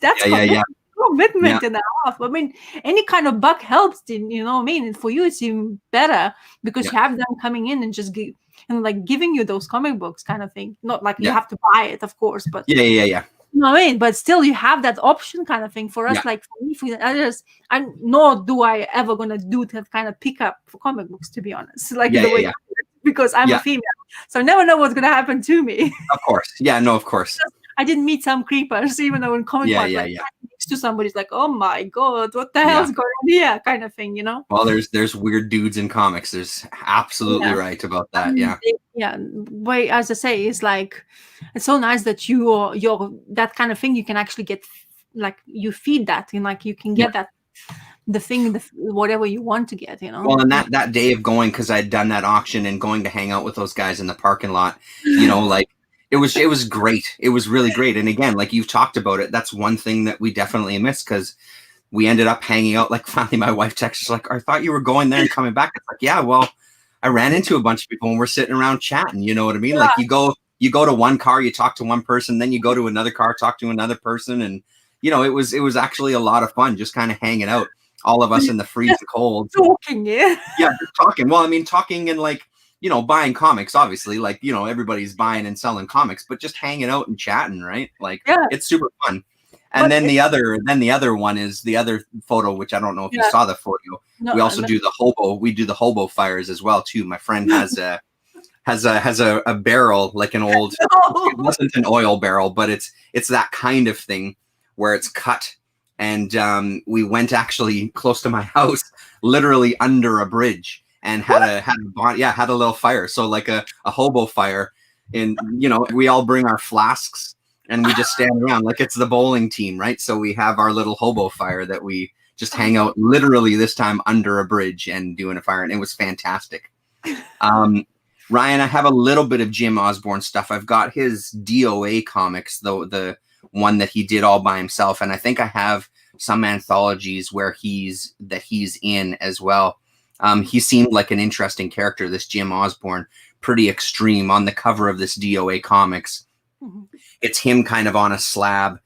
commitment and a half. I mean, any kind of buck helps. You know what I mean? And for you, it's even better because you have them coming in and just like giving you those comic books kind of thing. Not like you have to buy it, of course, but yeah. You know what I mean? But still, you have that option kind of thing. For us, like for me, for the others, and nor do I ever gonna do that kind of pick up for comic books, to be honest. Like the way because I'm a female, so I never know what's gonna happen to me. Of course, of course. I didn't meet some creepers, even though in comic book, next to somebody's like, oh my god, what the hell's going on here, kind of thing, you know? Well, there's weird dudes in comics. There's absolutely right about that. But as I say, it's like it's so nice that you're that kind of thing. You can actually get like you feed that, and like you can get that whatever you want to get, you know. Well, and that day of going, because I'd done that auction and going to hang out with those guys in the parking lot, you know, like. It was great. It was really great. And again, like you've talked about it, that's one thing that we definitely missed because we ended up hanging out. Like finally my wife texts like, I thought you were going there and coming back. It's like, yeah, well, I ran into a bunch of people and we're sitting around chatting. You know what I mean? Like you go to one car, you talk to one person, then you go to another car, talk to another person. And, you know, it was actually a lot of fun just kind of hanging out. All of us in the freezing cold. Talking, Yeah, just talking. Well, I mean, talking and like, you know, buying comics, obviously, like, you know, everybody's buying and selling comics, but just hanging out and chatting, right? Like, it's super fun. And then the other one is the other photo, which I don't know if you saw the photo. No, we also do the hobo fires as well, too. My friend has a barrel, like an old, it wasn't an oil barrel, but it's that kind of thing where it's cut. And we went actually close to my house, literally under a bridge. And had a little fire. So like a hobo fire. And, you know, we all bring our flasks and we just stand around like it's the bowling team, right? So we have our little hobo fire that we just hang out literally this time under a bridge and doing a fire. And it was fantastic. Ryan, I have a little bit of Jim Osborne stuff. I've got his DOA comics, though, the one that he did all by himself. And I think I have some anthologies where he's in as well. He seemed like an interesting character, this Jim Osborne, pretty extreme on the cover of this DOA comics. Mm-hmm. It's him kind of on a slab,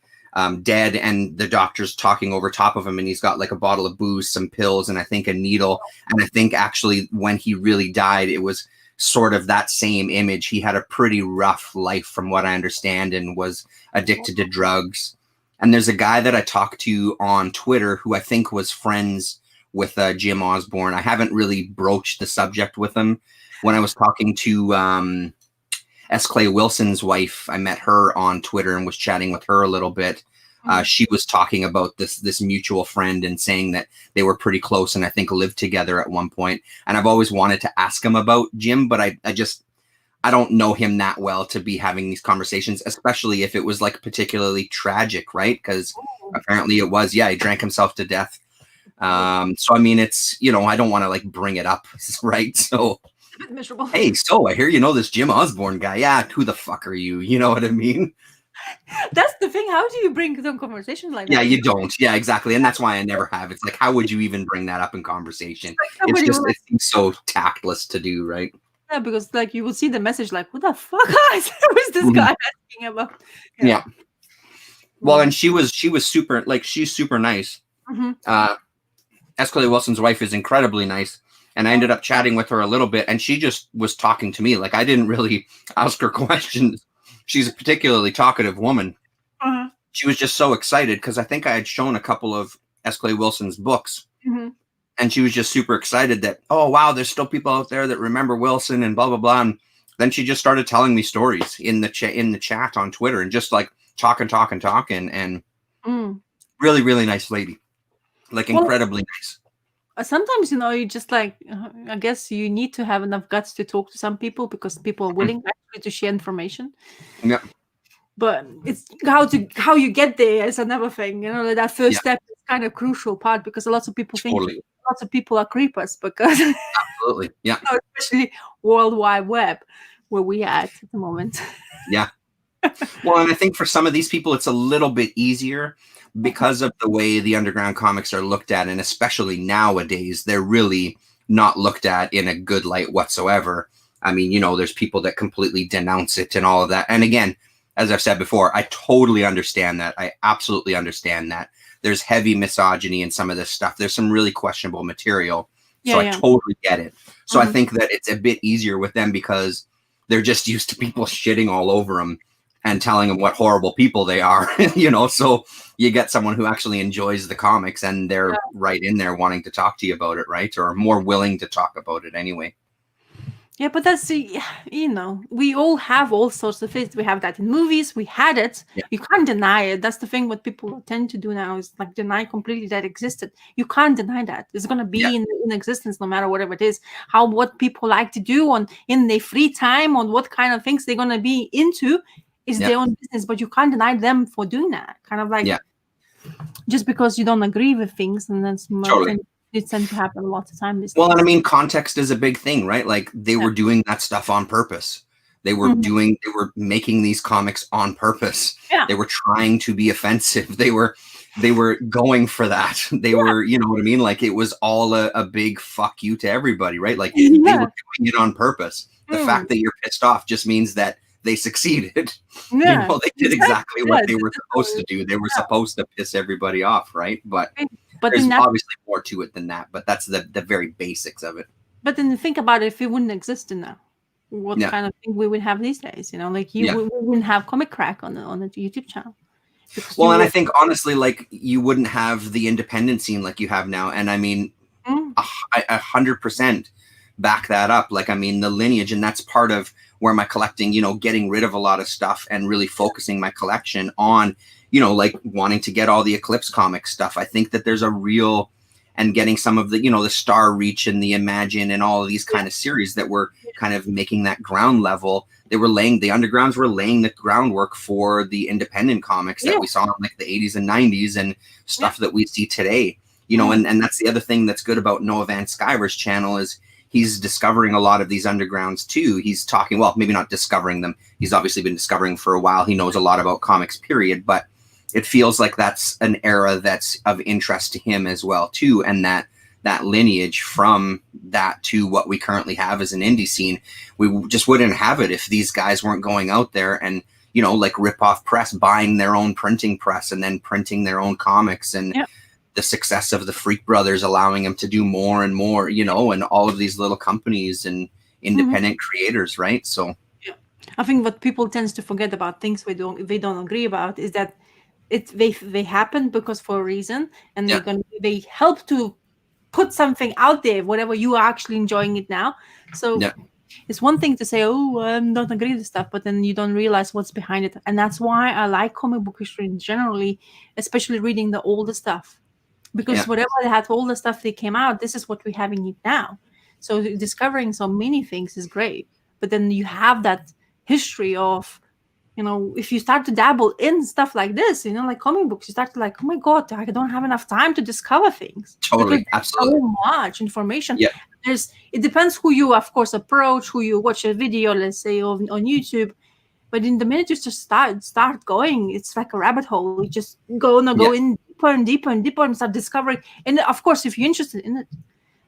dead, and the doctor's talking over top of him, and he's got like a bottle of booze, some pills, and I think a needle. And I think actually when he really died, it was sort of that same image. He had a pretty rough life from what I understand and was addicted to drugs. And there's a guy that I talked to on Twitter who I think was friends with Jim Osborne. I haven't really broached the subject with him. When I was talking to S. Clay Wilson's wife, I met her on Twitter and was chatting with her a little bit. She was talking about this mutual friend and saying that they were pretty close and I think lived together at one point. And I've always wanted to ask him about Jim, but I don't know him that well to be having these conversations, especially if it was like particularly tragic, right? Because apparently it was, he drank himself to death. So I mean, it's, you know, I don't want to like bring it up, right? So miserable. Hey, so I hear you know this Jim Osborne guy. Yeah, who the fuck are you? You know what I mean? That's the thing. How do you bring the conversation like that? Yeah, you don't. Yeah, exactly. And that's why I never have. It's like, how would you even bring that up in conversation? It seems so tactless to do, right? Yeah, because like you will see the message like, what the fuck is this guy asking about? Yeah. Well, and she was super, like, she's super nice. S. Clay Wilson's wife is incredibly nice. And I ended up chatting with her a little bit, and she just was talking to me. Like, I didn't really ask her questions. She's a particularly talkative woman. She was just so excited because I think I had shown a couple of S. Clay Wilson's books. And she was just super excited that, oh, wow, there's still people out there that remember Wilson and blah, blah, blah. And then she just started telling me stories in the chat on Twitter and just like talking. And really, really nice lady. Like, incredibly nice. Sometimes, you know, you just like, I guess you need to have enough guts to talk to some people because people are willing actually to share information. Yeah. But it's how you get there is another thing. You know, that first step is kind of crucial part because lots of people think lots of people are creepers because absolutely, yeah. You know, especially World Wide Web where we are at the moment. Yeah. Well, and I think for some of these people, it's a little bit easier because of the way the underground comics are looked at. And especially nowadays, they're really not looked at in a good light whatsoever. I mean, you know, there's people that completely denounce it and all of that. And again, as I've said before, I totally understand that. I absolutely understand that. There's heavy misogyny in some of this stuff. There's some really questionable material. So I totally get it. So I think that it's a bit easier with them because they're just used to people shitting all over them and telling them what horrible people they are, you know? So you get someone who actually enjoys the comics and they're right in there wanting to talk to you about it, right? Or more willing to talk about it anyway. Yeah, but that's the, you know, we all have all sorts of things. We have that in movies. We had it. Yeah. You can't deny it. That's the thing. What people tend to do now is like deny completely that existed. You can't deny that. It's gonna be in existence no matter whatever it is. What people like to do in their free time, on what kind of things they're gonna be into, is their own business. But you can't deny them for doing that. Kind of like just because you don't agree with things, and that's totally. It tends to happen a lot of time. Well, and I mean, context is a big thing, right? Like they were doing that stuff on purpose. They were they were making these comics on purpose. Yeah. They were trying to be offensive. They were going for that. They were, you know what I mean? Like it was all a big fuck you to everybody, right? Like they were doing it on purpose. The fact that you're pissed off just means that they succeeded. You know, they did exactly what they were supposed to do. They were supposed to piss everybody off, right? But there's obviously more to it than that, but that's the very basics of it. But then think about it, if it wouldn't exist now, what kind of thing we would have these days? You know, like we wouldn't have ComicKkrakK on the YouTube channel. Well, and I think honestly, like you wouldn't have the independent scene like you have now. And I mean, 100% back that up. Like, I mean, the lineage, and that's part of where my collecting, you know, getting rid of a lot of stuff and really focusing my collection on, you know, like wanting to get all the Eclipse comic stuff. I think that there's a real, and getting some of the, you know, the Star Reach and the Imagine and all of these kind of series that were kind of making that ground level. They were laying, the undergrounds were laying the groundwork for the independent comics that we saw in like the 80s and 90s and stuff that we see today, you know, and that's the other thing that's good about Noah Van Sciver's channel is he's discovering a lot of these undergrounds too. He's talking, well, maybe not discovering them. He's obviously been discovering for a while. He knows a lot about comics, period, but it feels like that's an era that's of interest to him as well too. And that lineage from that to what we currently have as an indie scene, we just wouldn't have it if these guys weren't going out there and, you know, like Rip-Off Press, buying their own printing press and then printing their own comics, and the success of the Freak Brothers allowing them to do more and more, you know, and all of these little companies and independent creators, right? So I think what people tends to forget about things they don't agree about is that they happen because for a reason, and they help to put something out there, whatever you are actually enjoying it now. So it's one thing to say, oh, I don't agree with stuff, but then you don't realize what's behind it. And that's why I like comic book history generally, especially reading the older stuff, because whatever they had, all the stuff they came out, this is what we have in it now. So discovering so many things is great, but then you have that history of, you know, if you start to dabble in stuff like this, you know, like comic books, you start to like, oh my God, I don't have enough time to discover things. Totally, absolutely. So much information. It depends who you, of course, approach, who you watch a video, let's say, on YouTube. But in the minute you just start going, it's like a rabbit hole. You just go in deeper and deeper and deeper and start discovering. And of course, if you're interested in it,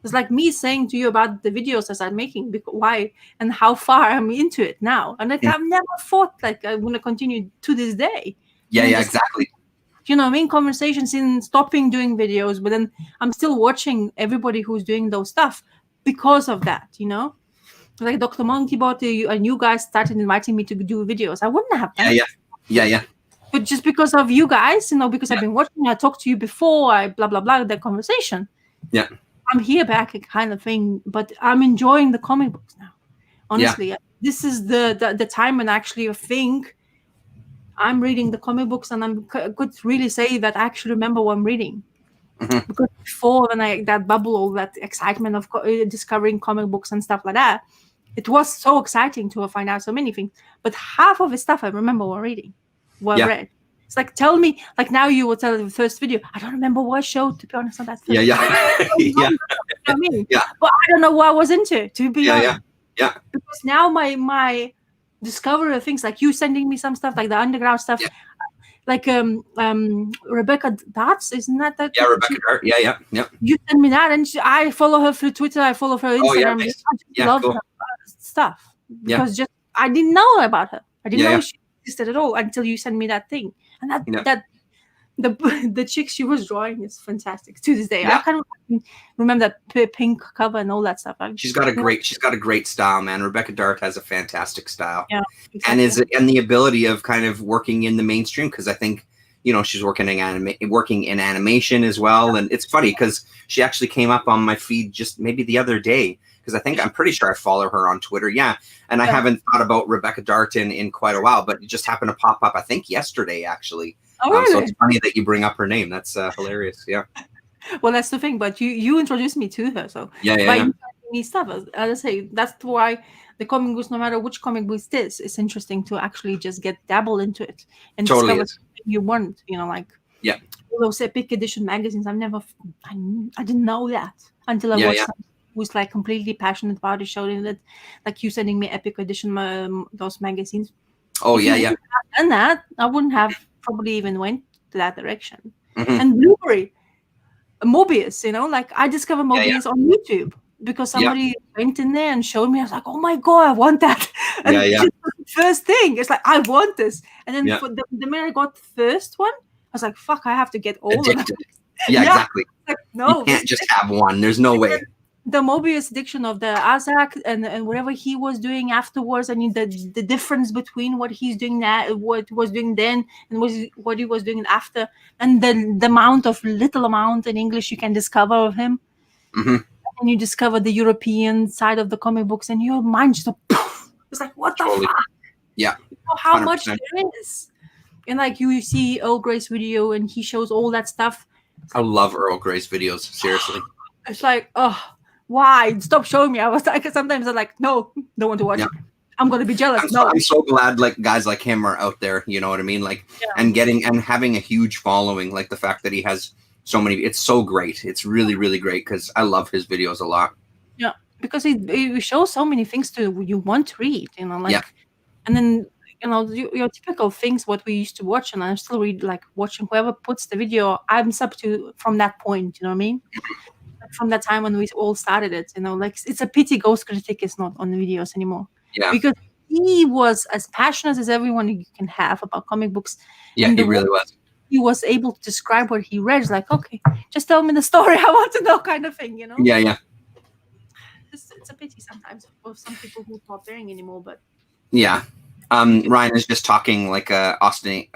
it's like me saying to you about the videos that I'm making, why and how far I'm into it now. And like, I've never thought like I'm going to continue to this day. Exactly. You know what I mean? Conversations in stopping doing videos, but then I'm still watching everybody who's doing those stuff because of that, you know? Like Dr. Monkeybot and you guys started inviting me to do videos. I wouldn't have done it. But just because of you guys, you know, because I've been watching, I talked to you before, I blah, blah, blah, that conversation. Yeah. I'm here back kind of thing, but I'm enjoying the comic books now. Honestly, this is the time when I actually think I'm reading the comic books, and I could really say that I actually remember what I'm reading. Because before, when that bubble, all that excitement of discovering comic books and stuff like that, it was so exciting to find out so many things. But half of the stuff I remember what reading, what I read. It's like, tell me, like now you will tell the first video. I don't remember what show, to be honest, on that first video. I mean, but I don't know what I was into, to be honest. Because now my discovery of things, like you sending me some stuff, like the underground stuff, like Rebecca Darts, isn't that? Rebecca Dart. You send me that, and I follow her through Twitter. I follow her Instagram. Nice. I just love her stuff because just I didn't know about her. I didn't know she existed at all until you sent me that thing. And Yeah. that the chick she was drawing is fantastic to this day. Yeah. I kind of remember that pink cover and all that stuff. She's got a great style, man. Rebecca Dart has a fantastic style. Yeah, exactly. And the ability of kind of working in the mainstream, because I think, you know, she's working in animation as well. And it's funny because she actually came up on my feed just maybe the other day, because I'm pretty sure I follow her on Twitter. Yeah. And I haven't thought about Rebecca Dart in quite a while, but it just happened to pop up, I think yesterday, actually. Oh, really? So it's funny that you bring up her name. That's hilarious. Yeah. Well, that's the thing. But you introduced me to her, so Yeah. You me stuff. As I say, that's why the comic books, no matter which comic book it is, it's interesting to actually just dabble into it and Totally discover something you want. You know, like all those epic edition magazines. I didn't know that until I watched someone who's like completely passionate about it, showing that, like you sending me epic edition those magazines. Oh, if yeah. And that I wouldn't have probably even went to that direction. Mm-hmm. And Blu-ray, Mobius, you know, like I discovered Mobius on YouTube because somebody went in there and showed me. I was like, oh my god, I want that. And just the first thing, it's like, I want this. And then for the minute I got the first one, I was like, fuck, I have to get all Addicted. of them. Yeah, exactly. Like, no, you can't just have one. There's no way. The Mobius addiction of the Azak and whatever he was doing afterwards. I mean, the difference between what he's doing now, what was doing then, and what he was doing after, and the little amount in English you can discover of him. Mm-hmm. And you discover the European side of the comic books, and your mind just it's like, what the fuck? Yeah. You know how 100%. much there is. And like you see Earl Grey's video, and he shows all that stuff. I love Earl Grey's videos. Seriously. It's like, oh, why? Stop showing me. I was like, sometimes I'm like, no, don't want to watch it. I'm gonna be jealous. I'm so glad like guys like him are out there. You know what I mean? Like, and having a huge following. Like the fact that he has so many. It's so great. It's really, really great because I love his videos a lot. Yeah, because he shows so many things you want to read. You know, like, and then you know your typical things what we used to watch, and I still read, like watching whoever puts the video. I'm sub to from that point. You know what I mean? From that time when we all started it, you know, like it's a pity Ghost Critic is not on the videos anymore. Yeah, because he was as passionate as everyone you can have about comic books. Yeah, he really was. He was able to describe what he read. It's like, okay, just tell me the story. I want to know, kind of thing, you know. Yeah. It's a pity sometimes for some people who are not bearing anymore, but yeah. Ryan is just talking like Austin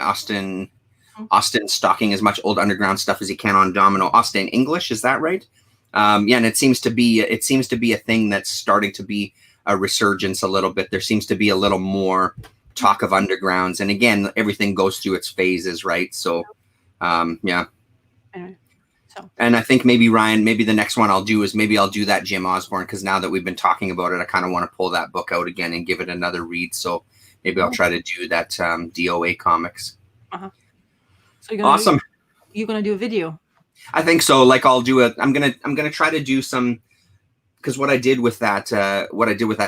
stocking as much old underground stuff as he can on Domino. Austin English, is that right? And it seems to be a thing that's starting to be a resurgence a little bit. There seems to be a little more talk of undergrounds, and again, everything goes through its phases, right? So, yeah. Anyway, and I think maybe Ryan, maybe the next one I'll do that Jim Osborne, because now that we've been talking about it, I kind of want to pull that book out again and give it another read. So maybe I'll try to do that DOA comics. So awesome. You're gonna do a video. I think so. Like I'm gonna try to do some, because what I did with that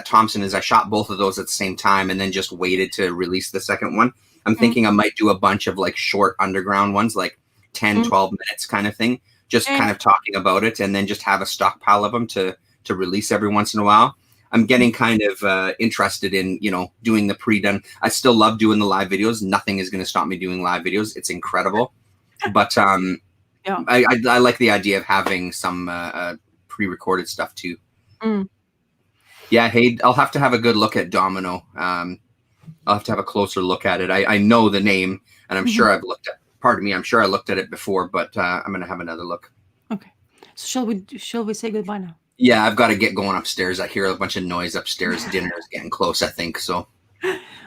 Thompson is I shot both of those at the same time and then just waited to release the second one. I'm thinking I might do a bunch of like short underground ones, like 10, 12 minutes kind of thing, just kind of talking about it, and then just have a stockpile of them to release every once in a while. I'm getting kind of interested in, you know, doing the pre-done. I still love doing the live videos. Nothing is going to stop me doing live videos. It's incredible. But I like the idea of having some pre-recorded stuff too. Yeah, hey, I'll have to have a good look at Domino. I'll have to have a closer look at it. I know the name, and I'm sure I've looked at. Pardon me, I'm sure I looked at it before, but I'm going to have another look. Okay. So shall we say goodbye now? Yeah, I've got to get going upstairs. I hear a bunch of noise upstairs. Dinner is getting close, I think. So.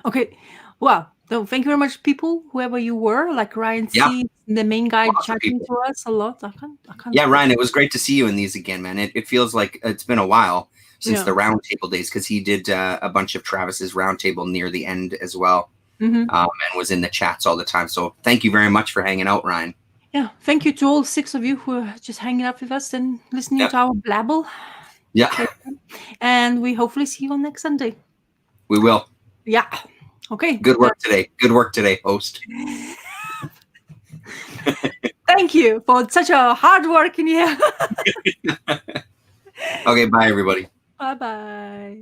Okay. Well, so thank you very much, people, whoever you were, like Ryan C, the main guy chatting to us a lot. I can't. Yeah, Ryan, it was great to see you in these again, man. It feels like it's been a while since the roundtable days, because he did a bunch of Travis's roundtable near the end as well, and was in the chats all the time. So thank you very much for hanging out, Ryan. Yeah, thank you to all 6 of you who are just hanging out with us and listening to our blabble. Yeah. And we hopefully see you on next Sunday. We will. Yeah. Okay. Good work today. Good work today, host. Thank you for such a hard work in here. Okay, bye, everybody. Bye-bye.